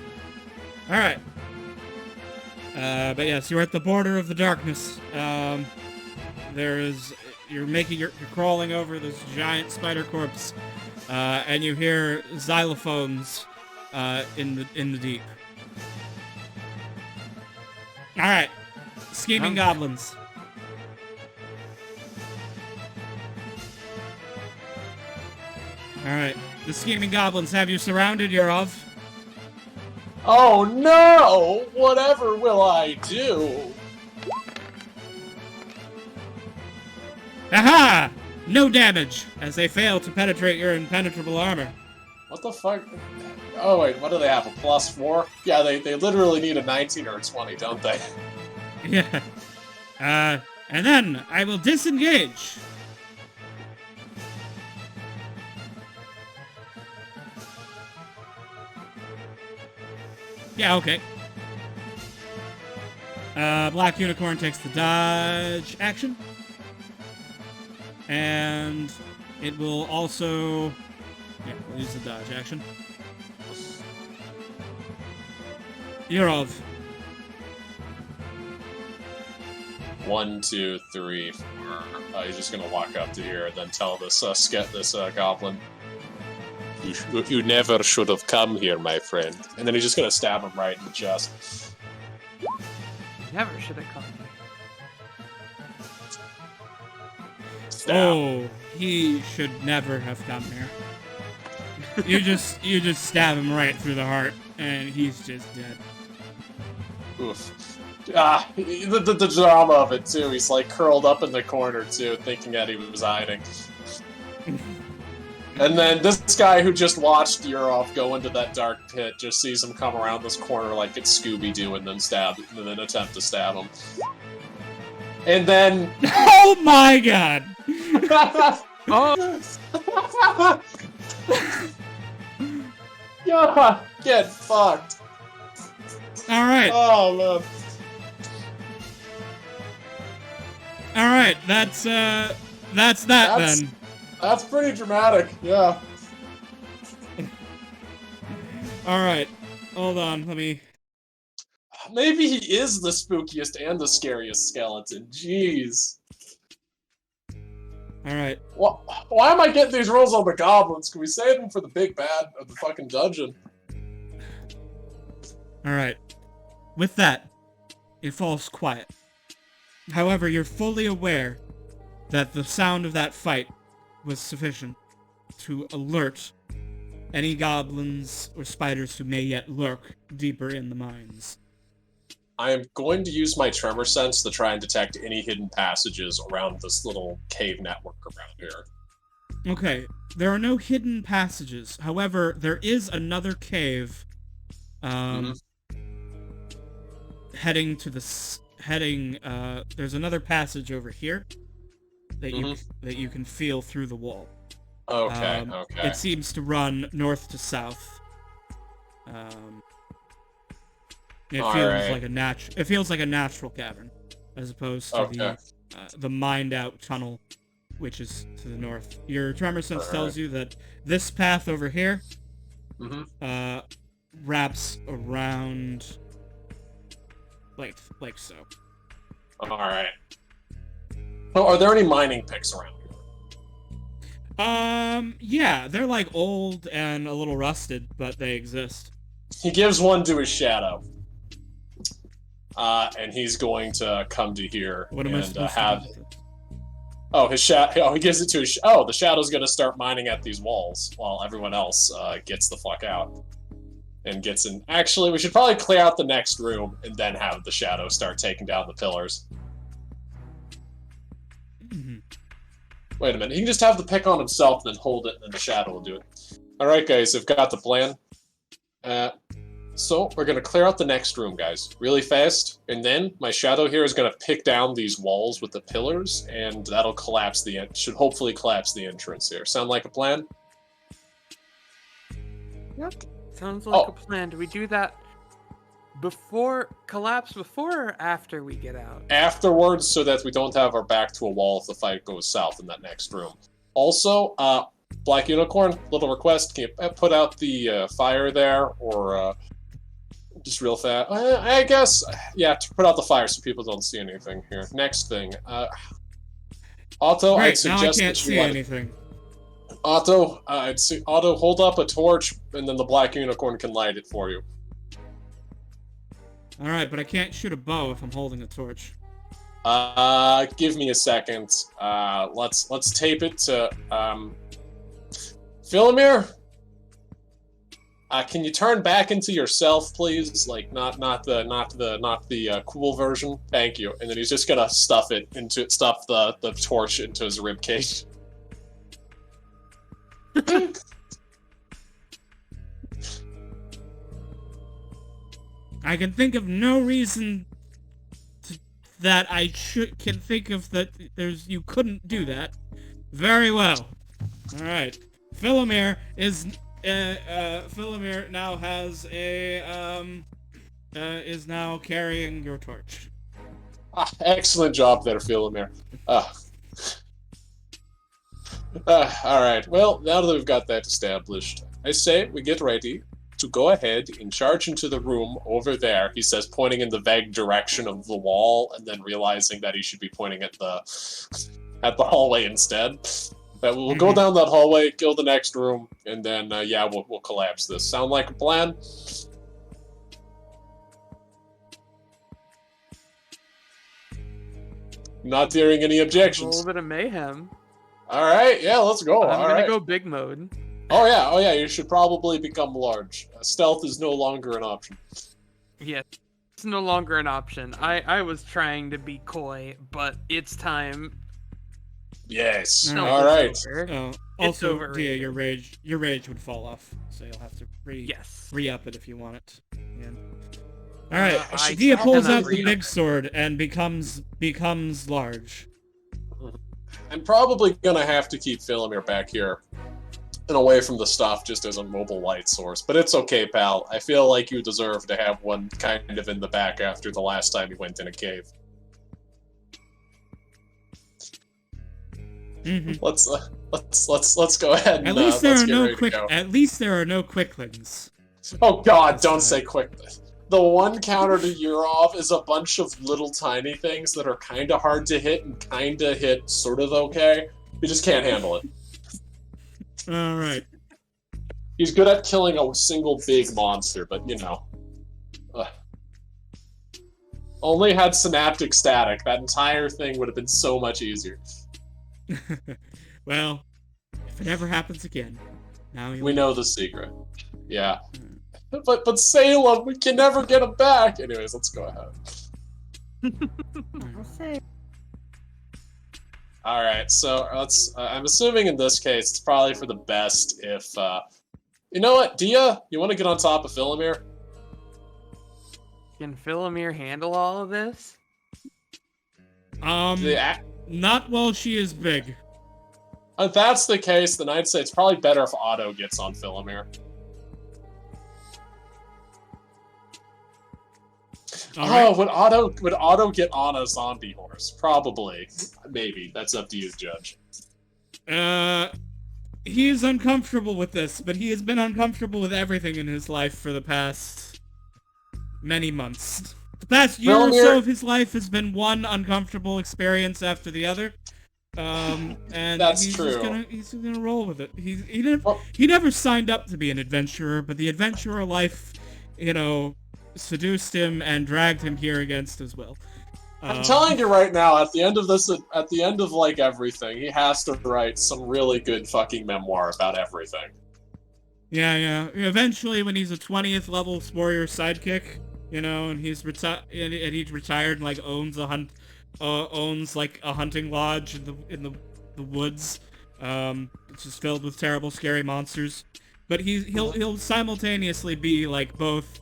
Alright. But yes, you're at the border of the darkness. You're crawling over this giant spider corpse, and you hear xylophones, in the deep. Alright. Scheming goblins. Alright. The scheming goblins have you surrounded, Yurov.
Oh no! Whatever will I do?
Aha! No damage, as they fail to penetrate your impenetrable armor.
What the fuck? Oh wait, what do they have, a +4? Yeah, they literally need a 19 or a 20, don't they?
Yeah. And then I will disengage. Yeah, okay. Black Unicorn takes the dodge action. And it will also... Yeah, we'll use the dodge action. Yurov.
1, 2, 3, 4. He's just gonna walk up to here and then tell this goblin, you never should have come here, my friend. And then he's just gonna stab him right in the chest.
Never should have come here.
Stab.
Oh, he should never have come here. you just stab him right through the heart, and he's just dead.
Oof. The drama of it, too. He's, like, curled up in the corner, too, thinking that he was hiding. And then this guy who just watched Yurov go into that dark pit just sees him come around this corner like it's Scooby-Doo and then attempt to stab him. And then...
Oh my god!
Oh!
Yeah, get fucked.
Alright.
Oh, man.
Alright, that's that then.
That's pretty dramatic, yeah.
Alright. Hold on, let me...
Maybe he is the spookiest and the scariest skeleton. Jeez.
Alright.
Why am I getting these rolls on the goblins? Can we save them for the big bad of the fucking dungeon?
Alright. With that, it falls quiet. However, you're fully aware that the sound of that fight was sufficient to alert any goblins or spiders who may yet lurk deeper in the mines.
I am going to use my tremor sense to try and detect any hidden passages around this little cave network around here.
Okay, there are no hidden passages. However, there is another cave, heading to the there's another passage over here that you can feel through the wall.
Okay, okay.
It seems to run north to south. It feels like a natural cavern, as opposed to the mined out tunnel, which is to the north. Your tremor sense tells you that this path over here wraps around like so.
Alright. Oh, are there any mining picks around here?
Yeah, they're like old and a little rusted, but they exist.
He gives one to his shadow. And he's going to come to here
what am I supposed to do?
Oh, his shadow. Oh, he gives it to his. Oh, the shadow's going to start mining at these walls while everyone else gets the fuck out and gets in. Actually, we should probably clear out the next room and then have the shadow start taking down the pillars. Wait a minute. He can just have the pick on himself, then hold it, and then the shadow will do it. All right, guys. I've got the plan. So we're gonna clear out the next room, guys, really fast, and then my shadow here is gonna pick down these walls with the pillars, and that'll collapse should hopefully collapse the entrance here. Sound like a plan?
Yep.
Sounds like a plan. Do we do that collapse before or after we get out?
Afterwards, so that we don't have our back to a wall if the fight goes south in that next room. Also, Black Unicorn, little request, can you put out the fire there, or just real fast? I guess, yeah, to put out the fire so people don't see anything here. Next thing, Otto,
Great,
I'd suggest
now I can't
that you
see anything.
Otto, Otto, hold up a torch, and then the Black Unicorn can light it for you.
Alright, but I can't shoot a bow if I'm holding a torch.
Give me a second. Let's tape it to, Philomir? Can you turn back into yourself, please? Like, not the cool version. Thank you. And then he's just gonna stuff the torch into his ribcage.
I can think of no reason that I can think of that you couldn't do that. Very well. Alright. Philomir now has is now carrying your torch.
Excellent job there, Philomir. Alright, well, now that we've got that established, I say we get ready to go ahead and charge into the room over there, he says, pointing in the vague direction of the wall, and then realizing that he should be pointing at the hallway instead. But we'll go down that hallway, kill the next room, and then, yeah, we'll collapse this. Sound like a plan? Not hearing any
A
objections.
little bit of mayhem.
Alright, yeah, let's go.
I'm gonna
Alright.
go big mode.
Oh yeah, you should probably become large. Stealth is no longer an option.
Yes, it's no longer an option. I was trying to be coy, but it's time.
Yes.
No,
Alright.
Also,
overrated.
Dia, your rage would fall off, so you'll have to re-up it if you want it. Yeah. Alright, Dia pulls out the big sword and becomes large.
I'm probably gonna have to keep Philomir back here and away from the stuff just as a mobile light source. But it's okay, pal. I feel like you deserve to have one kind of in the back after the last time you went in a cave. Let's go ahead and
at least there
let's
are
get
no
ready to go.
At least there are no quicklings.
Oh god, don't say quick. The one counter to Yurov is a bunch of little tiny things that are kind of hard to hit and kind of hit sort of okay. You just can't handle it.
Alright.
He's good at killing a single big monster, but you know. Only had synaptic static. That entire thing would have been so much easier.
Well, if it ever happens again, now
we know the secret. Yeah. But Salem, we can never get him back! Anyways, let's go ahead.
I'll say.
Alright, so let's, I'm assuming in this case it's probably for the best if, you know what, Dia, you want to get on top of Philomir?
Can Philomir handle all of this?
Not while she is big.
If that's the case, then I'd say it's probably better if Otto gets on Philomir.
Right.
Would Otto get on a zombie horse? Probably. Maybe. That's up to you, Judge.
He is uncomfortable with this, but he has been uncomfortable with everything in his life for the past many months. The past year or so of his life has been one uncomfortable experience after the other. And
that's
he's
true.
He's gonna roll with it. He never signed up to be an adventurer, but the adventurer life, you know, seduced him and dragged him here against his will.
I'm telling you right now, at the end of this, at the end of like everything, he has to write some really good fucking memoir about everything.
Yeah. Eventually, when he's a 20th level warrior sidekick, you know, and he's retired and like owns like a hunting lodge in the woods, it's just filled with terrible, scary monsters. But he'll simultaneously be like both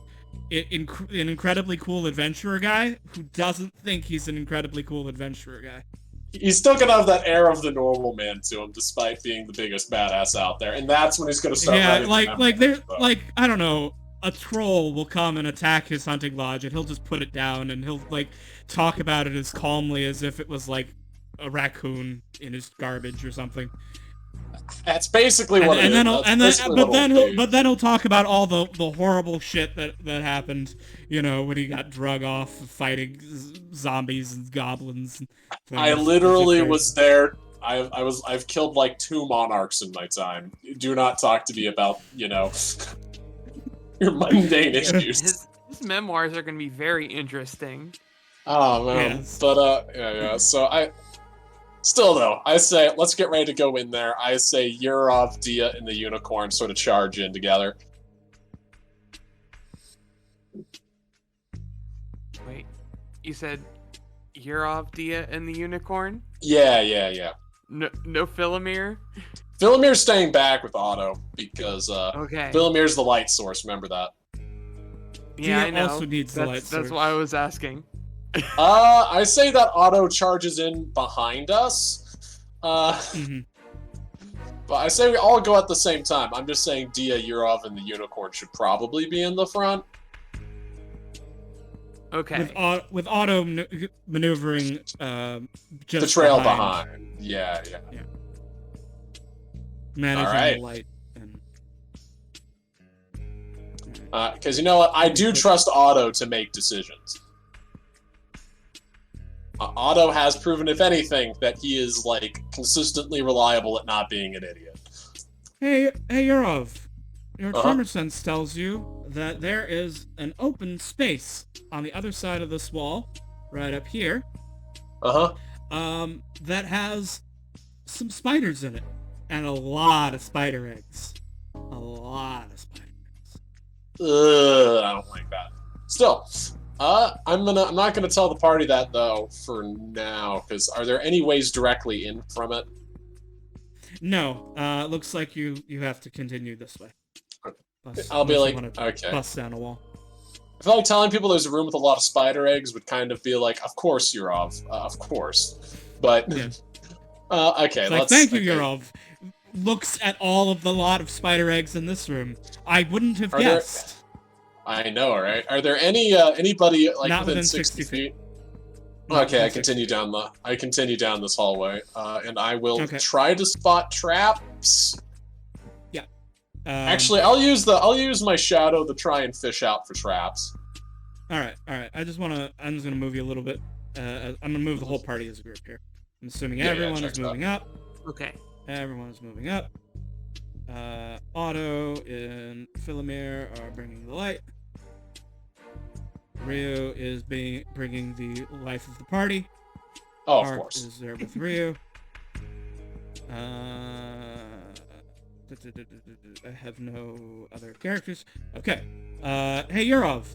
an incredibly cool adventurer guy who doesn't think he's an incredibly cool adventurer guy.
He's still gonna have that air of the normal man to him, despite being the biggest badass out there, and that's when he's gonna start.
Yeah, like I don't know. a troll will come and attack his hunting lodge, and he'll just put it down, and he'll like talk about it as calmly as if it was like a raccoon in his garbage or something.
That's basically what
And
it
then
is.
he'll,
That's
and then
basically
but
what
then
it'll
he'll
be.
but then he'll talk about all the horrible shit that happened, you know, when he got drug off fighting zombies and goblins and
I
things.
literally was there. I've killed like 2 monarchs in my time. Do not talk to me about, you know, your mundane issues.
His memoirs are going to be very interesting.
Oh man.
Yes.
But yeah. So still though, I say let's get ready to go in there. I say Yurov, Dia, and the unicorn sort of charge in together.
Wait, you said Yurov, Dia, and the unicorn?
Yeah.
No Philomere?
Philomere's staying back with Otto because
Okay.
Philomere's the light source. Remember that.
Yeah, I
Dia
know.
also needs the light
That's
source.
why I was asking.
I say that Otto charges in behind us.
Mhm.
But I say we all go at the same time. I'm just saying Dia, Yurov, and the unicorn should probably be in the front.
Okay.
With auto maneuvering just
The trail behind. Yeah.
managing
Alright.
the light. And...
Because you know what? I do trust Otto to make decisions. Otto has proven, if anything, that he is, like, consistently reliable at not being an idiot.
Hey, Yurov. Your
Uh-huh.
tremor sense tells you that there is an open space on the other side of this wall, right up here,
Uh-huh.
that has some spiders in it, and a lot of spider eggs. A lot of spider eggs.
I don't like that. Still, I'm not gonna tell the party that though for now, because are there any ways directly in from it?
No, looks like you have to continue this way.
I'll be
Unless you
like,
wanna
okay.
bust down a wall.
I feel like telling people there's a room with a lot of spider eggs would kind of be like, of course you're of course. But
Yeah.
Okay,
It's like,
let's.
thank you,
okay.
Yurov. Looks at all of the lot of spider eggs in this room. I wouldn't have
Are there-
guessed.
I know, right? Are there anybody like
Not
within
within
60
60
feet?
Not
Okay, I
within 60
continue down this hallway, and I will
Okay.
try to spot traps.
Actually,
Actually, I'll use my shadow to try and fish out for traps.
all right. I'm just gonna move you a little bit. I'm gonna move the whole party as a group here. I'm assuming
Yeah,
everyone
check
is
it out.
moving up.
Okay.
Everyone is moving up. Otto and Philomere are bringing the light. Ryu is bringing the life of the party.
Oh, of
Art
course.
is there with Ryu. I have no other characters. Okay. Hey, Yurov.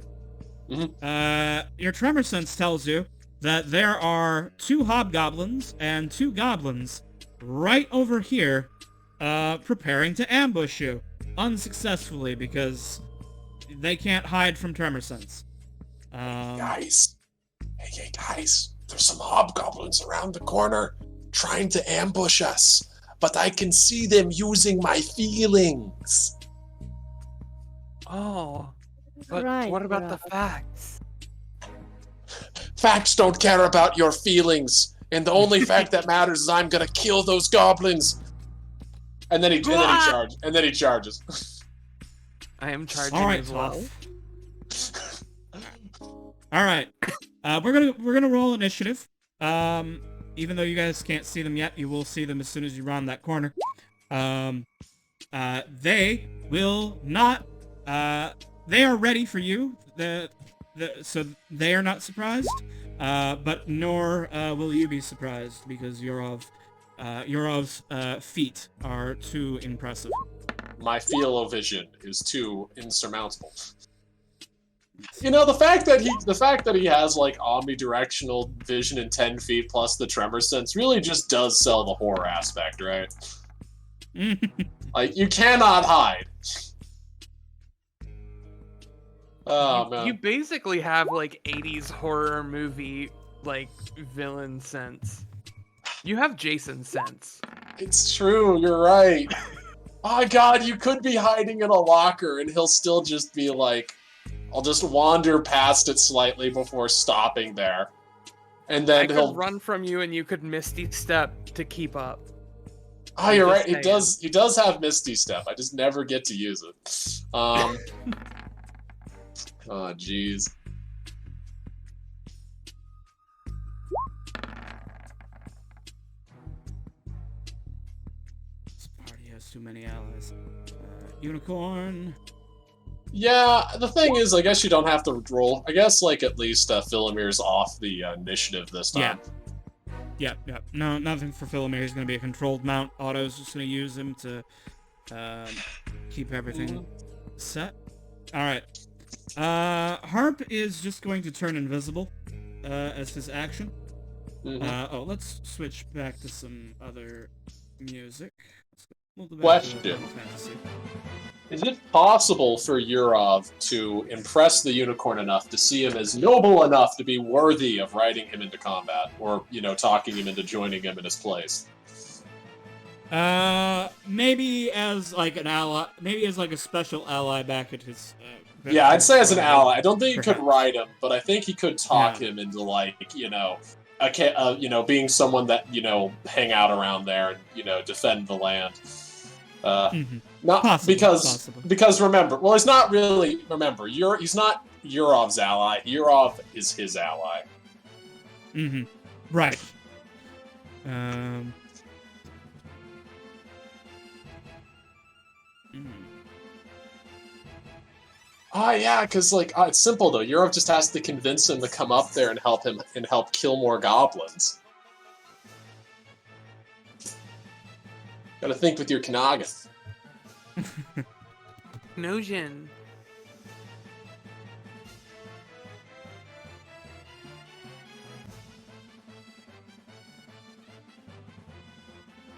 Your tremor sense tells you that there are 2 hobgoblins and 2 goblins right over here, preparing to ambush you. Unsuccessfully, because they can't hide from tremor sense.
Guys. Hey, guys. There's some hobgoblins around the corner trying to ambush us. But I can see them using my feelings.
Oh. But
Right,
what about the
Yurov.
facts?
Facts don't care about your feelings. And the only fact that matters is I'm gonna kill those goblins. And then he charges.
I am charging
All right,
as well.
tough. All right. We're gonna roll initiative. Even though you guys can't see them yet, you will see them as soon as you round that corner. They will not. They are ready for you. So they are not surprised. But nor will you be surprised because Yurov's feat are too impressive.
My feel-o-vision is too insurmountable. You know, the fact that he has like omnidirectional vision and 10 feet plus the tremor sense really just does sell the horror aspect, right? Like, you cannot hide. Oh, man.
You basically have like 80s horror movie like villain sense. You have Jason sense.
It's true, you're right. Oh god, you could be hiding in a locker and he'll still just be like, I'll just wander past it slightly before stopping there. And then
I could
he'll
run from you and you could Misty Step to keep up.
Oh,
I'm
you're
just
right. He
saying.
does. He does have Misty Step. I just never get to use it. Oh, jeez.
This party has too many allies. Unicorn.
Yeah, the thing is, I guess you don't have to roll. I guess, like, at least Philomir's off the initiative this time.
Yeah. No, nothing for Philomere. He's going to be a controlled mount. Otto's just going to use him to keep everything set. Alright. Harp is just going to turn invisible as his action. Let's switch back to some other music. We'll go back to
Question.
Final Fantasy.
Is it possible for Yurov to impress the unicorn enough to see him as noble enough to be worthy of riding him into combat? Or, talking him into joining him in his place?
Maybe as like an ally, maybe as like a special ally back at his.
Yeah, I'd say as an ally. I don't think he could
Perhaps.
ride him, but I think he could talk him into, like, being someone that, hang out around there and, defend the land. Not
Possibly,
because remember, well, he's not really, he's not Yurov's ally. Yurov is his ally.
Right.
Oh, yeah, because, like, it's simple, though. Yurov just has to convince him to come up there and help kill more goblins. Gotta think with your Kanaga.
Nojin.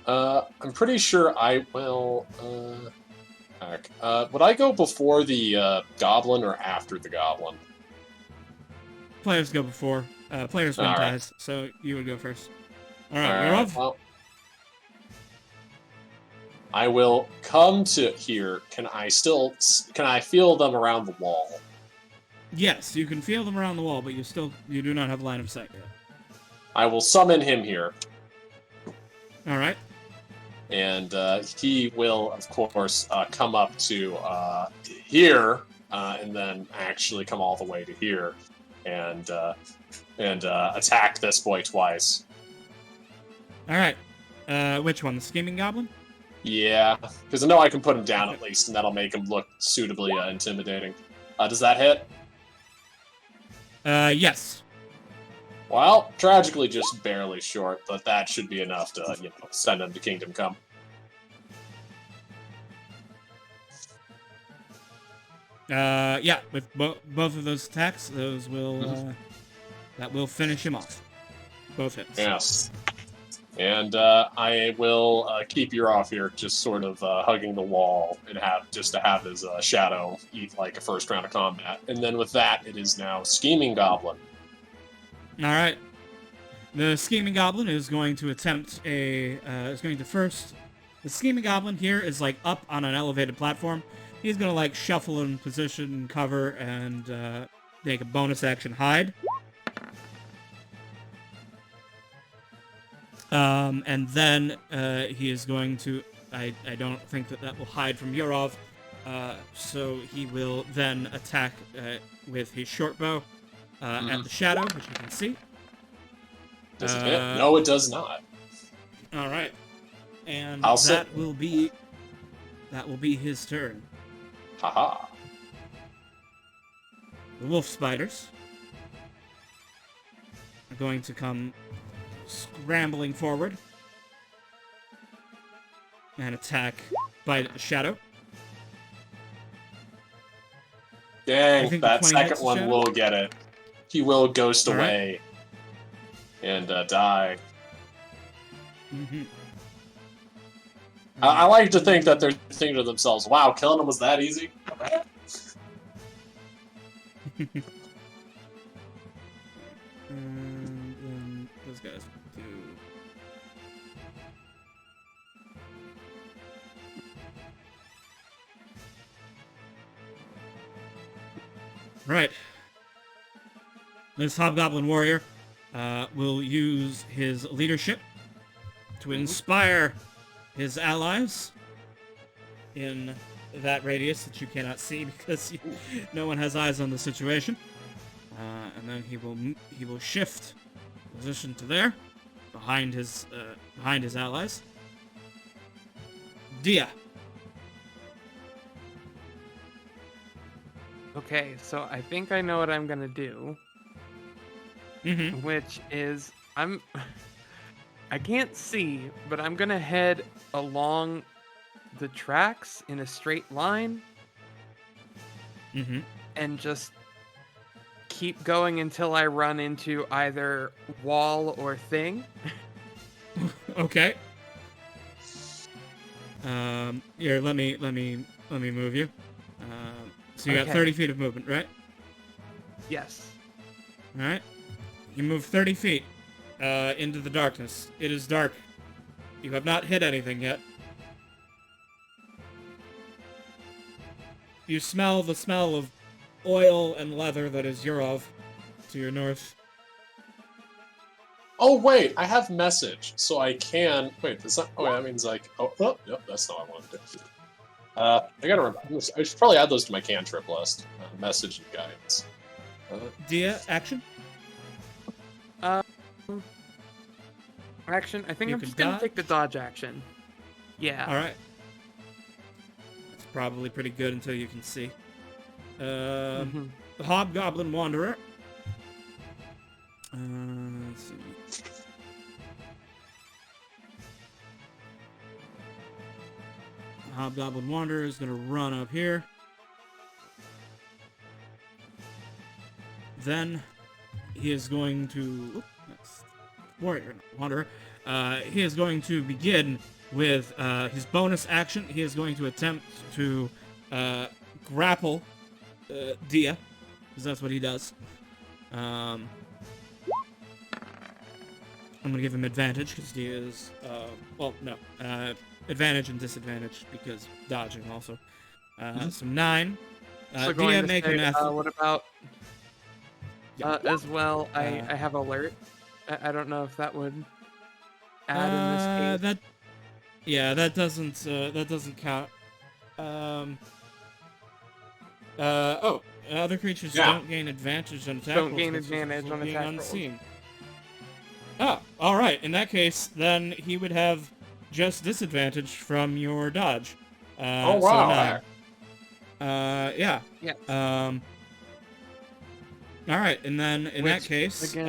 I'm pretty sure I will, would I go before the, Goblin or after the Goblin?
Players go before. Players win ties, so you would go first. Alright, you're off.
Well, I will come to here. Can I feel them around the wall?
Yes, you can feel them around the wall, but you do not have line of sight yet.
I will summon him here.
Alright.
And he will, of course, come up to here, and then actually come all the way to here, and attack this boy twice.
Alright. Which one? The Scheming Goblin?
Yeah, because I know I can put him down at least, and that'll make him look suitably intimidating. Does that hit?
Yes.
Well, tragically just barely short, but that should be enough to, send him to Kingdom Come.
Yeah, with both of those attacks, those will, that will finish him off. Both hits.
Yes. And I will keep you off here, just sort of hugging the wall, and have his shadow eat like a first round of combat. And then with that, it is now Scheming Goblin.
All right. The Scheming Goblin is going to attempt The Scheming Goblin here is like up on an elevated platform. He's gonna like shuffle in position, cover, and make a bonus action hide. And then he is going to... I don't think that will hide from Yurov. So he will then attack with his short bow at the shadow, which you can see.
Does it hit? No, it does not.
All right. And
that
will be his turn.
Haha.
The wolf spiders are going to come scrambling forward and attack by the shadow.
Dang, that second one will get it. He will ghost away and die. I like to think that they're thinking to themselves, wow, killing him was that easy?
And those guys do... Right. This Hobgoblin warrior will use his leadership to inspire his allies in that radius that you cannot see because no one has eyes on the situation. And then he will shift position to there, behind his allies. Dia.
Okay, so I think I know what I'm gonna do,
Mm-hmm.
which is I can't see, but I'm gonna head along the tracks in a straight line
Mm-hmm.
and just keep going until I run into either wall or thing.
Okay. Here, let me move you. So you got
Okay.
30 feet of movement, right?
Yes.
All right. You move 30 feet into the darkness. It is dark. You have not hit anything yet. You smell the smell of oil and leather that is Yurov to your north.
Oh wait, I have message, so I can wait. Is that? Oh, that means like. Oh, yep, that's not what I wanted to do. I gotta remember. I should probably add those to my cantrip list. Message and guidance.
Dia, action.
Action. I think
You
I'm
can
just gonna
dodge.
take the dodge action. Yeah.
All right. That's probably pretty good until you can see.
Mhm.
The Hobgoblin Wanderer. Let's see. The Hobgoblin Wanderer is gonna run up here. Then he is going to. That's warrior, not wanderer. He is going to begin with his bonus action. He is going to attempt to grapple Dia, because that's what he does. I'm gonna give him advantage because Dia is advantage and disadvantage because dodging also. So 9.
So going
Dia,
to
make
say,
an athlete.
what about
Yeah.
as well? I
Uh,
have alert. I don't know if that would add in this case.
That doesn't count. Other creatures
Yeah.
don't gain advantage on attack
Don't
rolls
gain
versus
advantage on
being
attack rolls.
unseen. Oh, all right. In that case, then he would have just disadvantage from your dodge.
Oh
So
wow!
9. Yeah.
Yeah.
All right, and then in that
Which,
case,
again,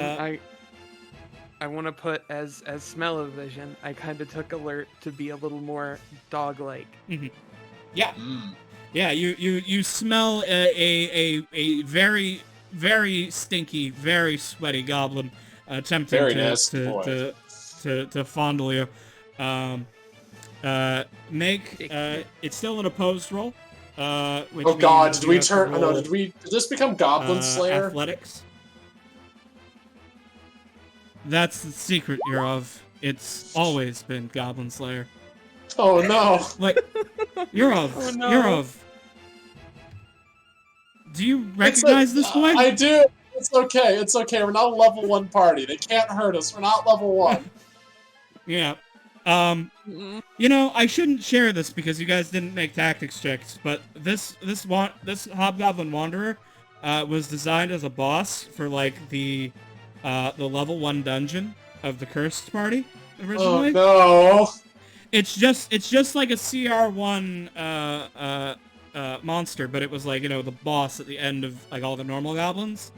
I want to put as smell-o-vision. I kind of took alert to be a little more dog-like.
yeah.
Mm.
Yeah, you smell a very, very stinky, very sweaty goblin attempting
Very nasty boy.
to fondle you. It's still an opposed roll. Which
Oh god,
means
did
you
we
have to
turn? Oh, no,
roll,
did this become Goblin Slayer?
Athletics. That's the secret you're of. It's always been Goblin Slayer.
Oh no!
Like, you're of.
Oh, no.
You're of. Do you recognize this boy?
I do. It's okay. It's okay. We're not a level 1 party. They can't hurt us. We're not level 1.
Yeah.
Mm-mm.
You know, I shouldn't share this because you guys didn't make tactics checks, but this Hobgoblin Wanderer was designed as a boss for like the level 1 dungeon of the Cursed Party originally.
Oh no!
It's just like a CR1 monster, but it was like, you know, the boss at the end of like all the normal goblins.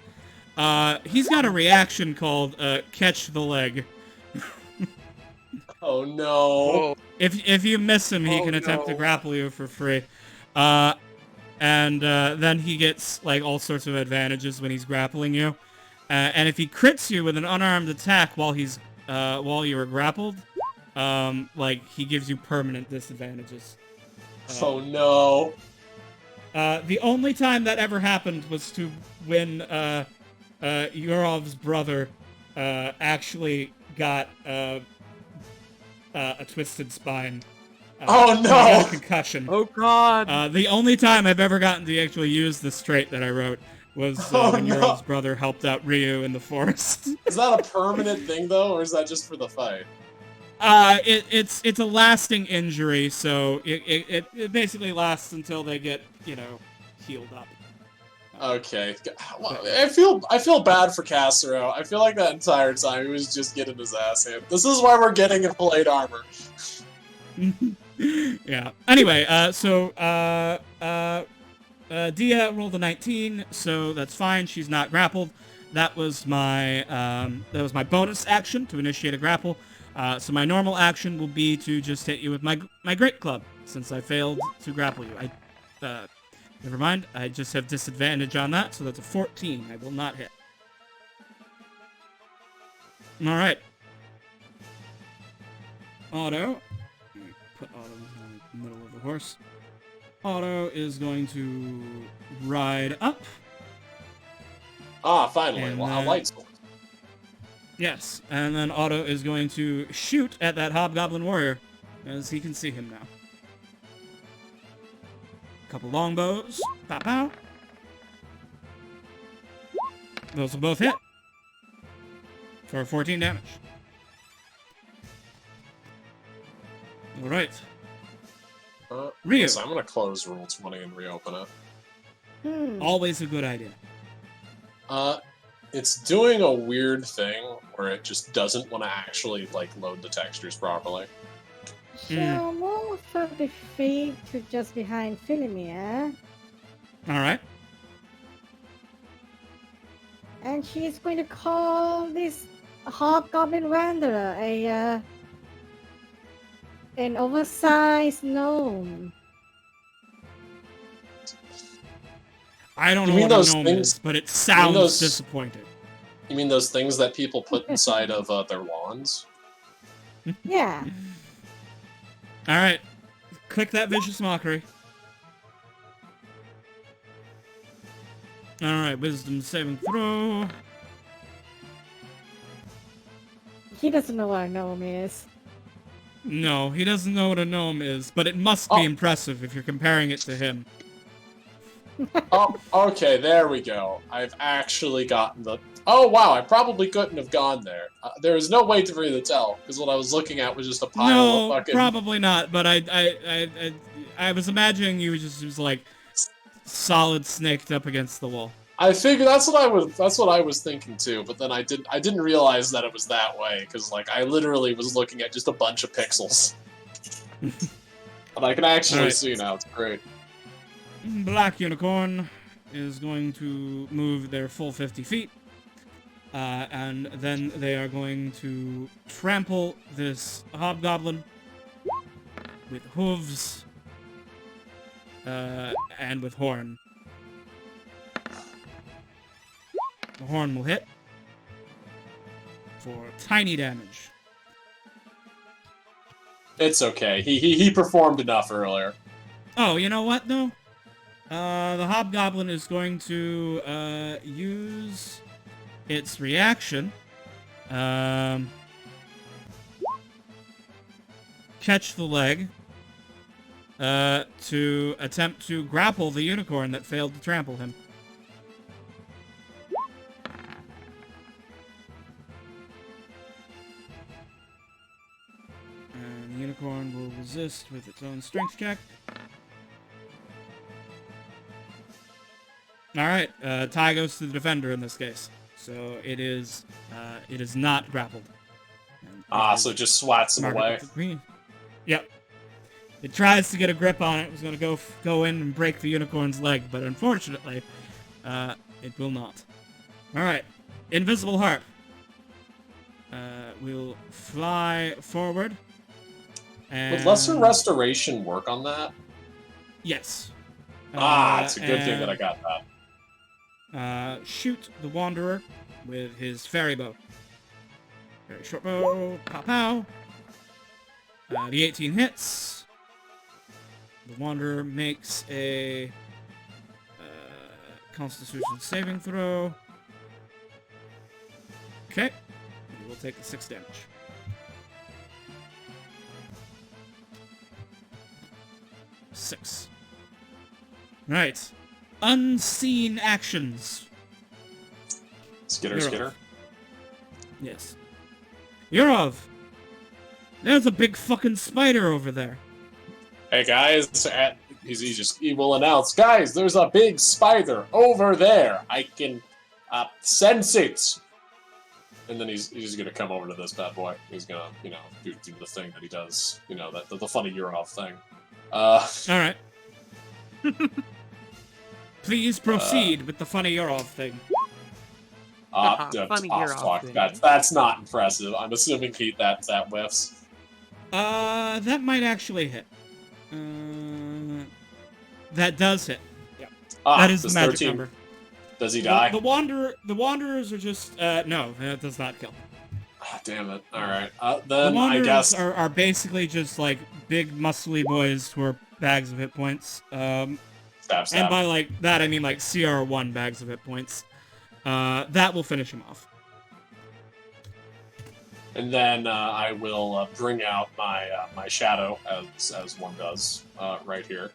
He's got a reaction called catch the leg.
Oh no!
Oh,
If you miss him, he
Oh,
can attempt to
no.
grapple you for free. And then he gets like all sorts of advantages when he's grappling you. And if he crits you with an unarmed attack while you were grappled, like he gives you permanent disadvantages.
Oh no!
The only time that ever happened was to when Yurov's brother actually got a twisted spine.
Oh,
he got
no!
a concussion.
oh god.
The only time I've ever gotten to actually use this trait that I wrote was
Oh,
when
no.
Yurov's brother helped out Ryu in the forest.
Is that a permanent thing though, or is that just for the fight?
It's a lasting injury, so it basically lasts until they get, healed up.
Okay. Well, I feel bad for Casero. I feel like that entire time he was just getting his ass handed. This is why we're getting in plate armor.
Yeah. Anyway, Dia rolled a 19, so that's fine. She's not grappled. That was my bonus action to initiate a grapple. So my normal action will be to just hit you with my great club, since I failed to grapple you. Never mind. I just have disadvantage on that, so that's a 14. I will not hit. All right. Otto. Let me put Otto in the middle of the horse. Otto is going to ride up.
Ah, finally,
And
a light sword.
Yes, and then Otto is going to shoot at that Hobgoblin warrior, as he can see him now. Couple longbows. Pow pow. Those will both hit. For 14 damage. Alright. Ryu.
So I'm gonna close Rule 20 and reopen it.
Always a good idea.
It's doing a weird thing where it just doesn't want to actually, like, load the textures properly.
She'll move 30 feet to just behind Philemia,
Alright.
and she's going to call this Hobgoblin Wanderer an oversized gnome.
I don't
You
know
mean
what a
those
gnome
things-
is, but it sounds
those-
disappointing.
You mean those things that people put inside of their lawns?
Yeah.
Alright. Click that vicious mockery. Alright, wisdom saving throw.
He doesn't know what a gnome is.
No, he doesn't know what a gnome is, but it must be impressive if you're comparing it to him.
Oh, okay, there we go. I've actually gotten the... Oh, wow, I probably couldn't have gone there. There was no way to really tell, because what I was looking at was just a pile
No,
of fucking...
probably not, but I was imagining you was like solid snaked up against the wall.
I figured that's what I was thinking too, but then I didn't realize that it was that way, because like I literally was looking at just a bunch of pixels. But I can actually see now, it's great.
Black Unicorn is going to move their full 50 feet. And then they are going to trample this Hobgoblin with hooves and with horn. The horn will hit for tiny damage.
It's okay. He performed enough earlier.
Oh, you know what, though? The Hobgoblin is going to use its reaction. Catch the leg. To attempt to grapple the unicorn that failed to trample him. And the unicorn will resist with its own strength check. Alright, tie goes to the defender in this case. So it is not grappled.
So it just swats him away.
Green. Yep. It tries to get a grip on it. It was going to go in and break the unicorn's leg, but unfortunately, it will not. Alright. Invisible Harp. We'll fly forward. And...
Would Lesser Restoration work on that?
Yes.
It's a good thing that I got that.
Shoot the Wanderer with his fairy bow. Very short bow. Pow pow. The 18 hits. The Wanderer makes a Constitution saving throw. Okay. He will take the 6 damage. Right. Unseen actions.
Skitter,
Yurov.
skitter.
Yes. Yurov! There's a big fucking spider over there.
Hey guys, he will announce, guys, there's a big spider over there. I can sense it. And then he's gonna come over to this bad boy. He's gonna, do the thing that he does, the funny Yurov thing.
Alright. Please proceed with the funny Yurov thing.
Funny Yurov thing.
That's not impressive. I'm assuming that whiffs.
That might actually hit. That does hit. Yeah. That is the magic
13.
number.
Does he die?
The Wanderers are just, no, that does not kill.
Damn it. Alright.
The
Then I
Wanderers
guess...
are basically just, like, big, muscly boys who are bags of hit points.
Stab, stab.
And by, like, that I mean, like, CR1 bags of hit points. That will finish him off.
And then I will bring out my shadow, as one does, right here.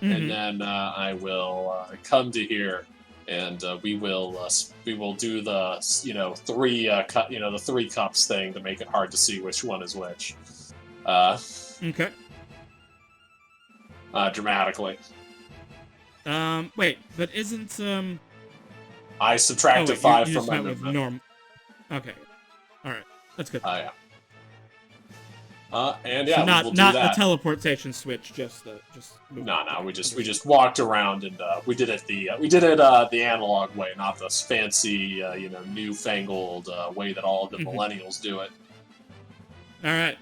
Mm-hmm.
And then I will come to here, and we will do the the 3 cups thing to make it hard to see which one is which.
Okay.
Dramatically.
Wait, but isn't
I subtracted 5
you
from
just
my
went with
movement.
norm. Okay. All right. That's good.
Yeah. And yeah,
So
we will do
not
that.
a teleportation switch, just move.
No, we just walked around and we did it the analog way, not the fancy newfangled way that all of the millennials do it.
All right.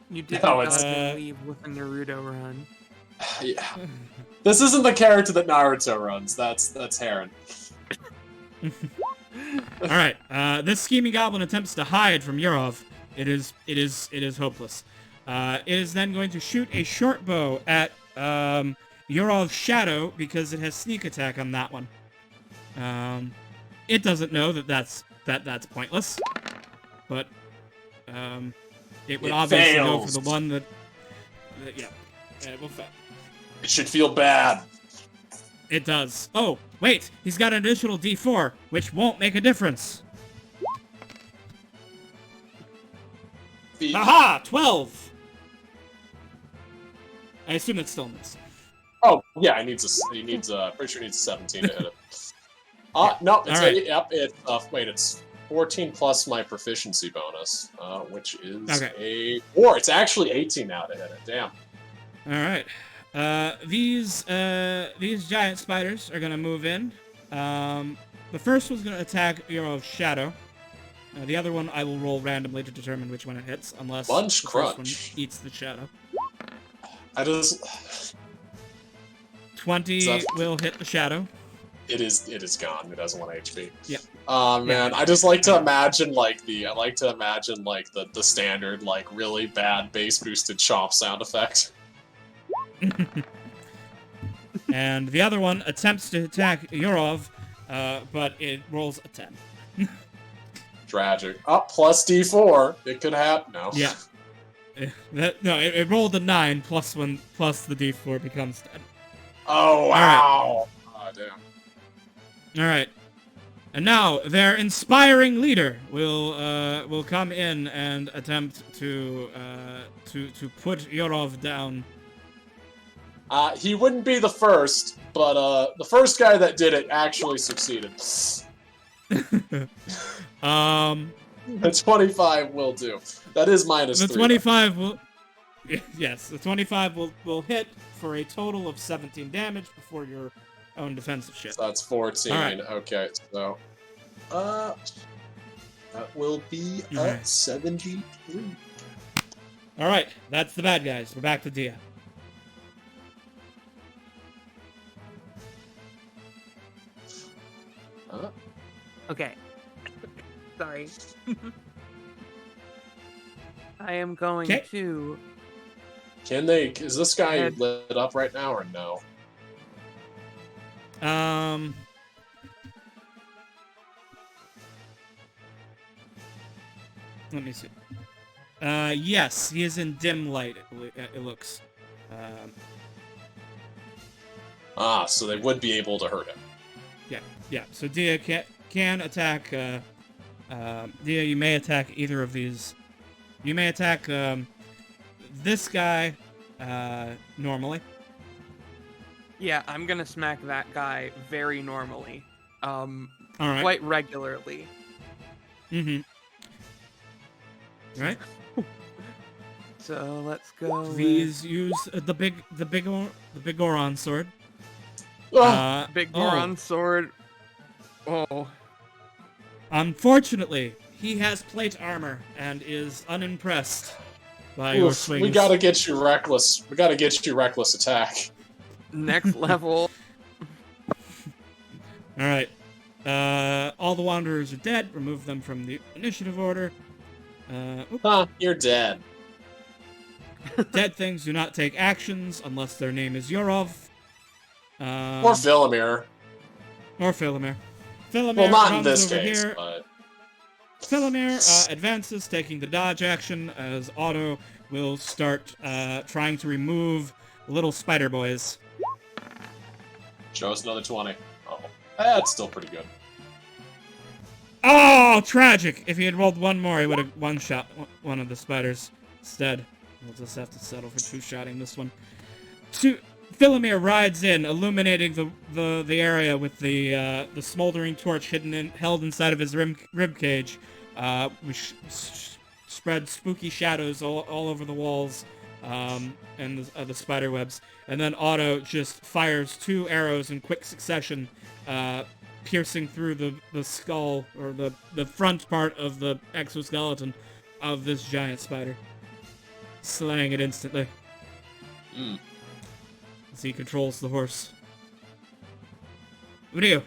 You did
No,
not
it's-
leave with a Naruto run.
Yeah. This isn't the character that Naruto runs. That's Heron.
All right. This scheming goblin attempts to hide from Yurov. It is hopeless. It is then going to shoot a short bow at Yurov's shadow because it has sneak attack on that one. It doesn't know that's pointless, but it would
It
obviously go
fails.
for the one that yeah, it will fail.
It should feel bad.
It does. Oh, wait, he's got an additional D4, which won't make a difference. Aha! 12! I assume it's still a miss.
Oh yeah, he needs pretty sure he needs a 17 to hit it. No, it's
Alright.
yep. It's 14 plus my proficiency bonus, which is a 4. It's actually 18 now to hit it. Damn.
Alright. These giant spiders are gonna move in. The first one's gonna attack Yurov's shadow. The other one I will roll randomly to determine which one it hits, unless
Bunch
the first one
crunch.
eats the shadow.
I just
20 will hit the shadow.
it is gone. It has 1 HP.
Yep.
Oh man,
Yeah.
I just like to imagine the standard like really bad bass boosted chomp sound effect.
And the other one attempts to attack Yurov, but it rolls a 10.
Tragic. Plus D4. It could happen. No.
Yeah. It rolled a 9 plus the D4 becomes 10.
Oh wow. Oh damn.
All right. And now their inspiring leader will come in and attempt to put Yurov down.
He wouldn't be the first, but the first guy that did it actually succeeded. The 25 will do. That is minus
The
3.
25 will. Yes, the 25 will hit for a total of 17 damage before your own defensive shit.
So that's 14.
Alright.
Okay, so that will be
Alright.
73.
All right, that's the bad guys. We're back to Dia.
Okay. Sorry. I am going
'Kay.
to...
Is this guy
Ed.
lit up right now or no?
Let me see. Yes, he is in dim light. It looks.
So they would be able to hurt him.
Yeah. So Dia can attack. You may attack either of these. You may attack this guy normally.
Yeah, I'm gonna smack that guy very normally.
All right.
Quite regularly.
Mm-hmm. Right.
So let's go.
These use the big Goron sword.
Big Goron sword. Oh.
Unfortunately, he has plate armor and is unimpressed by your swings.
We gotta get you reckless. We gotta get you reckless attack.
Next level.
All right. All the wanderers are dead. Remove them from the initiative order.
You're dead.
Dead things do not take actions unless their name is Yurov.
Or Philemir.
Or Philemir. Philemir
Well, not in
comes
this
over
case,
here.
but...
Philemir advances, taking the dodge action, as Otto will start trying to remove little spider boys.
Show us another 20. Oh, that's still pretty good.
Oh, tragic! If he had rolled one more, he would have one-shot one of the spiders. Instead, we'll just have to settle for two-shotting this one. Philemir rides in, illuminating the area with the smoldering torch held inside of his rib cage, which spread spooky shadows all over the walls and the spider webs. And then Otto just fires 2 arrows in quick succession, piercing through the skull, or the front part of the exoskeleton of this giant spider, slaying it instantly. As he controls the horse. What do you?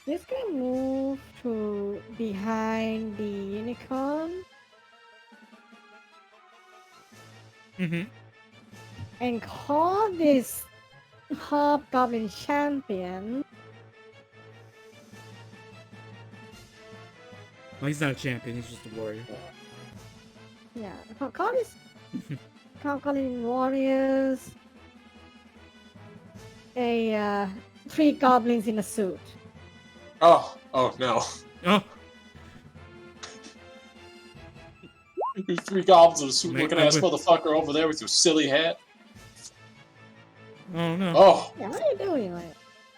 This can move to behind the unicorn
Mm-hmm.
and call this Hobgoblin champion.
Well, he's not a champion, he's just a warrior.
Yeah, call this Hobgoblin warriors a 3 goblins in a suit.
Oh no.
Oh!
You 3 goblins in a suit
Make
looking
my
ass
way.
motherfucker over there with your silly hat.
Oh no.
Oh,
Yeah, what are you doing? Like?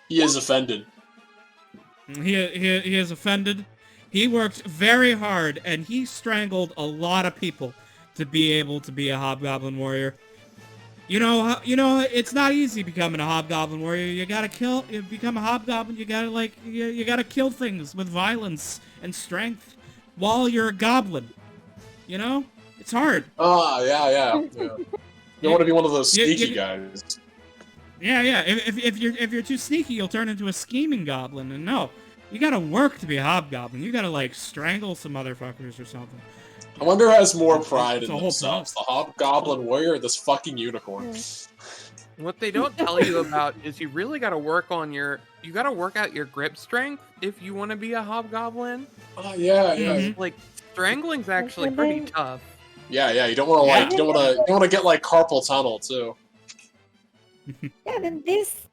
he is offended.
He is offended. He worked very hard, and he strangled a lot of people to be able to be a hobgoblin warrior. You know, it's not easy becoming a hobgoblin warrior. You become a hobgoblin. You gotta you gotta kill things with violence and strength while you're a goblin. You know, it's hard.
Oh, yeah. You want to be one of those sneaky guys.
Yeah. If you're too sneaky, you'll turn into a scheming goblin. And no, you gotta work to be a hobgoblin. You gotta strangle some motherfuckers or something.
I wonder who has more pride
It's
in
a whole
themselves, the hobgoblin warrior or this fucking unicorn.
What they don't tell you about is you really gotta work on you gotta work out your grip strength if you want to be a hobgoblin.
Oh, yeah.
Mhm.
Like, strangling's actually pretty tough.
Yeah, you don't want to you don't want to get carpal tunnel too.
Yeah, then this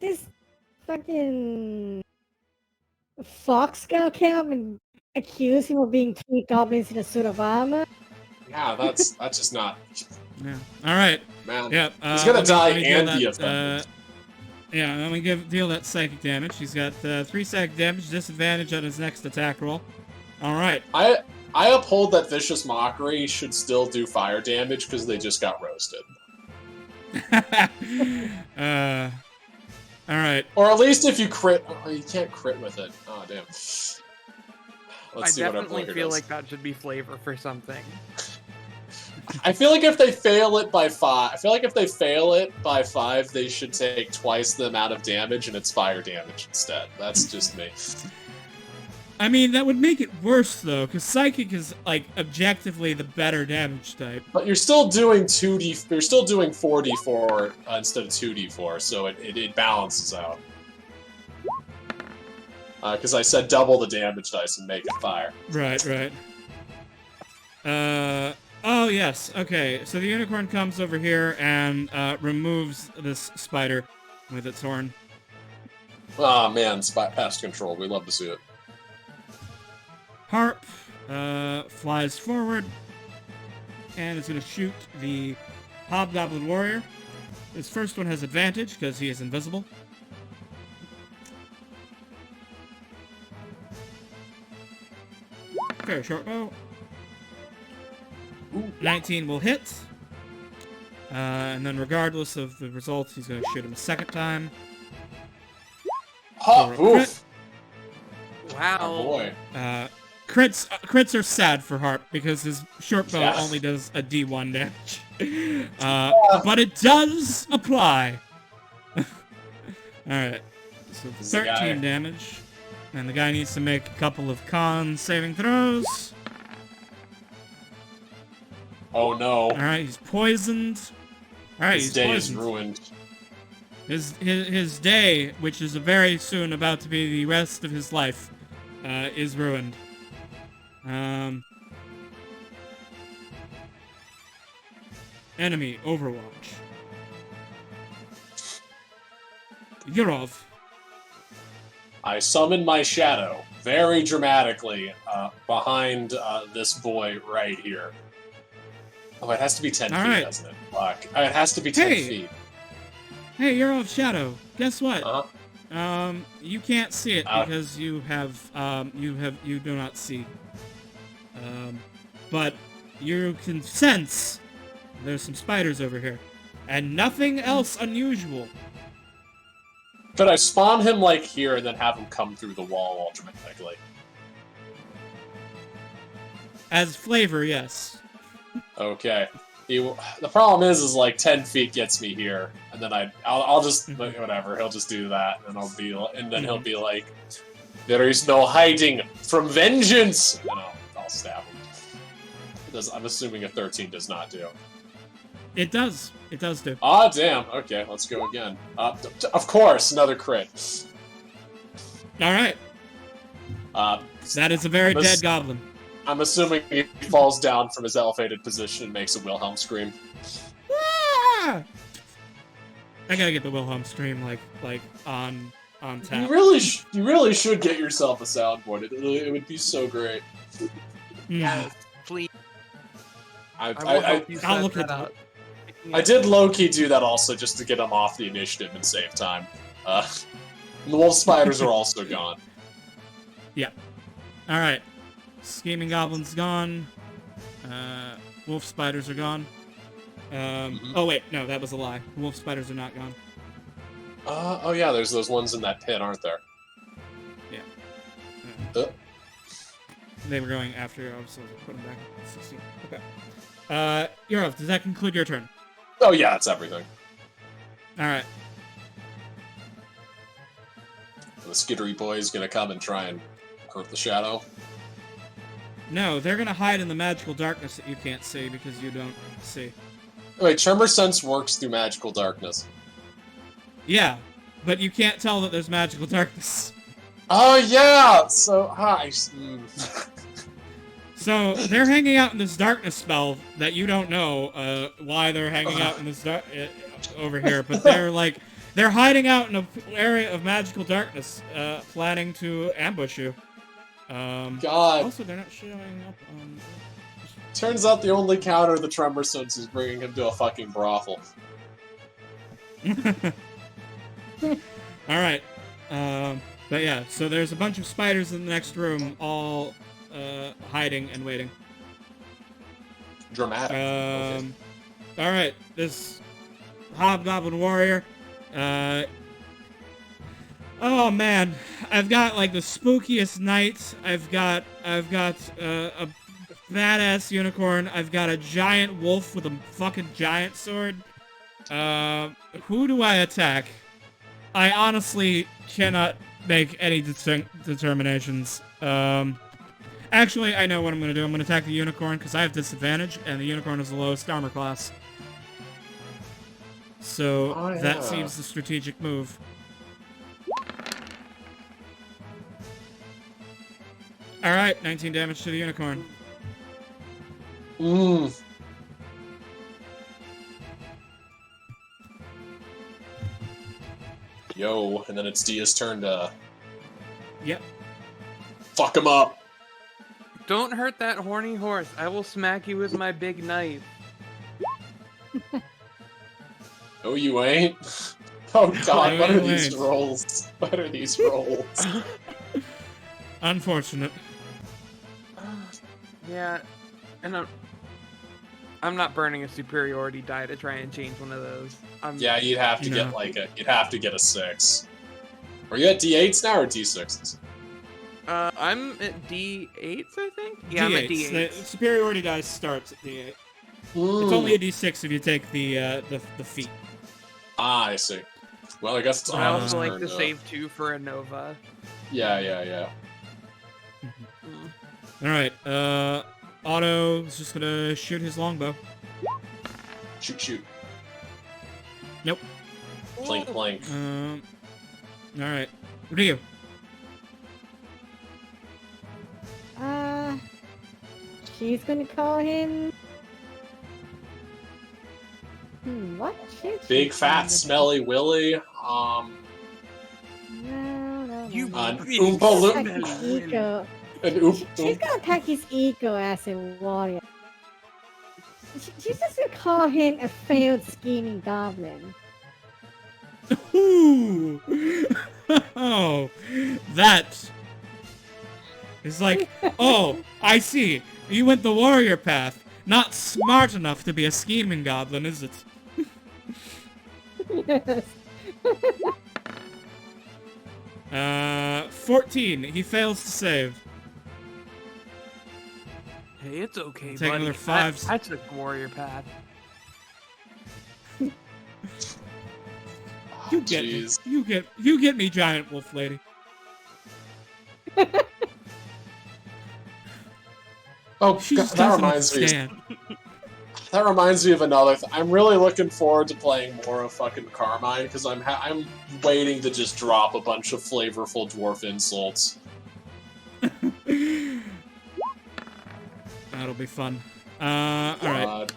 fucking fox girl came up and accused him of being 3 goblins in a suit of armor.
Yeah, that's just not.
Yeah. All right.
Man,
Yeah.
he's gonna die
let me deal
and be
that,
offended.
Yeah, let me deal that psychic damage. He's got 3 psychic damage, disadvantage on his next attack roll. All right.
I uphold that vicious mockery should still do fire damage because they just got roasted.
All right.
Or at least if you crit, you can't crit with it. Oh damn. Let's
I
see what
definitely
Upholder
feel
does.
like that should be flavor for something.
I feel like if they fail it by 5, they should take twice the amount of damage, and it's fire damage instead. That's just me.
I mean, that would make it worse, though, because Psychic is, objectively the better damage type.
But you're still doing 2d. You're still doing 4d4 instead of 2d4, so it balances out. Because I said double the damage dice and make it fire.
Right, right. Oh yes, okay. So the unicorn comes over here and removes this spider with its horn.
Ah, man, pest control. We love to see it.
Harp flies forward and is going to shoot the Hobgoblin Warrior. This first one has advantage because he is invisible. Very short bow. 19 will hit. And then regardless of the results, he's going to shoot him a second time.
Ha!
For a crit.
Oof!
Wow.
Oh boy.
Crits are sad for Harp because his short bow
Yeah.
only does a D1 damage. But it does apply. Alright. So
This is the guy.
13 damage. And the guy needs to make a couple of con saving throws.
Oh no.
Alright, he's poisoned. Alright,
His
he's
day
poisoned.
is ruined.
His day, which is very soon about to be the rest of his life, is ruined. Enemy Overwatch. Yurov.
I summon my shadow very dramatically behind this boy right here. Oh, it has to be 10
All
feet,
right.
doesn't it? Fuck. It has to be 10
Hey!
feet.
Hey, Yurov Shadow. Guess what?
Uh-huh.
You can't see it
Out.
because you do not see. But you can sense there's some spiders over here. And nothing else unusual.
Could I spawn him, like, here and then have him come through the wall automatically?
As flavor, yes.
Okay. The problem is like 10 feet gets me here, and then I'll just like, whatever. He'll just do that, and then he'll be like, "There is no hiding from vengeance." And then I'll stab him. I'm assuming a 13 does not do.
It does. It does do.
Ah, damn. Okay, let's go again. Of course, another crit.
All right. That is a very
I'm
dead goblin.
I'm assuming he falls down from his elevated position and makes a Wilhelm scream.
Ah! I gotta get the Wilhelm scream like on tap.
You really should get yourself a soundboard. It would be so great.
Yes, please.
I
I will help you
I'll
set
look
that
at
up.
I did low-key do that also just to get him off the initiative and save time. The wolf spiders are also gone.
All right. Scheming goblins gone. Wolf spiders are gone. Oh wait, no, that was a lie. Wolf spiders are not gone.
Oh yeah, there's those ones in that pit, aren't there?
Yeah. They were going after. I was put them back at 16. Okay. Yurov, does that conclude your turn?
Oh yeah, it's everything.
All right.
The skittery boy is gonna come and try and hurt the shadow.
No, they're gonna hide in the magical darkness that you can't see because you don't see.
Wait, Tremor Sense works through magical darkness.
Yeah, but you can't tell that there's magical darkness.
Oh yeah! So, hi.
So they're hanging out in this darkness spell that you don't know why they're hanging out in this over here, but they're hiding out in an area of magical darkness, planning to ambush you.
God.
Also, they're not showing up on...
Turns out the only counter the Tremor Sense is bringing him to a fucking brothel.
Alright. But yeah, so there's a bunch of spiders in the next room, all hiding and waiting.
Dramatic. Okay.
Alright, this Hobgoblin Warrior, oh man, I've got like the spookiest knight. I've got a badass unicorn. I've got a giant wolf with a fucking giant sword. Who do I attack? I honestly cannot make any determinations. Actually, I know what I'm gonna do. I'm gonna attack the unicorn because I have disadvantage, and the unicorn is the lowest armor class. So that seems the strategic move. Alright, 19 damage to the unicorn.
Mmm. Yo, and then it's Dia's turn to
Yep.
fuck him up.
Don't hurt that horny horse. I will smack you with my big knife.
No, you ain't. Oh god,
No,
what are
you
these
ain't.
rolls? What are these rolls?
Unfortunate.
Yeah, and I'm not burning a superiority die to try and change one of those.
Yeah, you'd have to
No.
get like you'd have to get a 6. Are you at D8s now or D6s?
I'm at D8s, I think. Yeah, I'm at
D8s.
D8s.
The superiority dice starts at D8. It's
Mm.
only a D6 if you take the feat.
Ah, I see. Well, I guess it's
I
Otto's
also like
turn
to save 2 for a Nova.
Yeah.
Alright, Otto is just gonna shoot his longbow.
Shoot.
Nope.
Plink.
Alright. Ryu.
She's gonna call him. What should she
Big,
call
fat,
him?
smelly Willy.
No.
You
An
big
Oompa Loompa.
Attack his ego.
An oop.
She's gonna attack his ego as a warrior. She's just gonna call him a failed scheming goblin.
Ooh. Oh, that is like, oh, I see. You went the warrior path. Not smart enough to be a scheming goblin, is it?
Yes.
14. He fails to save.
Hey, it's okay,
Take
buddy.
another 5.
I took the warrior path.
You get me.
Jeez.
You get me, giant wolf lady.
Oh,
She
God,
just
that
doesn't
reminds me.
understand.
That reminds me of another thing. I'm really looking forward to playing more of fucking Carmine because I'm waiting to just drop a bunch of flavorful dwarf insults.
That'll be fun. Alright.
God.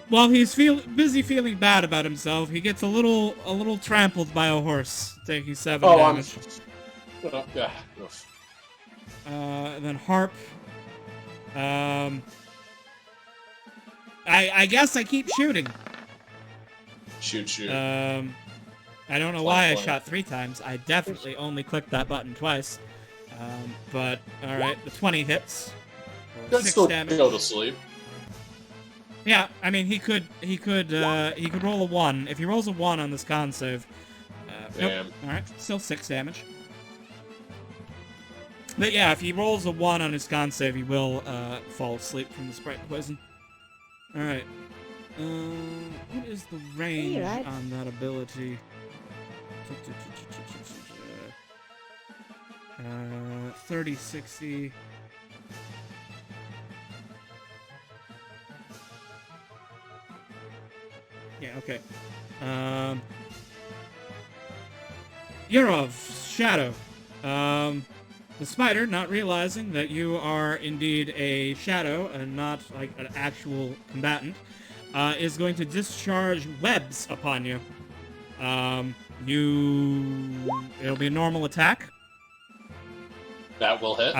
While he's busy feeling bad about himself, he gets a little trampled by a horse, taking 7
Oh,
damage.
yeah. Oof.
Then Harp. I guess I keep shooting.
Shoot.
I don't know why I
Flank.
shot 3 times. I definitely only clicked that button twice. But alright, the 20 hits. For
Could
6
still
damage.
go to sleep.
Yeah, I mean he could roll a 1. If he rolls a 1 on this con save. Nope.
Damn.
Alright, still 6 damage. But yeah, if he rolls a 1 on his con save, he will fall asleep from the sprite poison. Alright. What is the range
right.
on that ability? 30, 60. Yeah, okay. Yurov, Shadow. The spider, not realizing that you are indeed a shadow and not like an actual combatant, is going to discharge webs upon you. It'll be a normal attack.
That will hit.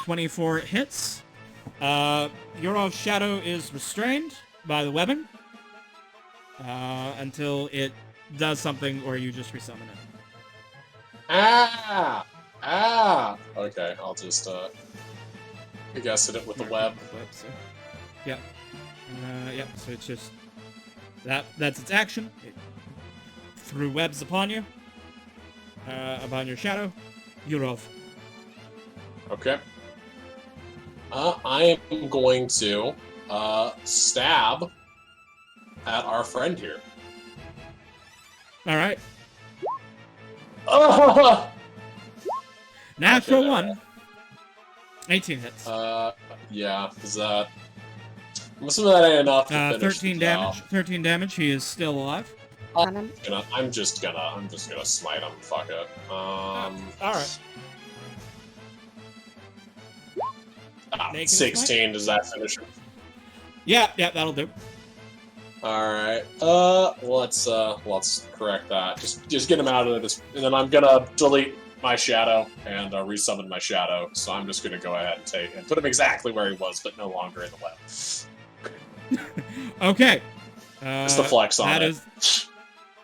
24 hits. Yurov's shadow is restrained by the weapon until it does something or you just resummon it.
Ah! Okay, I'll just, I guess hit it with the web.
Yep. Yep, so it's just... That's its action. It threw webs upon you. Upon your shadow. Yurov.
Okay. I am going to, stab at our friend here.
Alright.
Oh!
Natural
Okay,
1. 18 hits.
Yeah, is that... I'm assuming that ain't enough to finish
13
the
damage.
job.
13 damage. He is still alive.
I'm just gonna smite him. Fuck it.
Alright. Making a
16, does that finish him?
Yeah, that'll do.
Alright, let's correct that. Just get him out of this, and then I'm gonna delete my shadow and resummon my shadow, so I'm just gonna go ahead and put him exactly where he was, but no longer in the web.
Okay.
Just the flex on it.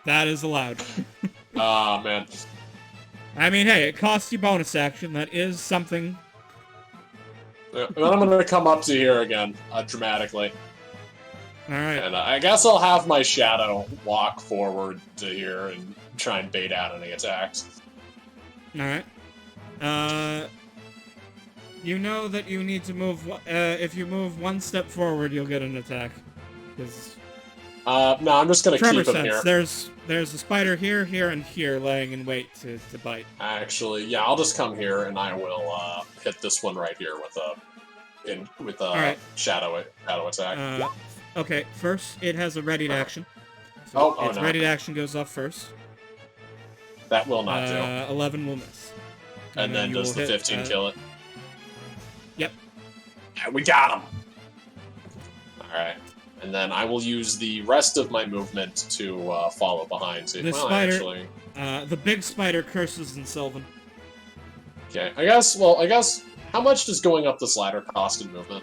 That is allowed.
Ah, man.
I mean, hey, it costs you bonus action. That is something.
And then I'm gonna come up to here again, dramatically.
Alright.
And I guess I'll have my shadow walk forward to here and try and bait out any attacks.
Alright. You know that you need to move, if you move one step forward, you'll get an attack. Because...
no, I'm just gonna
Tremor
keep him here.
sense, there's a spider here, here, and here, laying in wait to bite.
Actually, yeah, I'll just come here and I will, hit this one right here with a
Alright.
shadow attack.
Okay, first, it has a readied action. So its
no.
readied action goes off first.
That will not do.
11 will miss.
And then
you
does
will
the
hit,
15 kill it?
Yep.
Yeah, we got him! Alright. And then I will use the rest of my movement to follow behind.
The spider, the big spider curses in Sylvan.
Okay, I guess, how much does going up this ladder cost in movement?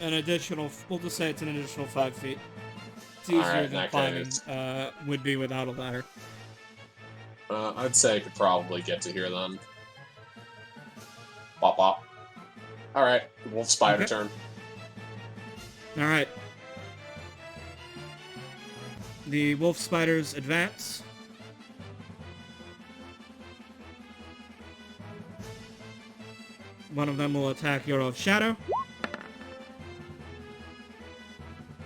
An additional, we'll just say it's an additional 5 feet. It's easier than climbing, would be without a ladder.
I'd say I could probably get to here then. Bop bop. Alright, wolf spider turn.
Alright. The wolf spiders advance. One of them will attack Yorov's shadow.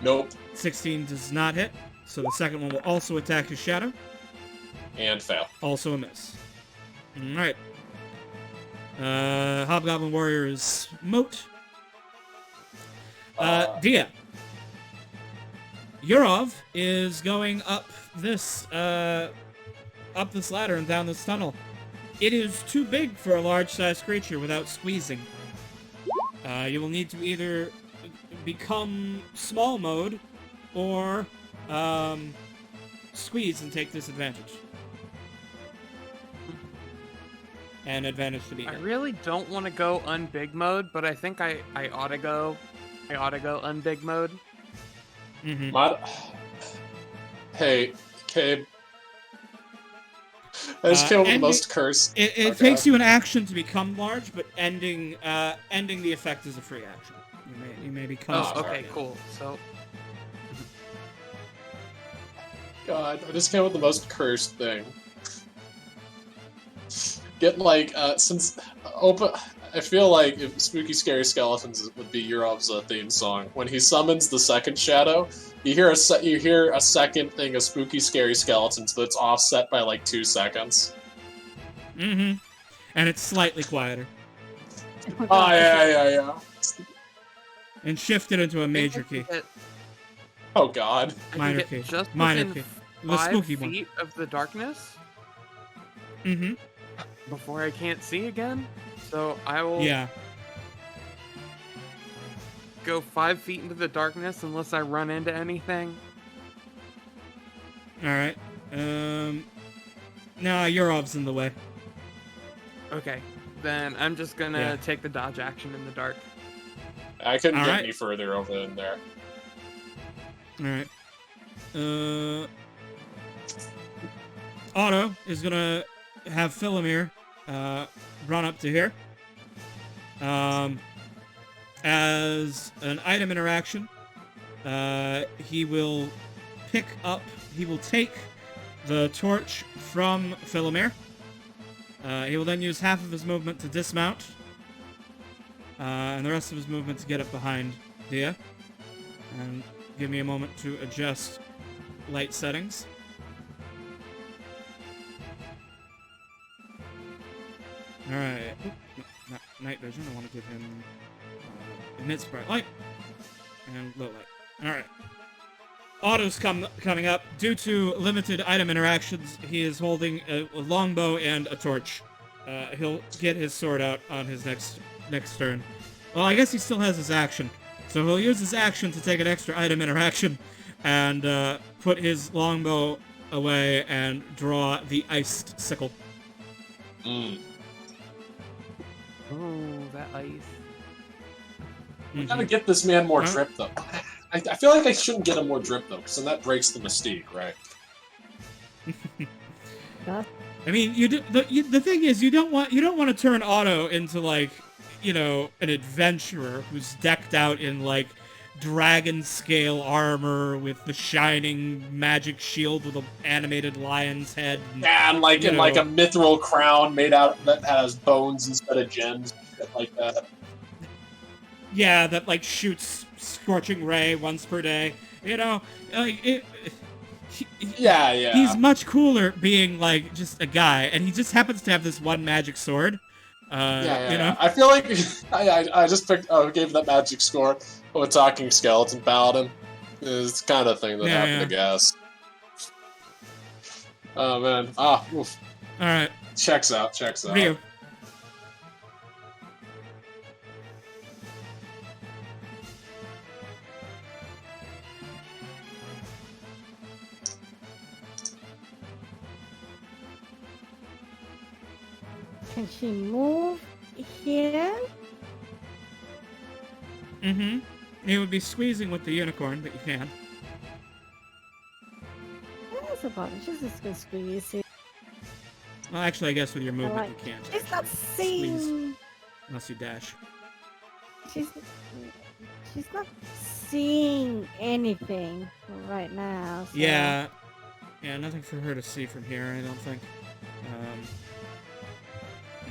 Nope.
16 does not hit, so the second one will also attack his shadow.
And fail.
Also a miss. Alright. Hobgoblin Warrior is moat. Dia. Yurov is going up this ladder and down this tunnel. It is too big for a large-sized creature without squeezing. You will need to either become small mode or squeeze and take disadvantage. And advantage to beat
I
it.
really don't want to go unbig mode, but I think I ought to go unbig mode.
Mm-hmm.
Hey, Cabe. I just killed the most cursed.
It takes you an action to become large, but ending the effect is a free action. You may become.
Oh, okay, cool. So.
God, I just came up with the most cursed thing. Get like since open. I feel like if Spooky Scary Skeletons would be Yurov's theme song. When he summons the second shadow, you hear a second thing of Spooky Scary Skeletons that's offset by like 2 seconds.
Mm-hmm. And it's slightly quieter.
Oh yeah.
And shifted into a major key.
Oh god.
Minor key.
Just
Minor
within
key. The
5
spooky one.
feet of the darkness
Mm-hmm.
before I can't see again. So I will go 5 feet into the darkness unless I run into anything.
Alright. Nah, Yurov's in the way.
Okay. Then I'm just gonna take the dodge action in the dark.
I couldn't get
Alright.
any further over in there.
Alright. Otto is gonna have Philomere run up to here. As an item interaction, he will take the torch from Philomere. He will then use half of his movement to dismount, and the rest of his movement to get up behind Dia. And give me a moment to adjust light settings. Alright. Not night vision. I want to give him emits bright light and low light. Alright. Otto's coming up. Due to limited item interactions, he is holding a longbow and a torch he'll get his sword out on his next turn. Well, I guess he still has his action. So he'll use his action to take an extra item interaction and put his longbow away and draw the iced sickle.
Mm.
Oh, that ice.
We gotta get this man more drip, though. I feel like I shouldn't get him more drip, though, because then that breaks the mystique, right?
I mean, the thing is, you don't want to turn Otto into, like, you know, an adventurer who's decked out in, like, dragon scale armor with the shining magic shield with an animated lion's head.
And like in like a mithril crown made out that has bones instead of gems, shit like that.
Yeah, that like shoots scorching ray once per day. You know, like
yeah.
He's much cooler being like just a guy, and he just happens to have this one magic sword. You know?
I feel like I just gave that magic score. Oh, a talking skeleton paladin. It's the kind of thing that happened, I guess. Oh man. Oof.
All right.
Checks out.
Ryu.
Can she move here?
Mm-hmm. You would be squeezing with the unicorn, but you can.
That's about it. She's just gonna squeeze it.
Well, actually, I guess with your movement you can't.
She's not seeing.
Squeeze. Unless you dash.
She's not seeing anything right now. So.
Yeah, nothing for her to see from here, I don't think.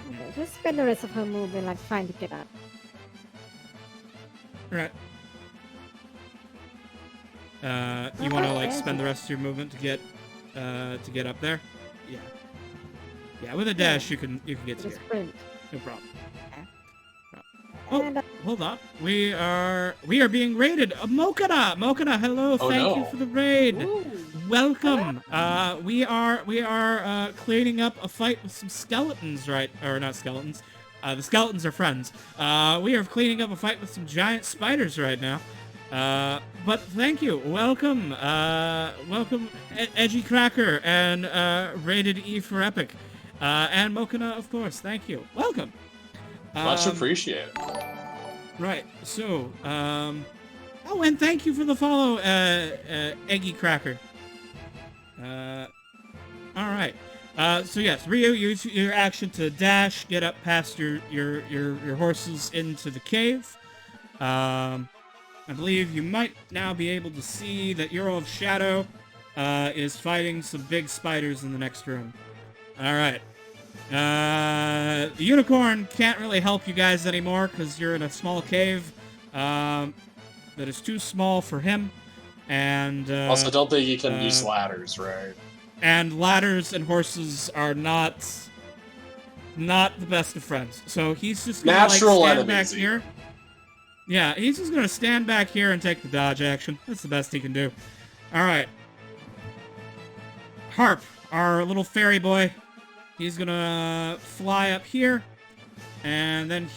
Okay, just spend the rest of her movement like trying to get up.
Right. You want to like spend the rest of your movement to get up there? Yeah. Yeah, with a dash you can get to here.
Sprint.
No problem.
Okay.
Oh,
And,
hold up. We are being raided. Mokana, hello. Thank you for the raid.
Ooh.
Welcome. We are cleaning up a fight with some skeletons, right? Or not skeletons. The skeletons are friends. We are cleaning up a fight with some giant spiders right now. But thank you. Welcome. Welcome, Edgy Cracker and Rated E for Epic. And Mokana, of course. Thank you. Welcome.
Much appreciated.
Right. So, oh, and thank you for the follow, Eggy Cracker. All right. So yes, Ryu, use your action to dash, get up past your horses into the cave. I believe you might now be able to see that Hero of Shadow is fighting some big spiders in the next room. All right. The unicorn can't really help you guys anymore because you're in a small cave that is too small for him. And
also, don't think you can use ladders, right?
And ladders and horses are not the best of friends. So he's just gonna
natural
stand
enemies
back here. Yeah, he's just gonna stand back here and take the dodge action. That's the best he can do. All right. Harp, our little fairy boy, he's gonna fly up here, and then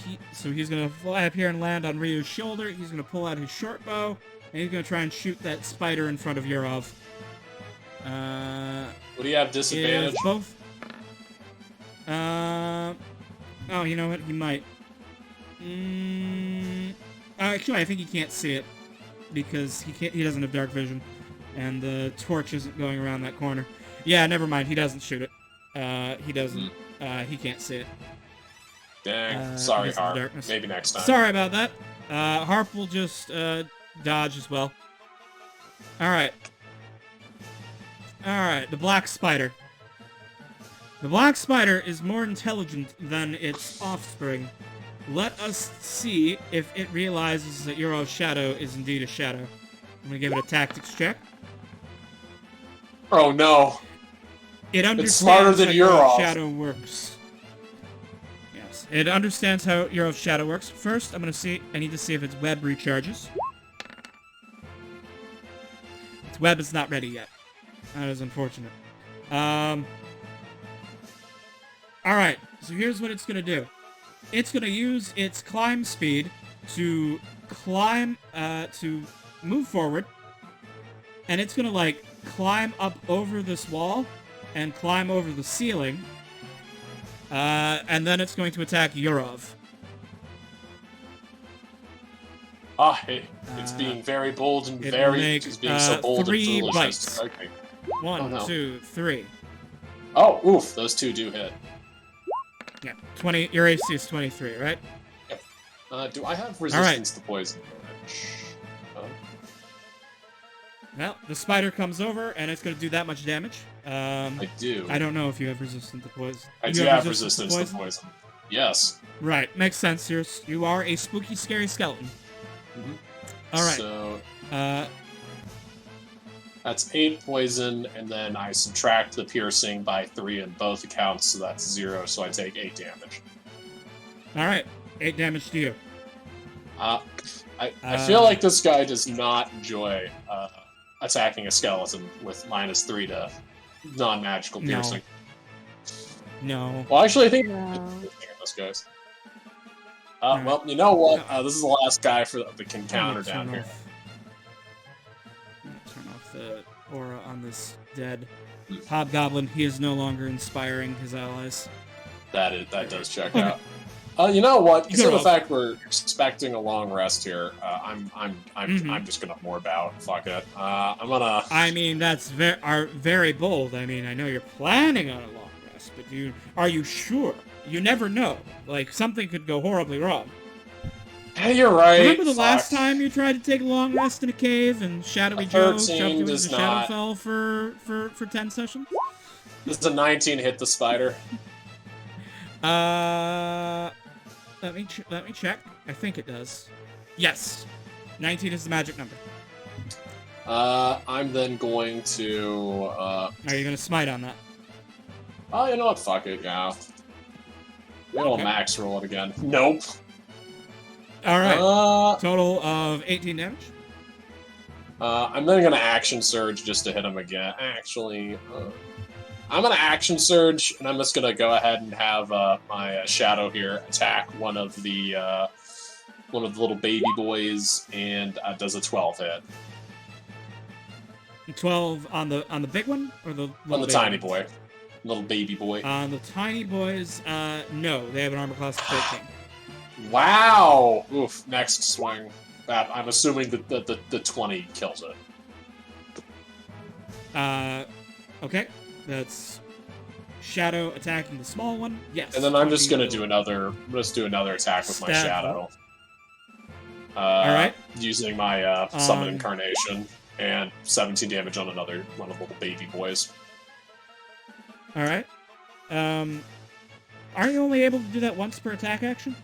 he's gonna fly up here and land on Ryu's shoulder. He's gonna pull out his short bow, and he's gonna try and shoot that spider in front of Yurov.
Would he have disadvantage?
Both. Oh, you know what? He might. Actually, I think he can't see it because he doesn't have dark vision, and the torch isn't going around that corner. Yeah, never mind. He doesn't shoot it. He doesn't. He can't see it.
Dang. Sorry, Harp. Maybe next time.
Sorry about that. Harp will just dodge as well. All right. The black spider. The black spider is more intelligent than its offspring. Let us see if it realizes that Euro's shadow is indeed a shadow. I'm gonna give it a tactics check.
Oh no.
It understands
smarter than
how
Euro's
shadow works. Yes, it understands how Euro's shadow works. First, I need to see if its web recharges. Its web is not ready yet. That is unfortunate. Alright. So here's what it's gonna do. It's gonna use its climb speed to climb, to move forward, and it's gonna, like, climb up over this wall and climb over the ceiling, and then it's going to attack Yurov.
It's being very bold and
it
very...
will make,
It's being so bold and
3
foolish.
bites.
Okay.
1,
Oh, no.
2, 3.
Oh, oof, those 2 do hit.
Yeah, 20. Your AC is 23, right?
Do I have resistance to poison damage?
Well, the spider comes over, and it's going to do that much damage.
I do.
I don't know if you have resistance to poison.
I do have resistance to poison. Yes.
Right, makes sense. You are a spooky, scary skeleton.
Mm-hmm.
All right.
So
Uh,
that's 8 poison, and then I subtract the piercing by 3 in both accounts, so that's 0. So I take 8 damage.
all right, 8 damage to you.
I feel like this guy does not enjoy attacking a skeleton with -3 to non-magical
No.
piercing.
No.
Well, actually, I think
No.
those guys.
Alright.
Well, you know what? This is the last guy that can counter down here.
Turn off the aura on this dead hobgoblin. He is no longer inspiring his allies.
That does check
Okay.
out. You know what?
You
Because of
go
the fact we're expecting a long rest here, I'm
Mhm.
just gonna morb out. Fuck it. I'm gonna.
I mean, that's very bold. I mean, I know you're planning on a long rest, but are you sure? You never know. Like, something could go horribly wrong.
Hey, you're right.
Remember the last
Fuck.
time you tried to take a long rest in a cave and Shadowy
A
Joe
13
shoved you
does
into
not-
Shadowfell for 10 sessions?
Does a 19 hit the spider?
Let me check. I think it does. Yes. 19 is the magic number.
I'm then going to.
Are you gonna smite on that?
Oh, you know what? Fuck it, yeah. Maybe I'll
Okay.
max roll it again. Nope.
Alright.
Uh,
Total of 18 damage.
I'm then gonna action surge just to hit him again. Actually, I'm gonna action surge, and I'm just gonna go ahead and have my shadow here attack one of the little baby boys, and does a 12 hit
12 on the big one or the
on
little
the
baby
tiny
one?
boy, little baby boy.
On the tiny boys, no, they have an armor class of 13.
Wow! Oof. Next swing. I'm assuming that the 20 kills it.
Okay, that's Shadow attacking the small one. Yes.
And then I'm just
20
gonna do another. Just do another attack with my
Stab.
shadow.
Alright.
Using my summon incarnation and 17 damage on another one of the little baby boys.
All right. Aren't you only able to do that once per attack action?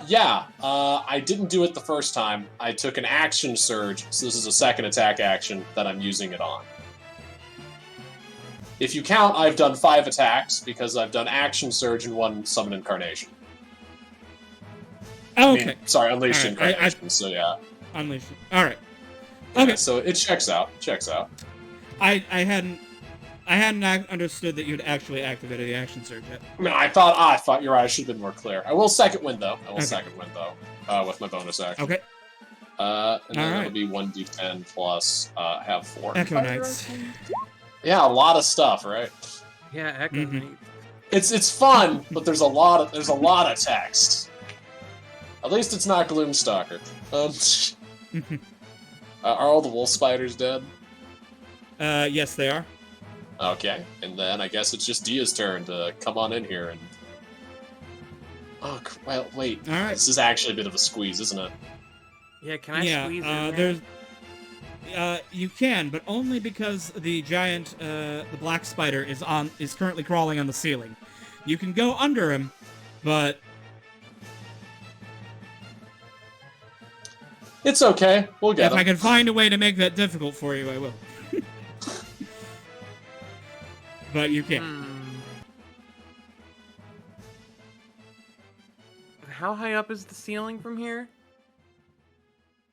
Yeah. I didn't do it the first time. I took an action surge, so this is a second attack action that I'm using it on. If you count, I've done 5 attacks because I've done action surge and 1 summon incarnation.
Oh,
I
okay.
mean, sorry, unleashed
All right,
incarnation. So yeah.
Unleash it. All right. Okay.
Yeah, so it checks out. Checks out.
I hadn't understood that you'd actually activated the action surge yet.
No, I thought you're right. I should have been more clear. I will second wind though.
Okay.
With my bonus action.
Okay.
And then
Alright.
it'll be 1d10 plus have 4.
Echo Knights.
Yeah, a lot of stuff, right?
Yeah, Echo
Mhm.
Knight.
It's fun, but there's a lot of text. At least it's not Gloomstalker. Are all the wolf spiders dead?
Yes, they are.
Okay, and then I guess it's just Dia's turn to come on in here and. Oh, well, wait.
All right.
This is actually a bit of a squeeze, isn't it?
Yeah, can I
Yeah.
squeeze in there?
There's. You can, but only because the giant, the black spider is currently crawling on the ceiling. You can go under him, but
It's okay. We'll get
if I
him.
can find a way to make that difficult for you, I will. But you can't.
How high up is the ceiling from here?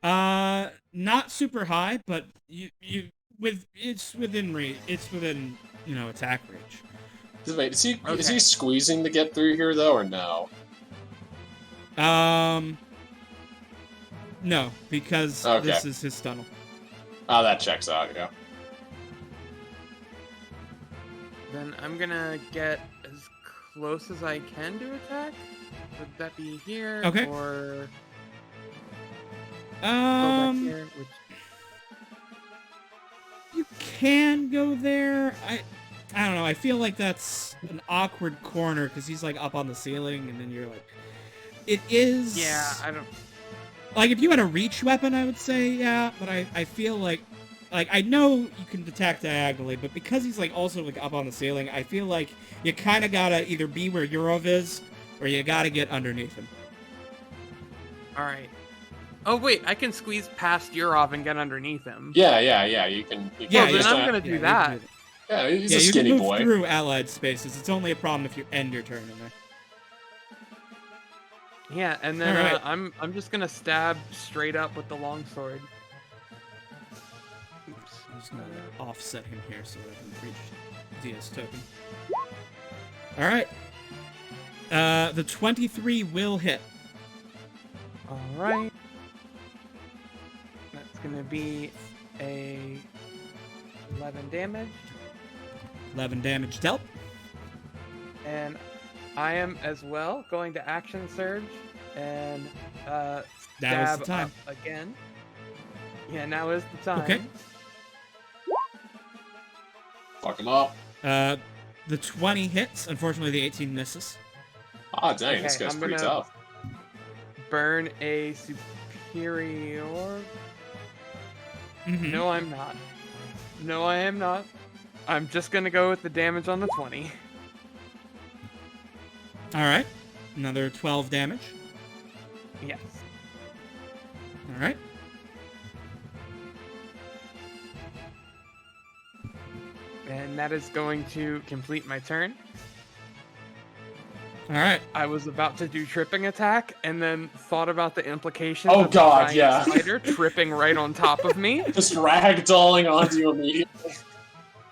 Not super high, but it's within range. It's within, attack range.
Wait, is he
Okay.
squeezing to get through here though, or no?
No, because
Okay.
this is his tunnel.
Oh, that checks out. Yeah.
Then I'm gonna get as close as I can to attack. Would that be here?
Okay.
Or go back
Um,
here? Which...
you can go there. I don't know. I feel like that's an awkward corner because he's like up on the ceiling, and then you're like, it is.
Yeah, I don't.
Like if you had a reach weapon, I would say yeah, but I feel like I know you can attack diagonally, but because he's like also like up on the ceiling, I feel like you kind of gotta either be where Yurov is, or you gotta get underneath him.
All right. Oh wait, I can squeeze past Yurov and get underneath him.
Yeah. You can.
Yeah,
Well, then
just,
I'm gonna do
you
that.
can do
Yeah, he's
yeah,
a
you
skinny
can move
boy.
through allied spaces. It's only a problem if you end your turn in there.
Yeah, and then
Alright.
I'm just gonna stab straight up with the longsword.
Oops, I'm just gonna offset him here so that I can reach DS token. Alright. The 23 will hit.
All right. That's gonna be a 11 damage,
11 damage dealt.
and I am as well going to action surge and
Now is
stab
the time.
up again. Yeah, now is the time.
Okay.
Fuck him up.
The 20 hits. Unfortunately, the 18 misses.
Ah, dang, this
Okay,
guy's
I'm
pretty
gonna-
tough.
Burn a superior.
Mhm.
No, I'm not. No, I am not. I'm just gonna go with the damage on the 20.
Alright. Another 12 damage.
Yes.
Alright.
And that is going to complete my turn.
Alright.
I was about to do tripping attack and then thought about the implications
Oh
of
God,
the
yeah.
giant spider tripping right on top of me.
Just ragdolling onto you immediately.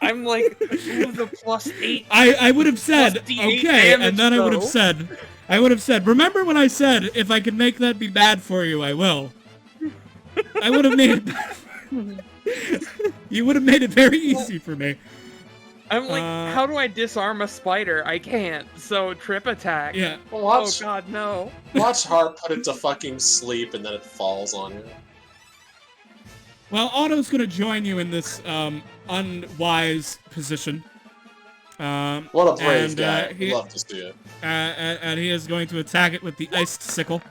I'm like, ooh, the +8.
I would have said,
Plus D8
okay, and
damage,
then I would have
though.
said, remember when I said, if I can make that be bad for you, I will. I would have made it bad for you. You would have made it very easy for me.
I'm like,
Uh,
how do I disarm a spider? I can't. So trip attack.
Yeah.
Well,
Oh
watch,
God, no.
watch Hart put it to fucking sleep and then it falls on you.
Well, Otto's gonna join you in this, unwise position.
What a brave
and,
guy.
he-
Love to see it.
and he is going to attack it with the iced sickle.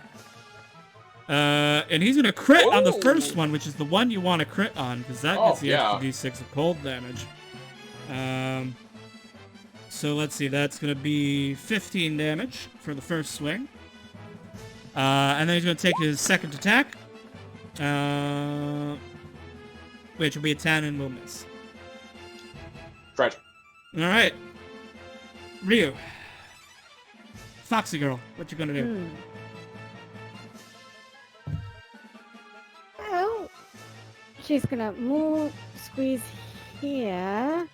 And he's gonna crit on the first
Ooh.
one, which is the one you want to crit on, because that
Oh,
gets the
yeah.
extra d6 of cold damage. So let's see, that's gonna be 15 damage for the first swing. And then he's gonna take his second attack, which will be a 10 and will miss.
Fred.
Alright. Ryu. Foxy girl, what you gonna do?
Well, she's gonna move, squeeze here.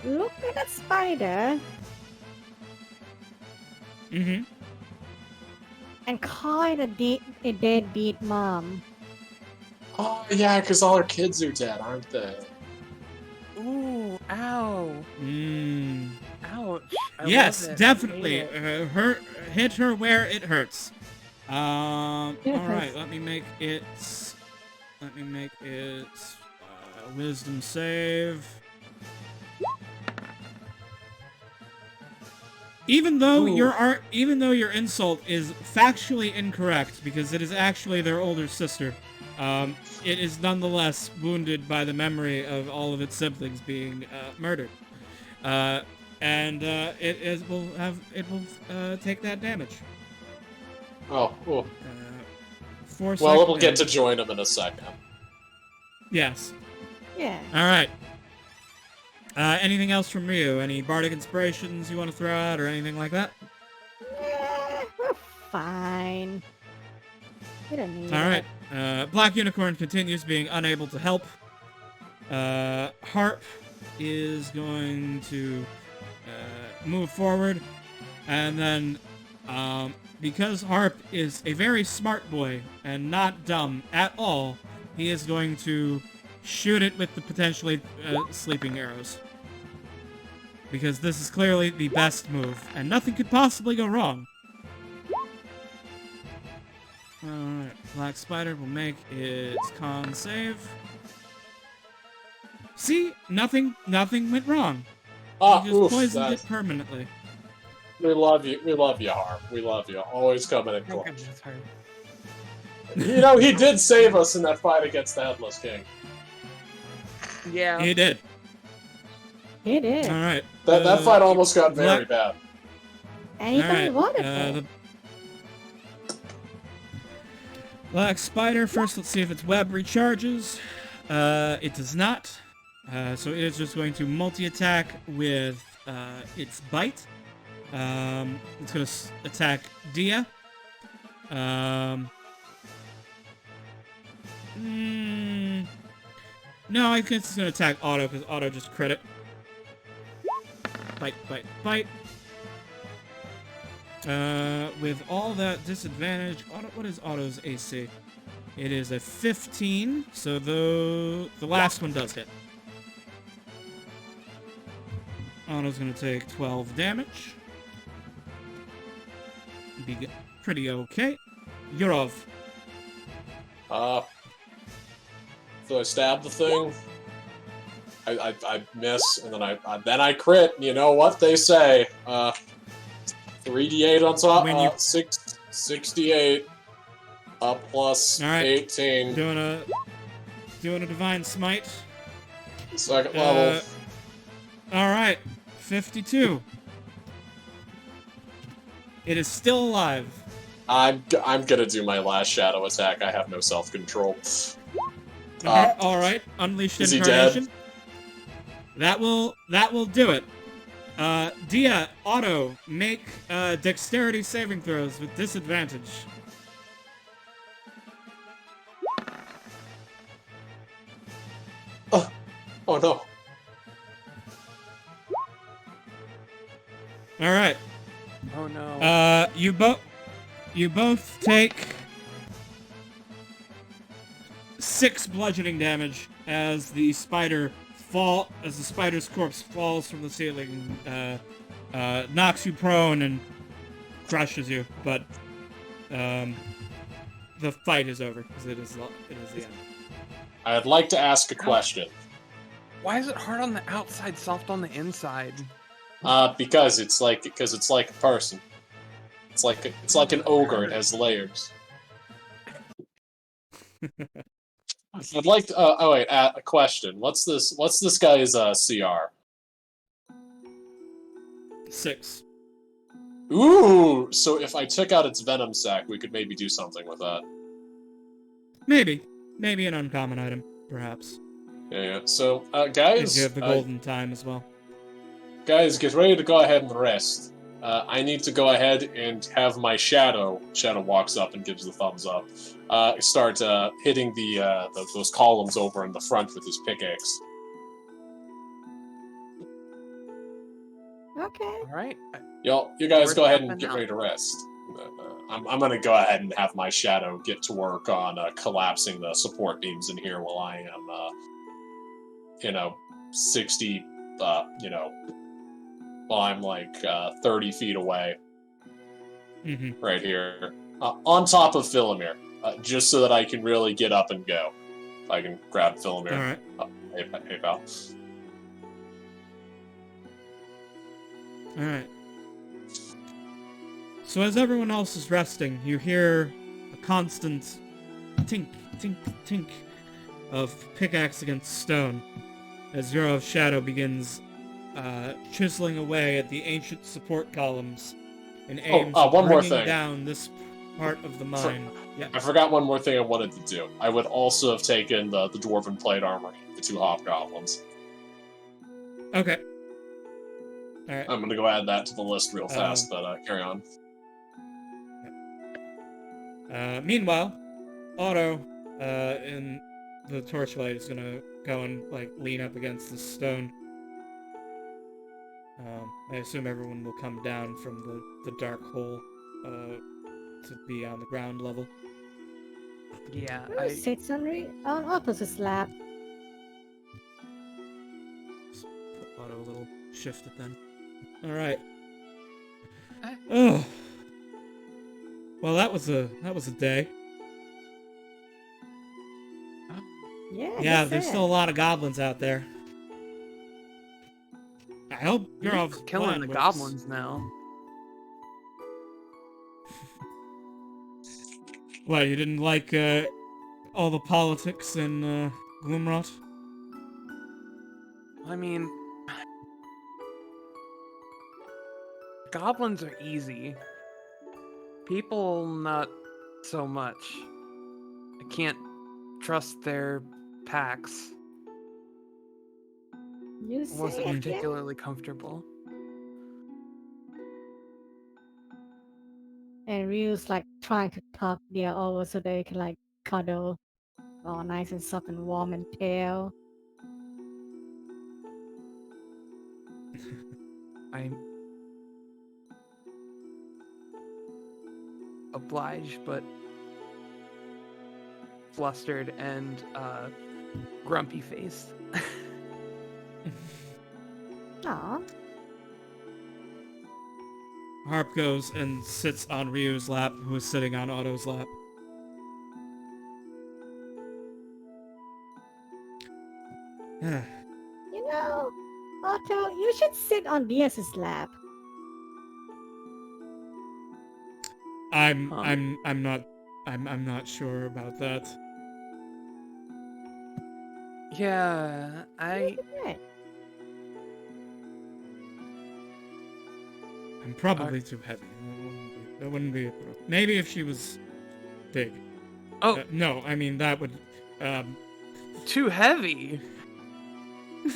Look at that spider
Mm-hmm.
and call it a deadbeat mom.
Oh, yeah, because all her kids are dead, aren't they?
Ooh, ow.
Mmm.
Ouch. I
Yes,
love it.
definitely.
I hate it.
Hit her where it hurts. All
Yes.
right. Let me make it. Wisdom save. Even though
Ooh.
even though your insult is factually incorrect because it is actually their older sister, it is nonetheless wounded by the memory of all of its siblings being murdered. And it will take that damage.
Oh, cool.
4
Well,
psychic
it'll get to
damage.
join him in a second.
Yes.
Yeah.
All right. Anything else from Ryu? Any bardic inspirations you want to throw out or anything like that?
We're fine. We don't need
All right.
it.
Black Unicorn continues being unable to help. Harp is going to move forward, and then because Harp is a very smart boy and not dumb at all, he is going to shoot it with the potentially sleeping arrows. Because this is clearly the best move, and nothing could possibly go wrong. Alright, Black Spider will make its con save. See? Nothing went wrong.
Ah,
You just
oof,
poisoned it permanently.
we love you, Harp. We love you. Always coming in
Thank
clutch.
goodness, Harp.
You know, he did save us in that fight against the Headless King.
Yeah.
He did.
He did.
Alright.
That fight almost got very bad.
And he
Alright,
got wonderful.
the Black Spider, first let's see if its web recharges. It does not. So it is just going to multi-attack with its bite. It's going to attack Dia. No, I guess it's going to attack Auto, because Auto just crit it. Bite, bite, bite. With all that disadvantage, what is Auto's AC? It is a 15, so the last one does hit. Auto's gonna take 12 damage. Be pretty okay. Yurov.
So I stab the thing. I miss, and then I crit. You know what they say. 3d8 on top. 68. Plus
All right.
18.
Doing a divine smite.
Second level.
All right, 52. It is still alive.
I'm gonna do my last shadow attack. I have no self-control.
All right, unleashed
is he
incarnation.
dead?
That will do it. Dia, Auto, make dexterity saving throws with disadvantage.
Oh no.
All right.
Oh no.
You both take 6 bludgeoning damage as the spider's corpse falls from the ceiling, knocks you prone and crushes you. But the fight is over because it is the end.
I'd like to ask a question.
Why is it hard on the outside, soft on the inside?
Because it's like a person. It's like an ogre. It has layers. I'd like to. Oh wait, a question. What's this guy's CR?
6.
Ooh, so if I took out its venom sac, we could maybe do something with that.
Maybe an uncommon item, perhaps.
Yeah. So,
If
guys,
you have the golden time as well.
guys, get ready to go ahead and rest. I need to go ahead and have my shadow. Shadow walks up and gives the thumbs up. Start hitting those columns over in the front with his pickaxe.
Okay.
All right.
You guys
We're
go ahead
jumping
and get
out.
ready to rest. I'm gonna go ahead and have my shadow get to work on collapsing the support beams in here while I am, 60, while I'm like 30 feet away, right here, on top of Philomere, just so that I can really get up and go. I can grab Philomere.
All right.
Hey, pal.
All right. So as everyone else is resting, you hear a constant tink, tink, tink of pickaxe against stone as Yurov's shadow begins chiseling away at the ancient support columns and aims at
one more
bringing
thing.
down this part of the mine.
I forgot one more thing I wanted to do. I would also have taken the dwarven plate armor, the 2 hobgoblins.
Okay. All right.
I'm gonna go add that to the list real fast, but carry on.
Meanwhile, Otto, in the torchlight, is gonna go and like lean up against the stone. I assume everyone will come down from the dark hole to be on the ground level.
Yeah,
Who sits on Otto's lap?
Put Otto a little shifted then. All right.
Eh.
Oh. Well, that was a day.
Yeah,
Yeah,
that's
there's
it.
still a lot of goblins out there. I hope you're
you're
all
killing the goblins now.
What, you didn't like all the politics in Gloomrot?
I mean, goblins are easy. People, not so much. I can't trust their packs.
You
I wasn't
say again?
particularly comfortable.
And Ryu's like trying to tuck Dia over so they can like cuddle, all nice and soft and warm and pale.
I'm obliged, but flustered and grumpy faced.
Aw,
Harp goes and sits on Ryu's lap, who is sitting on Otto's lap.
you know, Otto, you should sit on Dia's lap.
I'm
Huh.
I'm not sure about that.
Yeah,
Yeah.
I'm probably too heavy. That wouldn't be a problem. Maybe if she was big.
Oh,
No, I mean that would
too heavy.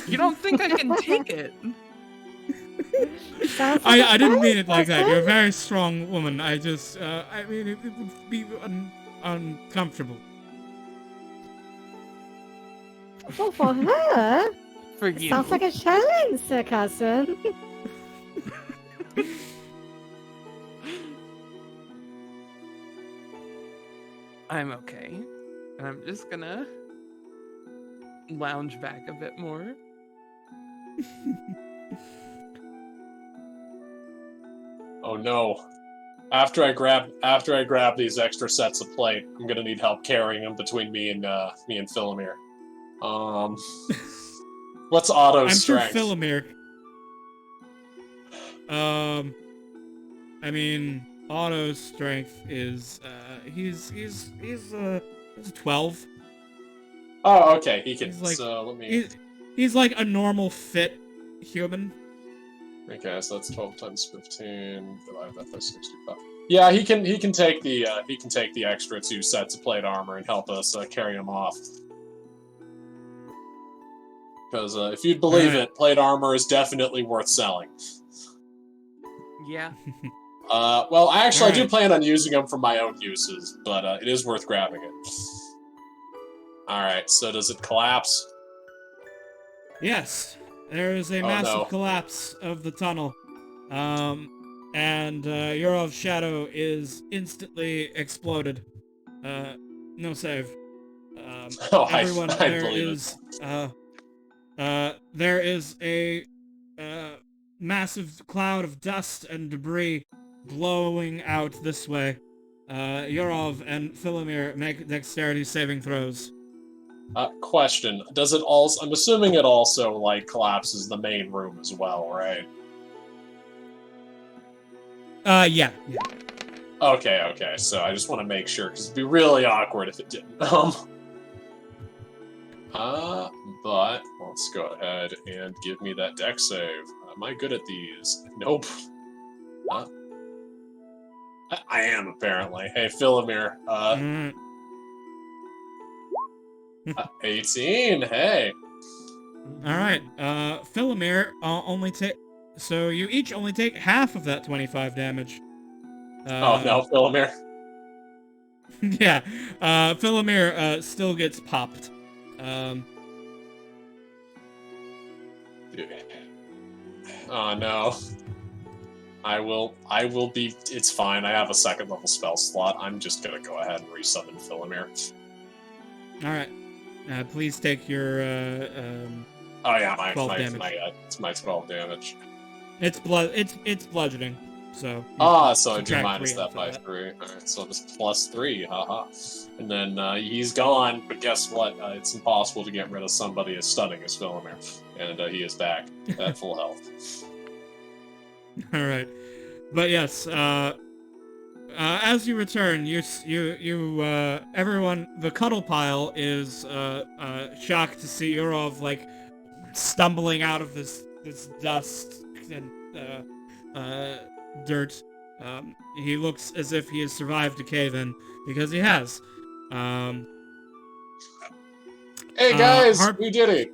You don't think I can take it?
Sounds like
I
a
didn't mean it like
challenge,
that. You're a
Justin.
very strong woman. I just I mean it would be uncomfortable.
Well, for her,
For you.
sounds like a challenge, Sir Cousin.
I'm okay. And I'm just gonna lounge back a bit more.
Oh no. After I grab these extra sets of plate, I'm gonna need help carrying them between me and Philomir. What's Otto's
I'm
strength?
sure Philomir. I mean, Otto's strength is he's 12.
Oh, okay. He can.
He's like
So let me.
he's like a normal fit human.
Okay, so that's 12 times 15 divided that by 65. Yeah, he can take the extra 2 sets of plate armor and help us carry him off. Because if you'd believe it, plate armor is definitely worth selling.
Yeah.
Well, actually, I do
Alright.
plan on using them for my own uses, but it is worth grabbing it. Alright, so does it collapse?
Yes, there is a
Oh,
massive
no.
collapse of the tunnel. And Yurov's shadow is instantly exploded. No save.
Oh,
Everyone,
I believe
there is a massive cloud of dust and debris blowing out this way. Yurov and Philomir make dexterity saving throws.
Question: does it also? I'm assuming it also like collapses the main room as well, right?
Yeah.
Okay. So I just want to make sure because it'd be really awkward if it didn't. But let's go ahead and give me that dex save. Am I good at these? Nope. I am apparently. Hey, Philomir.
Mm.
18. Hey.
Alright, Philomir only take... So you each only take half of that 25 damage.
Oh no, Philomir.
Yeah, Philomere still gets popped.
Oh no. I will be, it's fine, I have a second level spell slot. I'm just gonna go ahead and resummon Philomere.
Alright. Please take your,
Oh yeah,
12 damage.
it's my 12 damage.
It's bludgeoning, so...
So I do
subtract
minus
3
that
off
by
of that.
3. Alright, so just plus 3, haha. And then he's gone, but guess what? It's impossible to get rid of somebody as stunning as Philomere. And he is back at full health.
Alright. But yes, as you return, everyone, the cuddle pile is, shocked to see Urov, like, stumbling out of this dust and, dirt. He looks as if he has survived decay then, because he has.
Hey guys,
Harp-
we did it!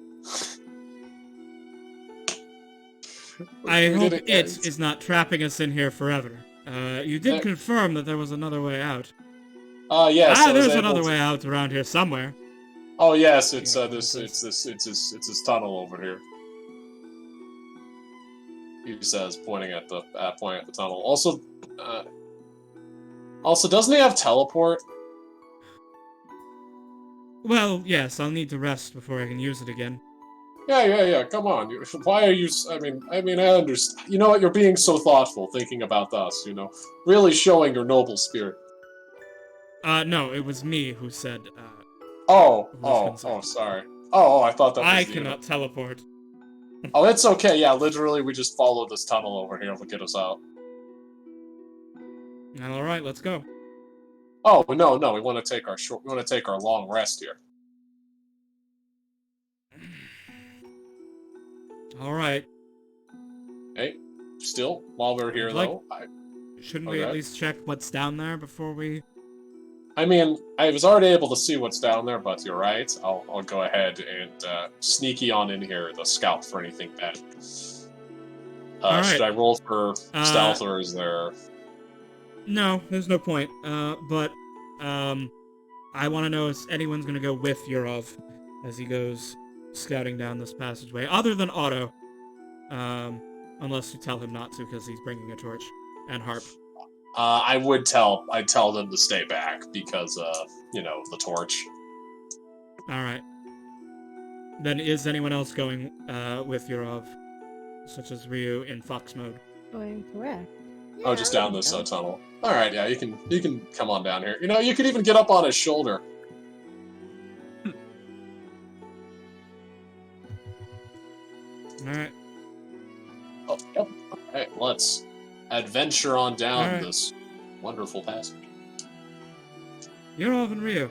I
We
hope
did
it
guys.
is not trapping us in here forever. You did confirm that there was another way out.
Yes, I was
There's
able
another
to-
way out around here somewhere.
Oh yes, it's
Yeah,
this tunnel over here. He says, pointing at the tunnel. Also, doesn't he have teleport?
Well, yes, I'll need to rest before I can use it again.
Yeah. Come on. Why are you? I understand. You know what? You're being so thoughtful, thinking about us. You know, really showing your noble spirit.
No, it was me who said,
Sorry. I thought that was
I
you.
cannot teleport.
Oh, it's okay. Yeah, literally, we just follow this tunnel over here to get us out.
Alright, let's go.
Oh no, we want to take our long rest here.
Alright.
Hey, still, while we're here,
Like-
though,
Shouldn't we at least check what's down there before we...
I mean, I was already able to see what's down there, but you're right. I'll go ahead and sneaky on in here to scout for anything bad.
Alright.
Should I roll for stealth, or is there...
No, there's no point. But I want to know if anyone's going to go with Yurov as he goes scouting down this passageway, other than Otto. Unless you tell him not to, because he's bringing a torch and harp.
I'd tell them to stay back, because, the torch.
Alright. Then is anyone else going with Yurov? Such as Ryu in fox mode?
Going correct.
Oh, just down this tunnel. Alright, yeah, you can come on down here. You know, you could even get up on his shoulder.
Alright.
Oh, yep. Alright, let's adventure on down
Alright.
this wonderful passage.
Yurov and Ryu,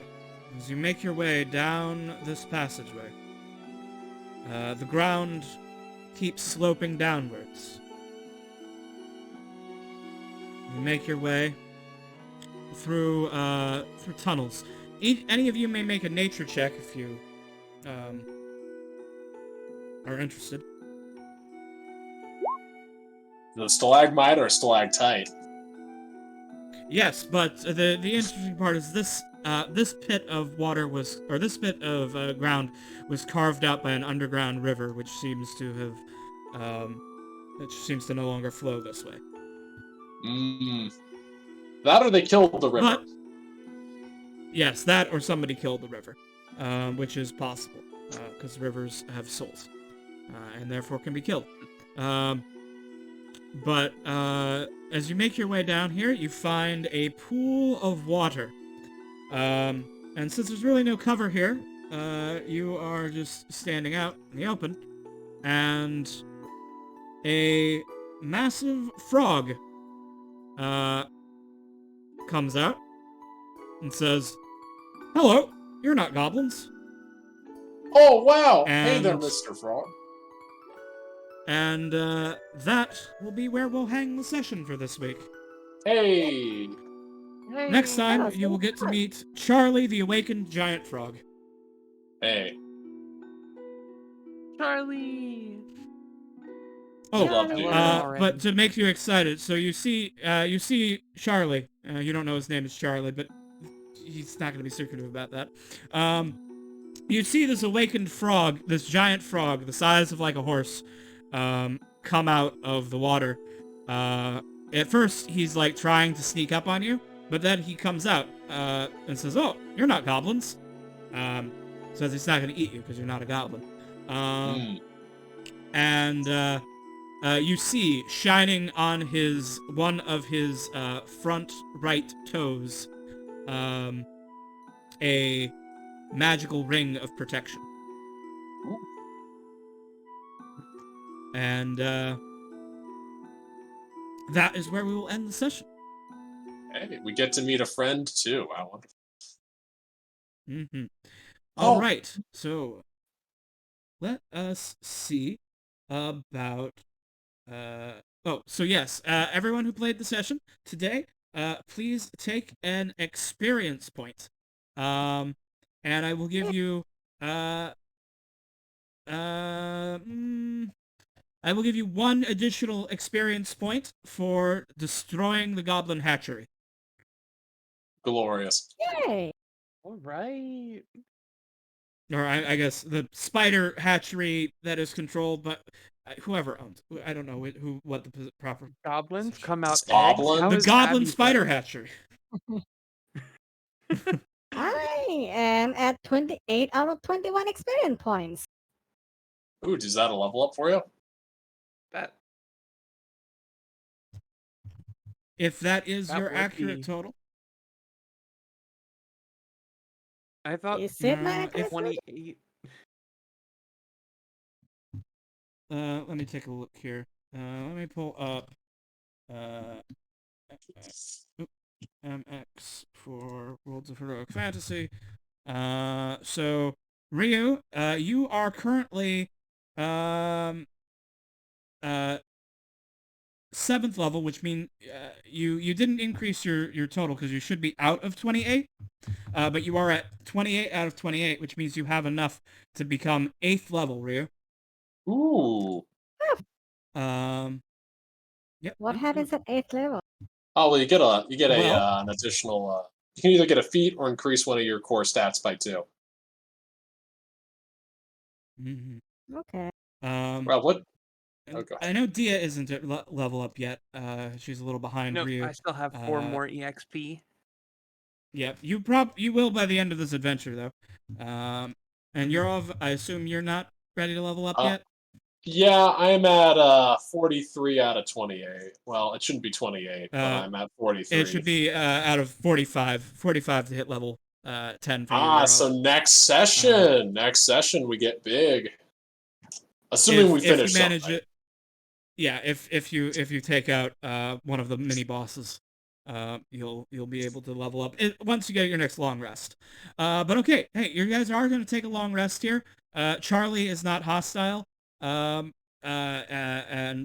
as you make your way down this passageway, the ground keeps sloping downwards. You make your way through tunnels. Any of you may make a nature check if you are interested.
The stalagmite or stalactite?
Yes, but the interesting part is this pit of ground was carved out by an underground river, which seems to no longer flow this way.
That or they killed the river.
But, yes, that or somebody killed the river, which is possible, because rivers have souls, and therefore can be killed. But as you make your way down here, you find a pool of water. And since there's really no cover here, you are just standing out in the open, and a massive frog comes out and says, "Hello, you're not goblins."
Oh, wow! Hey there,
And-
Mr. Frog.
And that will be where we'll hang the session for this week.
Hey!
Next time,
was
you will get to meet Charlie, the awakened giant frog.
Hey.
Charlie.
Oh,
Love to.
but to make you excited, so you see Charlie. You don't know his name is Charlie, but he's not going to be secretive about that. You see this awakened frog, this giant frog, the size of like a horse, come out of the water. At first, he's like trying to sneak up on you, but then he comes out and says, "Oh, you're not goblins." Says he's not going to eat you because you're not a goblin. And you see, shining on one of his front right toes, a magical ring of protection.
Ooh.
And that is where we will end the session.
Hey, we get to meet a friend too. I wonder.
Mm-hmm.
Oh.
All right, so let us see about. So yes, everyone who played the session today, please take an experience point. And I will give you, I will give you 1 additional experience point for destroying the goblin hatchery.
Glorious.
Yay!
All right.
Or I guess the spider hatchery that is controlled by whoever owns. I don't know what the proper
Goblins come out
Goblin?
eggs. How
the
is
goblin
Abby
spider
better?
hatchery.
I am at 28 out of 21 experience points.
Ooh, does that a level up for you?
That
If that is
That
your
would
accurate
be-
total.
I thought
Is it my
no,
accurate total?
28.
Let me take a look here. Let me pull up MX for Worlds of Heroic Fantasy. So Ryu, you are currently 7th level, which means you didn't increase your total because you should be out of 28. But you are at 28 out of 28, which means you have enough to become 8th level, Ryu.
Ooh.
Yep.
What happens at 8th level?
Oh well, you get
Well-
an additional. You can either get a feat or increase one of your core stats by 2.
Mhm.
Okay.
Well, what? Oh, go ahead.
I know Dia isn't at level up yet. She's a little behind
No,
Ryu.
I still have 4 more EXP.
Yeah, you will by the end of this adventure though. And Yurov, I assume you're not ready to level up yet?
Yeah, I'm at 43 out of 28. Well, it shouldn't be 28, but I'm at 43.
It should be out of 45. 45 to hit level 10 for you, Yurov.
So next session we get big. Assuming we finish
if you manage
something.
it. Yeah, if you take out one of the mini bosses, you'll be able to level up once you get your next long rest. But okay, hey, you guys are going to take a long rest here. Charlie is not hostile, and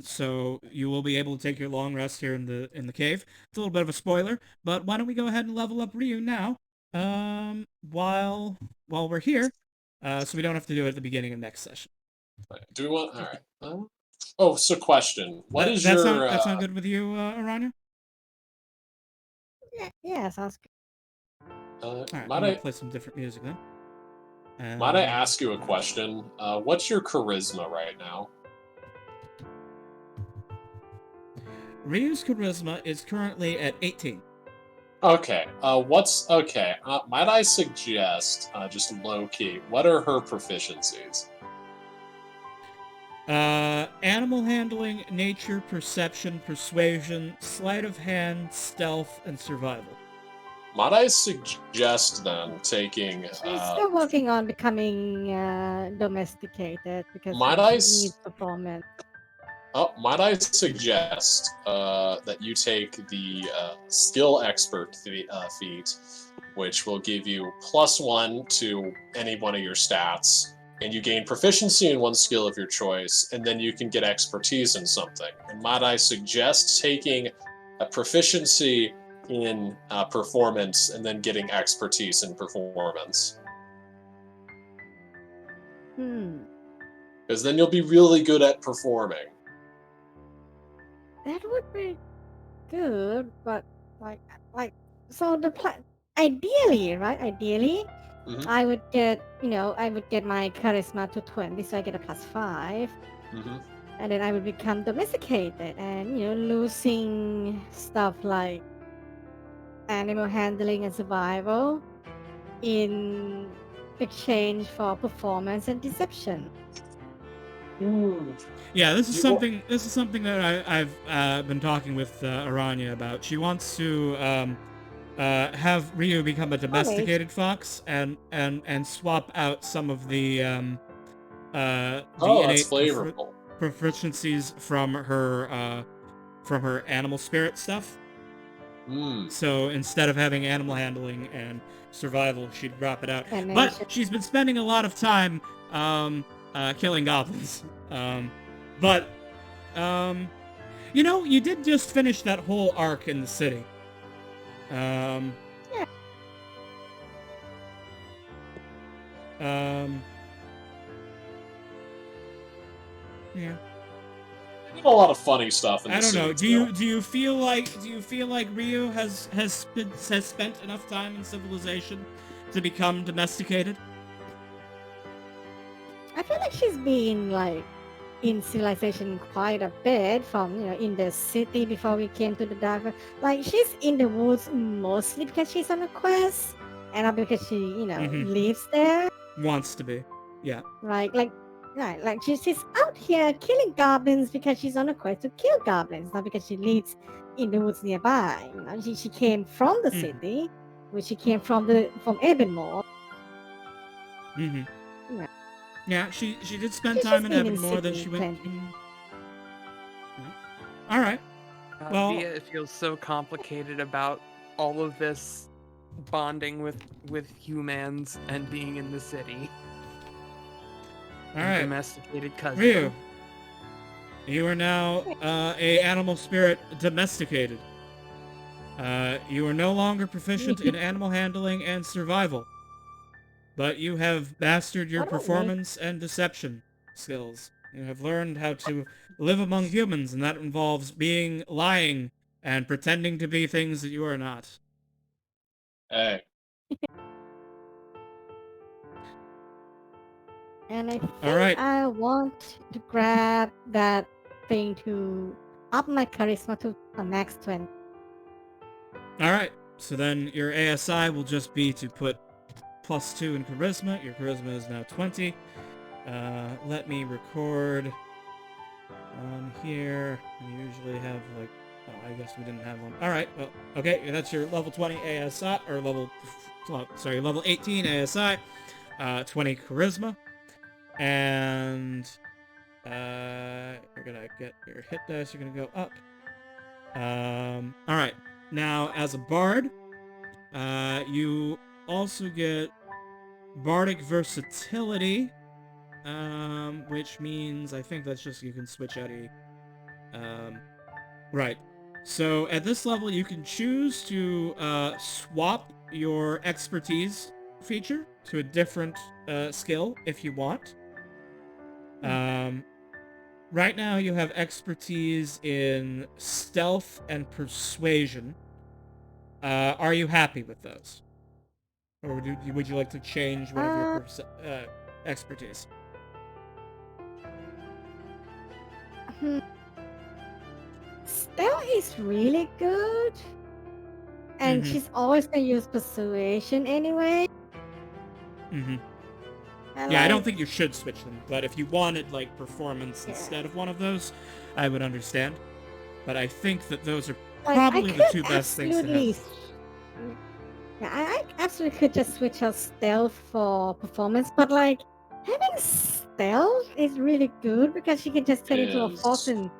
so you will be able to take your long rest here in the cave. It's a little bit of a spoiler, but why don't we go ahead and level up Ryu now? While we're here, so we don't have to do it at the beginning of next session.
Do we want? All right. So question: What is
that
your?
That sound good with you, Aranya?
Yeah, sounds good.
All right, I'm
might
gonna
I
play some different music then.
might I ask you a question? What's your charisma right now?
Ryu's charisma is currently at 18.
Okay. Might I suggest, just low key, what are her proficiencies?
Animal handling, nature, perception, persuasion, sleight of hand, stealth, and survival.
Might I suggest then taking?
She's still working on becoming domesticated because
Might
she
I
needs performance.
Might I suggest that you take the skill expert feat, which will give you +1 to any one of your stats, and you gain proficiency in one skill of your choice, and then you can get expertise in something. And might I suggest taking a proficiency in performance and then getting expertise in performance? Because then you'll be really good at performing.
That would be good, but so the ideally, right? Ideally,
Mhm.
I would get, I would get my charisma to 20, so I get a +5,
Mhm.
and then I would become domesticated, and losing stuff like animal handling and survival in exchange for performance and deception.
Yeah, this is
You
something. This is something that I've been talking with Aranya about. She wants to have Ryu become a
Always.
domesticated fox and swap out some of the
Oh, that's
innate
flavorful.
proficiencies from her animal spirit stuff.
Mm.
So instead of having animal handling and survival, she'd drop it out.
And then
But she's been spending a lot of time killing goblins. But you did just finish that whole arc in the city. Um,
Yeah.
Yeah.
They did a lot of funny stuff in the
I don't
city
know.
too.
Do you feel like Ryu has spent enough time in civilization to become domesticated?
I feel like she's been like in civilization quite a bit from in the city before we came to the dark. Like she's in the woods mostly because she's on a quest, and not because she
Mm-hmm.
lives there.
Wants to be. Yeah.
Like right, like she's out here killing goblins because she's on a quest to kill goblins, not because she lives in the woods nearby. She came from the
Mm-hmm.
city, which she came from Ebonmore.
Mm-hmm.
Yeah,
Yeah, she did spend
she's
time
just
in
been in
Evan
the
more than
city
she went
plenty.
in. All right. Well,
Via, it feels so complicated about all of this bonding with humans and being in the city.
all
And
right.
domesticated cousin.
Ryu, you are now a animal spirit domesticated. You are no longer proficient in animal handling and survival, but you have mastered your
What about me?
performance and deception skills. You have learned how to live among humans, and that involves lying and pretending to be things that you are not.
Hey,
And I
All
think
right.
I want to grab that thing to up my charisma to a max 20.
All right. So then your ASI will just be to put +2 in charisma. Your charisma is now 20. Let me record on here. We usually have like, oh, I guess we didn't have one. All right. Well, okay. That's your level 20 ASI or level 18 ASI, 20 charisma, and you're gonna get your hit dice. You're gonna go up. All right. Now, as a bard, you also get bardic versatility, which means I think that's just you can switch out right. So at this level, you can choose to swap your expertise feature to a different skill if you want. Right now, you have expertise in stealth and persuasion. Are you happy with those? Or would you like to change one of your expertise?
Hmm. Stealth is really good, and
Mm-hmm.
she's always gonna use persuasion anyway.
Mm-hmm.
I
Yeah, I don't
like,
think you should switch them, but if you wanted, like, performance
yeah.
instead of one of those, I would understand. But I think that those are
Like, I
probably the
could
two best things to
absolutely.
have.
Yeah, I absolutely could just switch out stealth for performance, but like having stealth is really good because she can just turn into a fox
is
and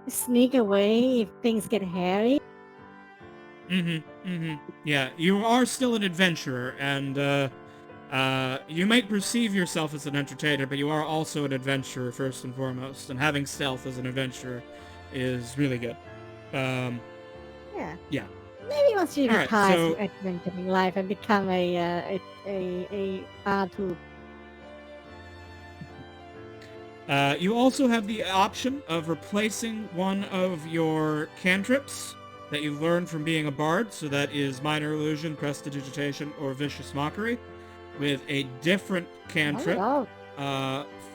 sneak away if things get hairy.
Mm-hmm, mm-hmm. Yeah, you are still an adventurer, and, you might perceive yourself as an entertainer, but you are also an adventurer first and foremost, and having stealth as an adventurer is really good.
Yeah.
Yeah.
Maybe once she
All right,
retires
so
from adventuring life and become a R2.
you also have the option of replacing one of your cantrips that you learn from being a bard, so that is Minor Illusion, Prestidigitation, or Vicious Mockery, with a different cantrip
Oh,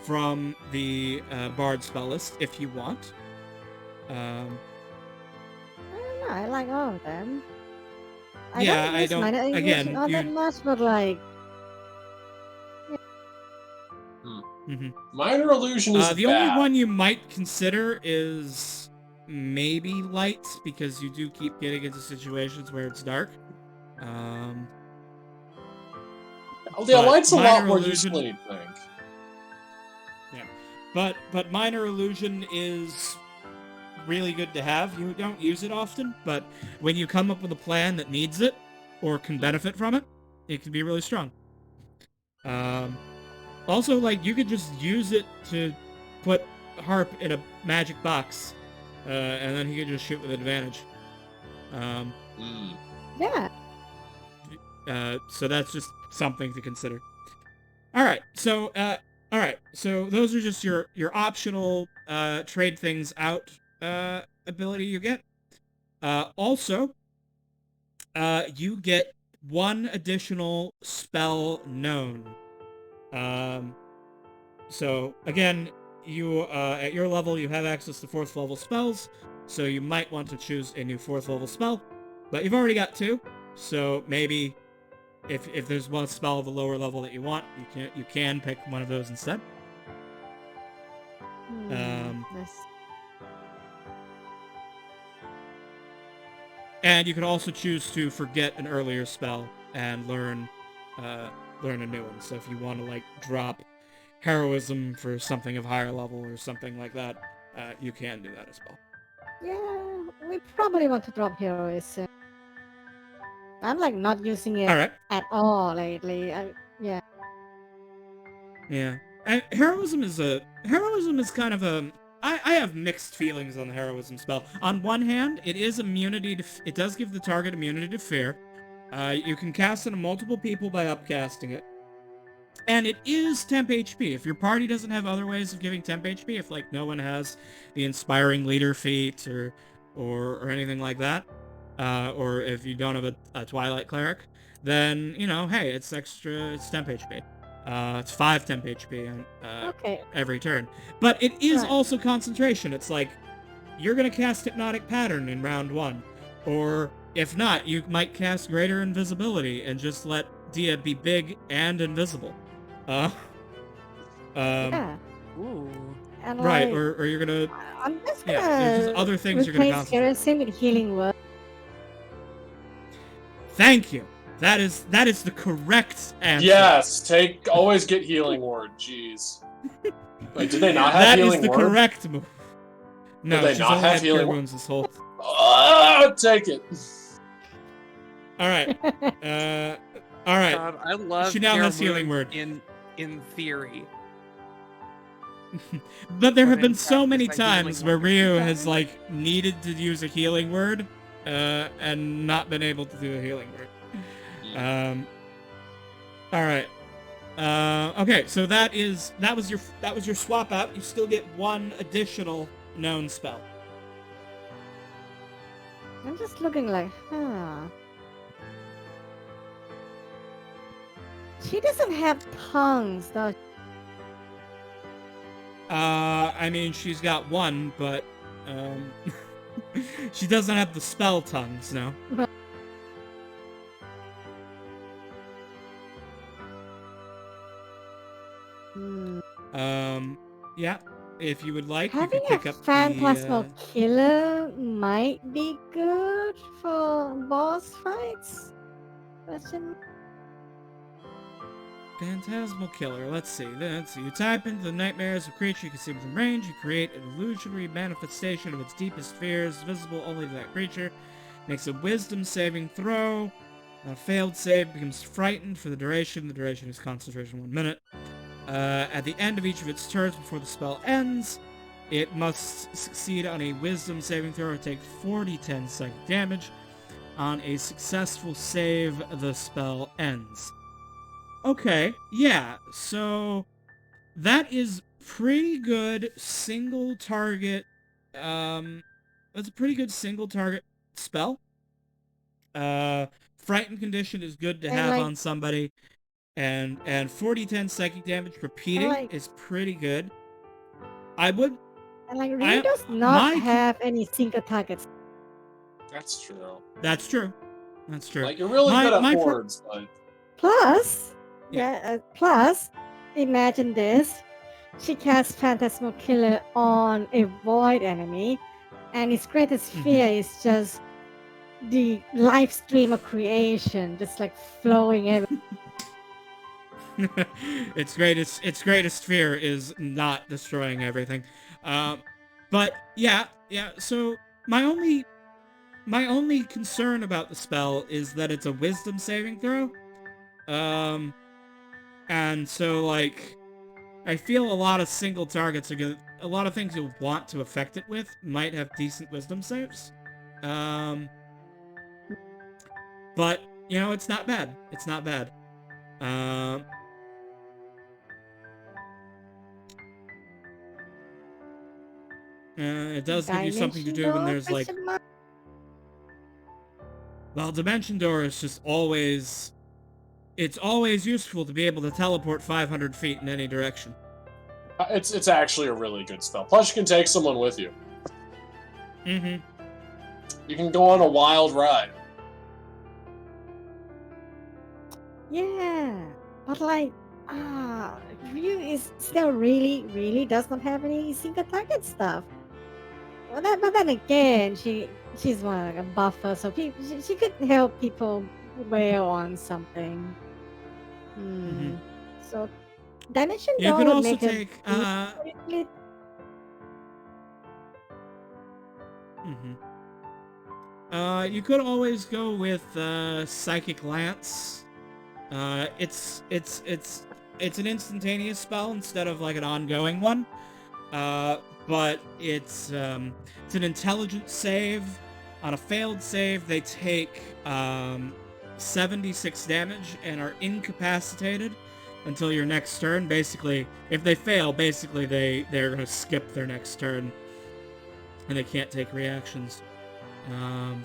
from the bard spell list, if you want.
I don't know. I like all of them.
Yeah,
don't
I
use
don't-
minor illusion
again,
all that
you-
much, but like,
Mhm.
Minor illusion is
The
bad.
only one you might consider is maybe light, because you do keep getting into situations where it's dark.
Yeah,
but
light's a lot
minor
more
illusion-
useful than you think.
But Minor Illusion is really good to have. You don't use it often, but when you come up with a plan that needs it, or can benefit from it, it can be really strong. Also, like, you could just use it to put Harp in a magic box, and then he could just shoot with advantage.
yeah.
So that's just something to consider. Alright, so those are just your optional trade things out ability you get. Also, you get one additional spell known. So again, you at your level you have access to 4th level spells, so you might want to choose a new 4th level spell, but you've already got 2, so maybe if there's one spell of a lower level that you want, you can pick one of those instead.
This.
And you can also choose to forget an earlier spell and learn a new one. So if you want to like drop heroism for something of higher level or something like that, you can do that as well.
Yeah, we probably want to drop heroism. I'm like not using it
All right.
at all lately. Yeah.
Yeah. And heroism is kind of a... I have mixed feelings on the heroism spell. On one hand, it is immunity to... It does give the target immunity to fear. You can cast it on multiple people by upcasting it. And it is temp HP. If your party doesn't have other ways of giving temp HP, if like no one has the inspiring leader feat or anything like that, or if you don't have a Twilight Cleric, then, you know, hey, it's extra, it's temp HP. It's 5 temp HP
Okay.
every turn. But it is
Right.
also concentration. It's like, you're going to cast Hypnotic Pattern in round 1. Or, if not, you might cast Greater Invisibility and just let Dia be big and invisible.
Yeah.
Ooh.
And
Right,
like,
or you're going to...
I'm just gonna
Yeah, there's just other things you're gonna
replace
concentrate.
heroism with healing word.
Thank you. That is the correct answer.
Yes, always get healing word. Jeez. Wait, did they not have
That
healing
is the
word?
correct move. No,
they
she's
not
only
have
had Cure
healing word?
Wounds this whole...
Take it.
Alright. Alright.
God, I love
She now
Cure
has healing
Wounds
word.
in theory.
But there
But
have
in
been so many
practice, I healing
times where
word.
Ryu has, like, needed to use a healing word, and not been able to do a healing word. Alright. Okay, so that was your swap out. You still get one additional known spell.
I'm just looking like, She doesn't have tongues, though.
I mean, she's got one, but, she doesn't have the spell tongues, no. Yeah, if you would like,
Having
you could
a
pick up
phantasmal
the,
killer might be good for boss fights. Question.
Phantasmal Killer. Let's see. You type into the nightmares of a creature you can see within range. You create an illusory manifestation of its deepest fears, visible only to that creature. Makes a wisdom saving throw. On a failed save, becomes frightened for the duration. The duration is concentration 1 minute. At the end of each of its turns before the spell ends, it must succeed on a wisdom saving throw or take 4d10 psychic damage. On a successful save, the spell ends. Okay, yeah, so that is pretty good single target, that's a pretty good single target spell. Frighten condition is good to
And
have
like,
on somebody, and 40-10 psychic damage repeating
like,
is pretty good. I would
and like, really
I
does not
my
have any single targets.
That's true.
That's true. That's true.
Like, you're really good at
my
hordes, but
Plus,
Yeah.
plus, imagine this. She casts Phantasmal Killer on a void enemy, and its greatest fear is just the live stream of creation, just like flowing everywhere.
its greatest fear is not destroying everything. But yeah. So my only concern about the spell is that it's a wisdom saving throw. And so like I feel a lot of single targets a lot of things you'll want to affect it with might have decent wisdom saves. But it's not bad. It's not bad. It does give you something to do when there's like, well, Dimension Door is just always, it's always useful to be able to teleport 500 feet in any direction.
it's actually a really good spell. Plus, you can take someone with you.
Mm-hmm.
You can go on a wild ride.
Yeah, but like, Ryu is still really does not have any single target stuff. But then again, she's more like a buffer, so she could help people wail on something. So Dimension
You
Door
could
would
also
make
take, you could always go with Psychic Lance. It's an instantaneous spell instead of like an ongoing one. But it's an intelligence save. On a failed save, they take 76 damage and are incapacitated until your next turn. Basically, if they fail, they're gonna skip their next turn, and they can't take reactions. And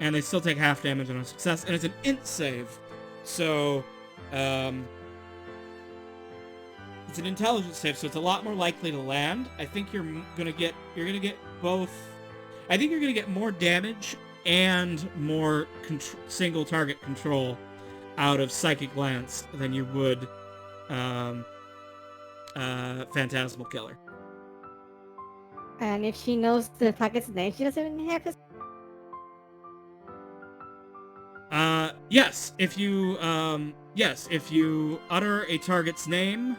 they still take half damage on a success, and it's an int save, so it's an intelligence save, so it's a lot more likely to land. I think you're gonna get both. I think you're gonna get more damage and more single target control out of Psychic Lance than you would Phantasmal Killer.
and if she knows the target's name, she doesn't even have to.
Yes, if you utter a target's name,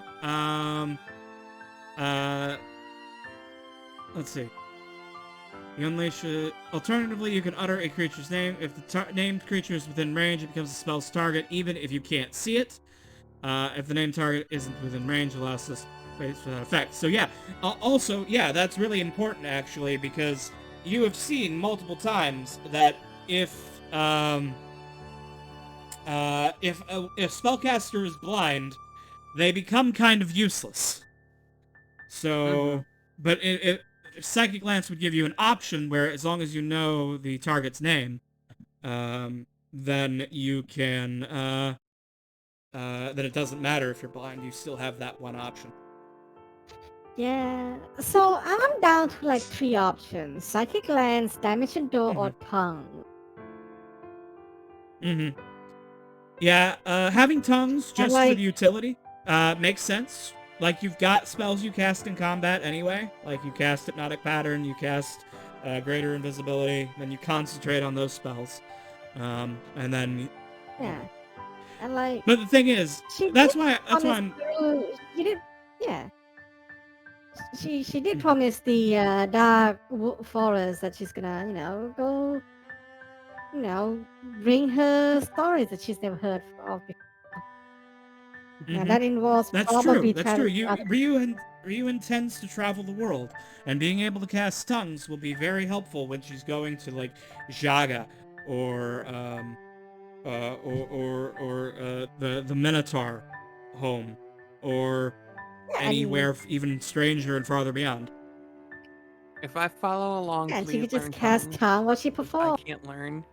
let's see. You unleash alternatively, you can utter a creature's name. If the named creature is within range, it becomes the spell's target, even if you can't see it. If the named target isn't within range, it allows this space for that effect. So yeah, also, yeah, that's really important, actually, because you have seen multiple times that if spellcaster is blind, they become kind of useless. So, but if Psychic Lance would give you an option where, as long as you know the target's name, then you can, then it doesn't matter if you're blind, you still have that one option.
Yeah, so I'm down to like 3 options: Psychic Lance, Dimension Door, or Tongue.
Yeah, having tongues just for
like-
the utility makes sense. Like, you've got spells you cast in combat anyway. Like, you cast Hypnotic Pattern, you cast Greater Invisibility, then you concentrate on those spells. And then...
Yeah. And like...
But the thing is, that's why I'm...
She did... Yeah. She did promise the Dark Forest that she's gonna, go... bring her stories that she's never heard of before. Now that involves probably...
That's true. Ryu intends to travel the world, and being able to cast tongues will be very helpful when she's going to, like, Jaga, or the Minotaur home, or anywhere even stranger and farther beyond.
If I follow along,
And she
please
could just
learn
cast
tongues.
tongue while she
I
performs.
can't learn.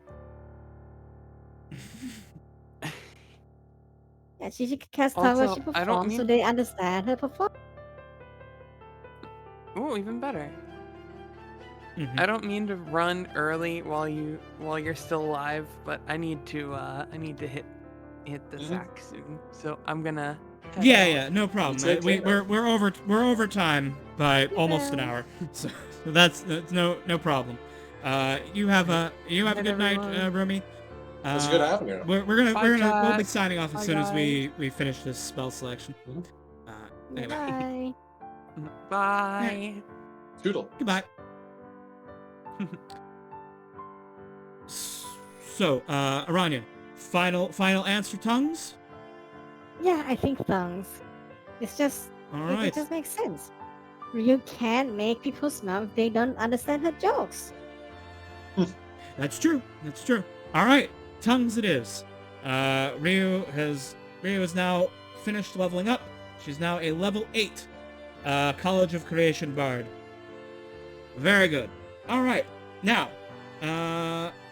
Yeah, she could cast tongue while she
Also, I don't
performs, so
mean.
they understand her performance.
Ooh, even better.
Mhm.
I don't mean to run early while you're still alive, but I need to hit the
Mhm.
sack soon. So I'm gonna head
Yeah,
out.
yeah, no problem.
take care.
We're over time by almost an
Okay.
hour, so that's no problem. You have a
Night,
good night,
everyone.
Rumi.
It was good having you.
Bye,
We'll be
chat.
signing off as
Bye,
soon as
guys.
we finish this spell selection.
Mhm.
Uh, anyway,
Bye-bye.
Bye.
Toodle.
goodbye. So, Aranya, final answer, tongues.
Yeah, I think tongues. It's just
All
it
right.
just makes sense. You can't make people smile if they don't understand her jokes.
That's true. That's true. All right, tongues it is. Ryu is now finished leveling up. She's now a level 8 College of Creation Bard. Very good. All right, now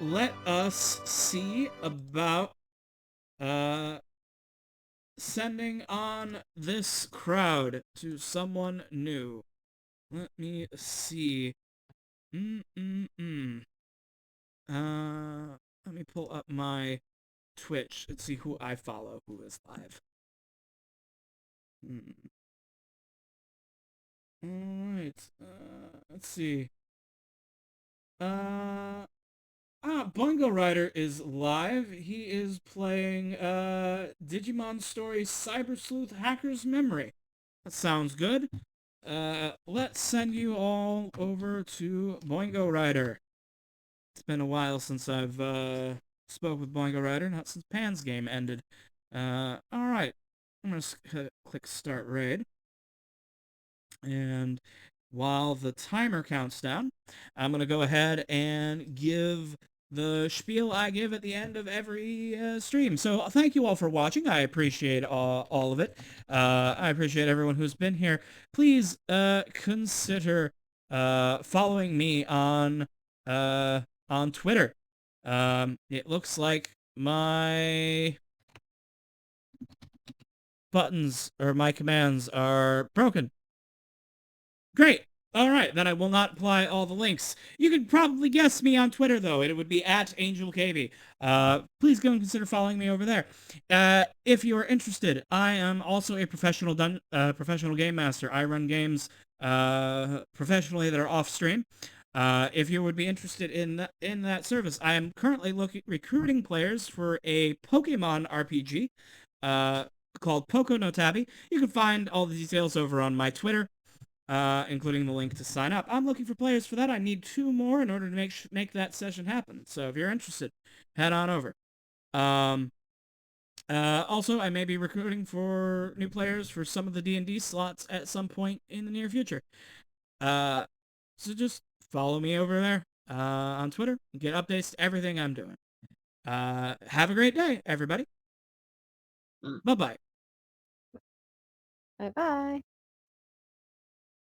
let us see about sending on this crowd to someone new. Let me see. Let me pull up my Twitch and see who I follow who is live. Alright, let's see. Bungo Rider is live. He is playing, Digimon Story Cyber Sleuth Hacker's Memory. That sounds good. Let's send you all over to Boingo Rider. It's been a while since I've, spoke with Boingo Rider, not since Pan's game ended. Alright. I'm gonna click Start Raid. And while the timer counts down, I'm going to go ahead and give the spiel I give at the end of every stream. So thank you all for watching. I appreciate all of it. I appreciate everyone who's been here. Please consider following me on Twitter. It looks like my buttons or my commands are broken. Great. All right, then I will not apply all the links. You could probably guess me on Twitter, though. It would be at AngelKB. Please go and consider following me over there. If you are interested, I am also a professional game master. I run games professionally that are off-stream. If you would be interested in that service, I am currently recruiting players for a Pokemon RPG called Poco no Tabi. You can find all the details over on my Twitter. Including the link to sign up. I'm looking for players for that. I need 2 more in order to make that session happen. So if you're interested, head on over. Also, I may be recruiting for new players for some of the D&D slots at some point in the near future. So just follow me over there on Twitter and get updates to everything I'm doing. Have a great day, everybody. Bye-bye.
Bye-bye.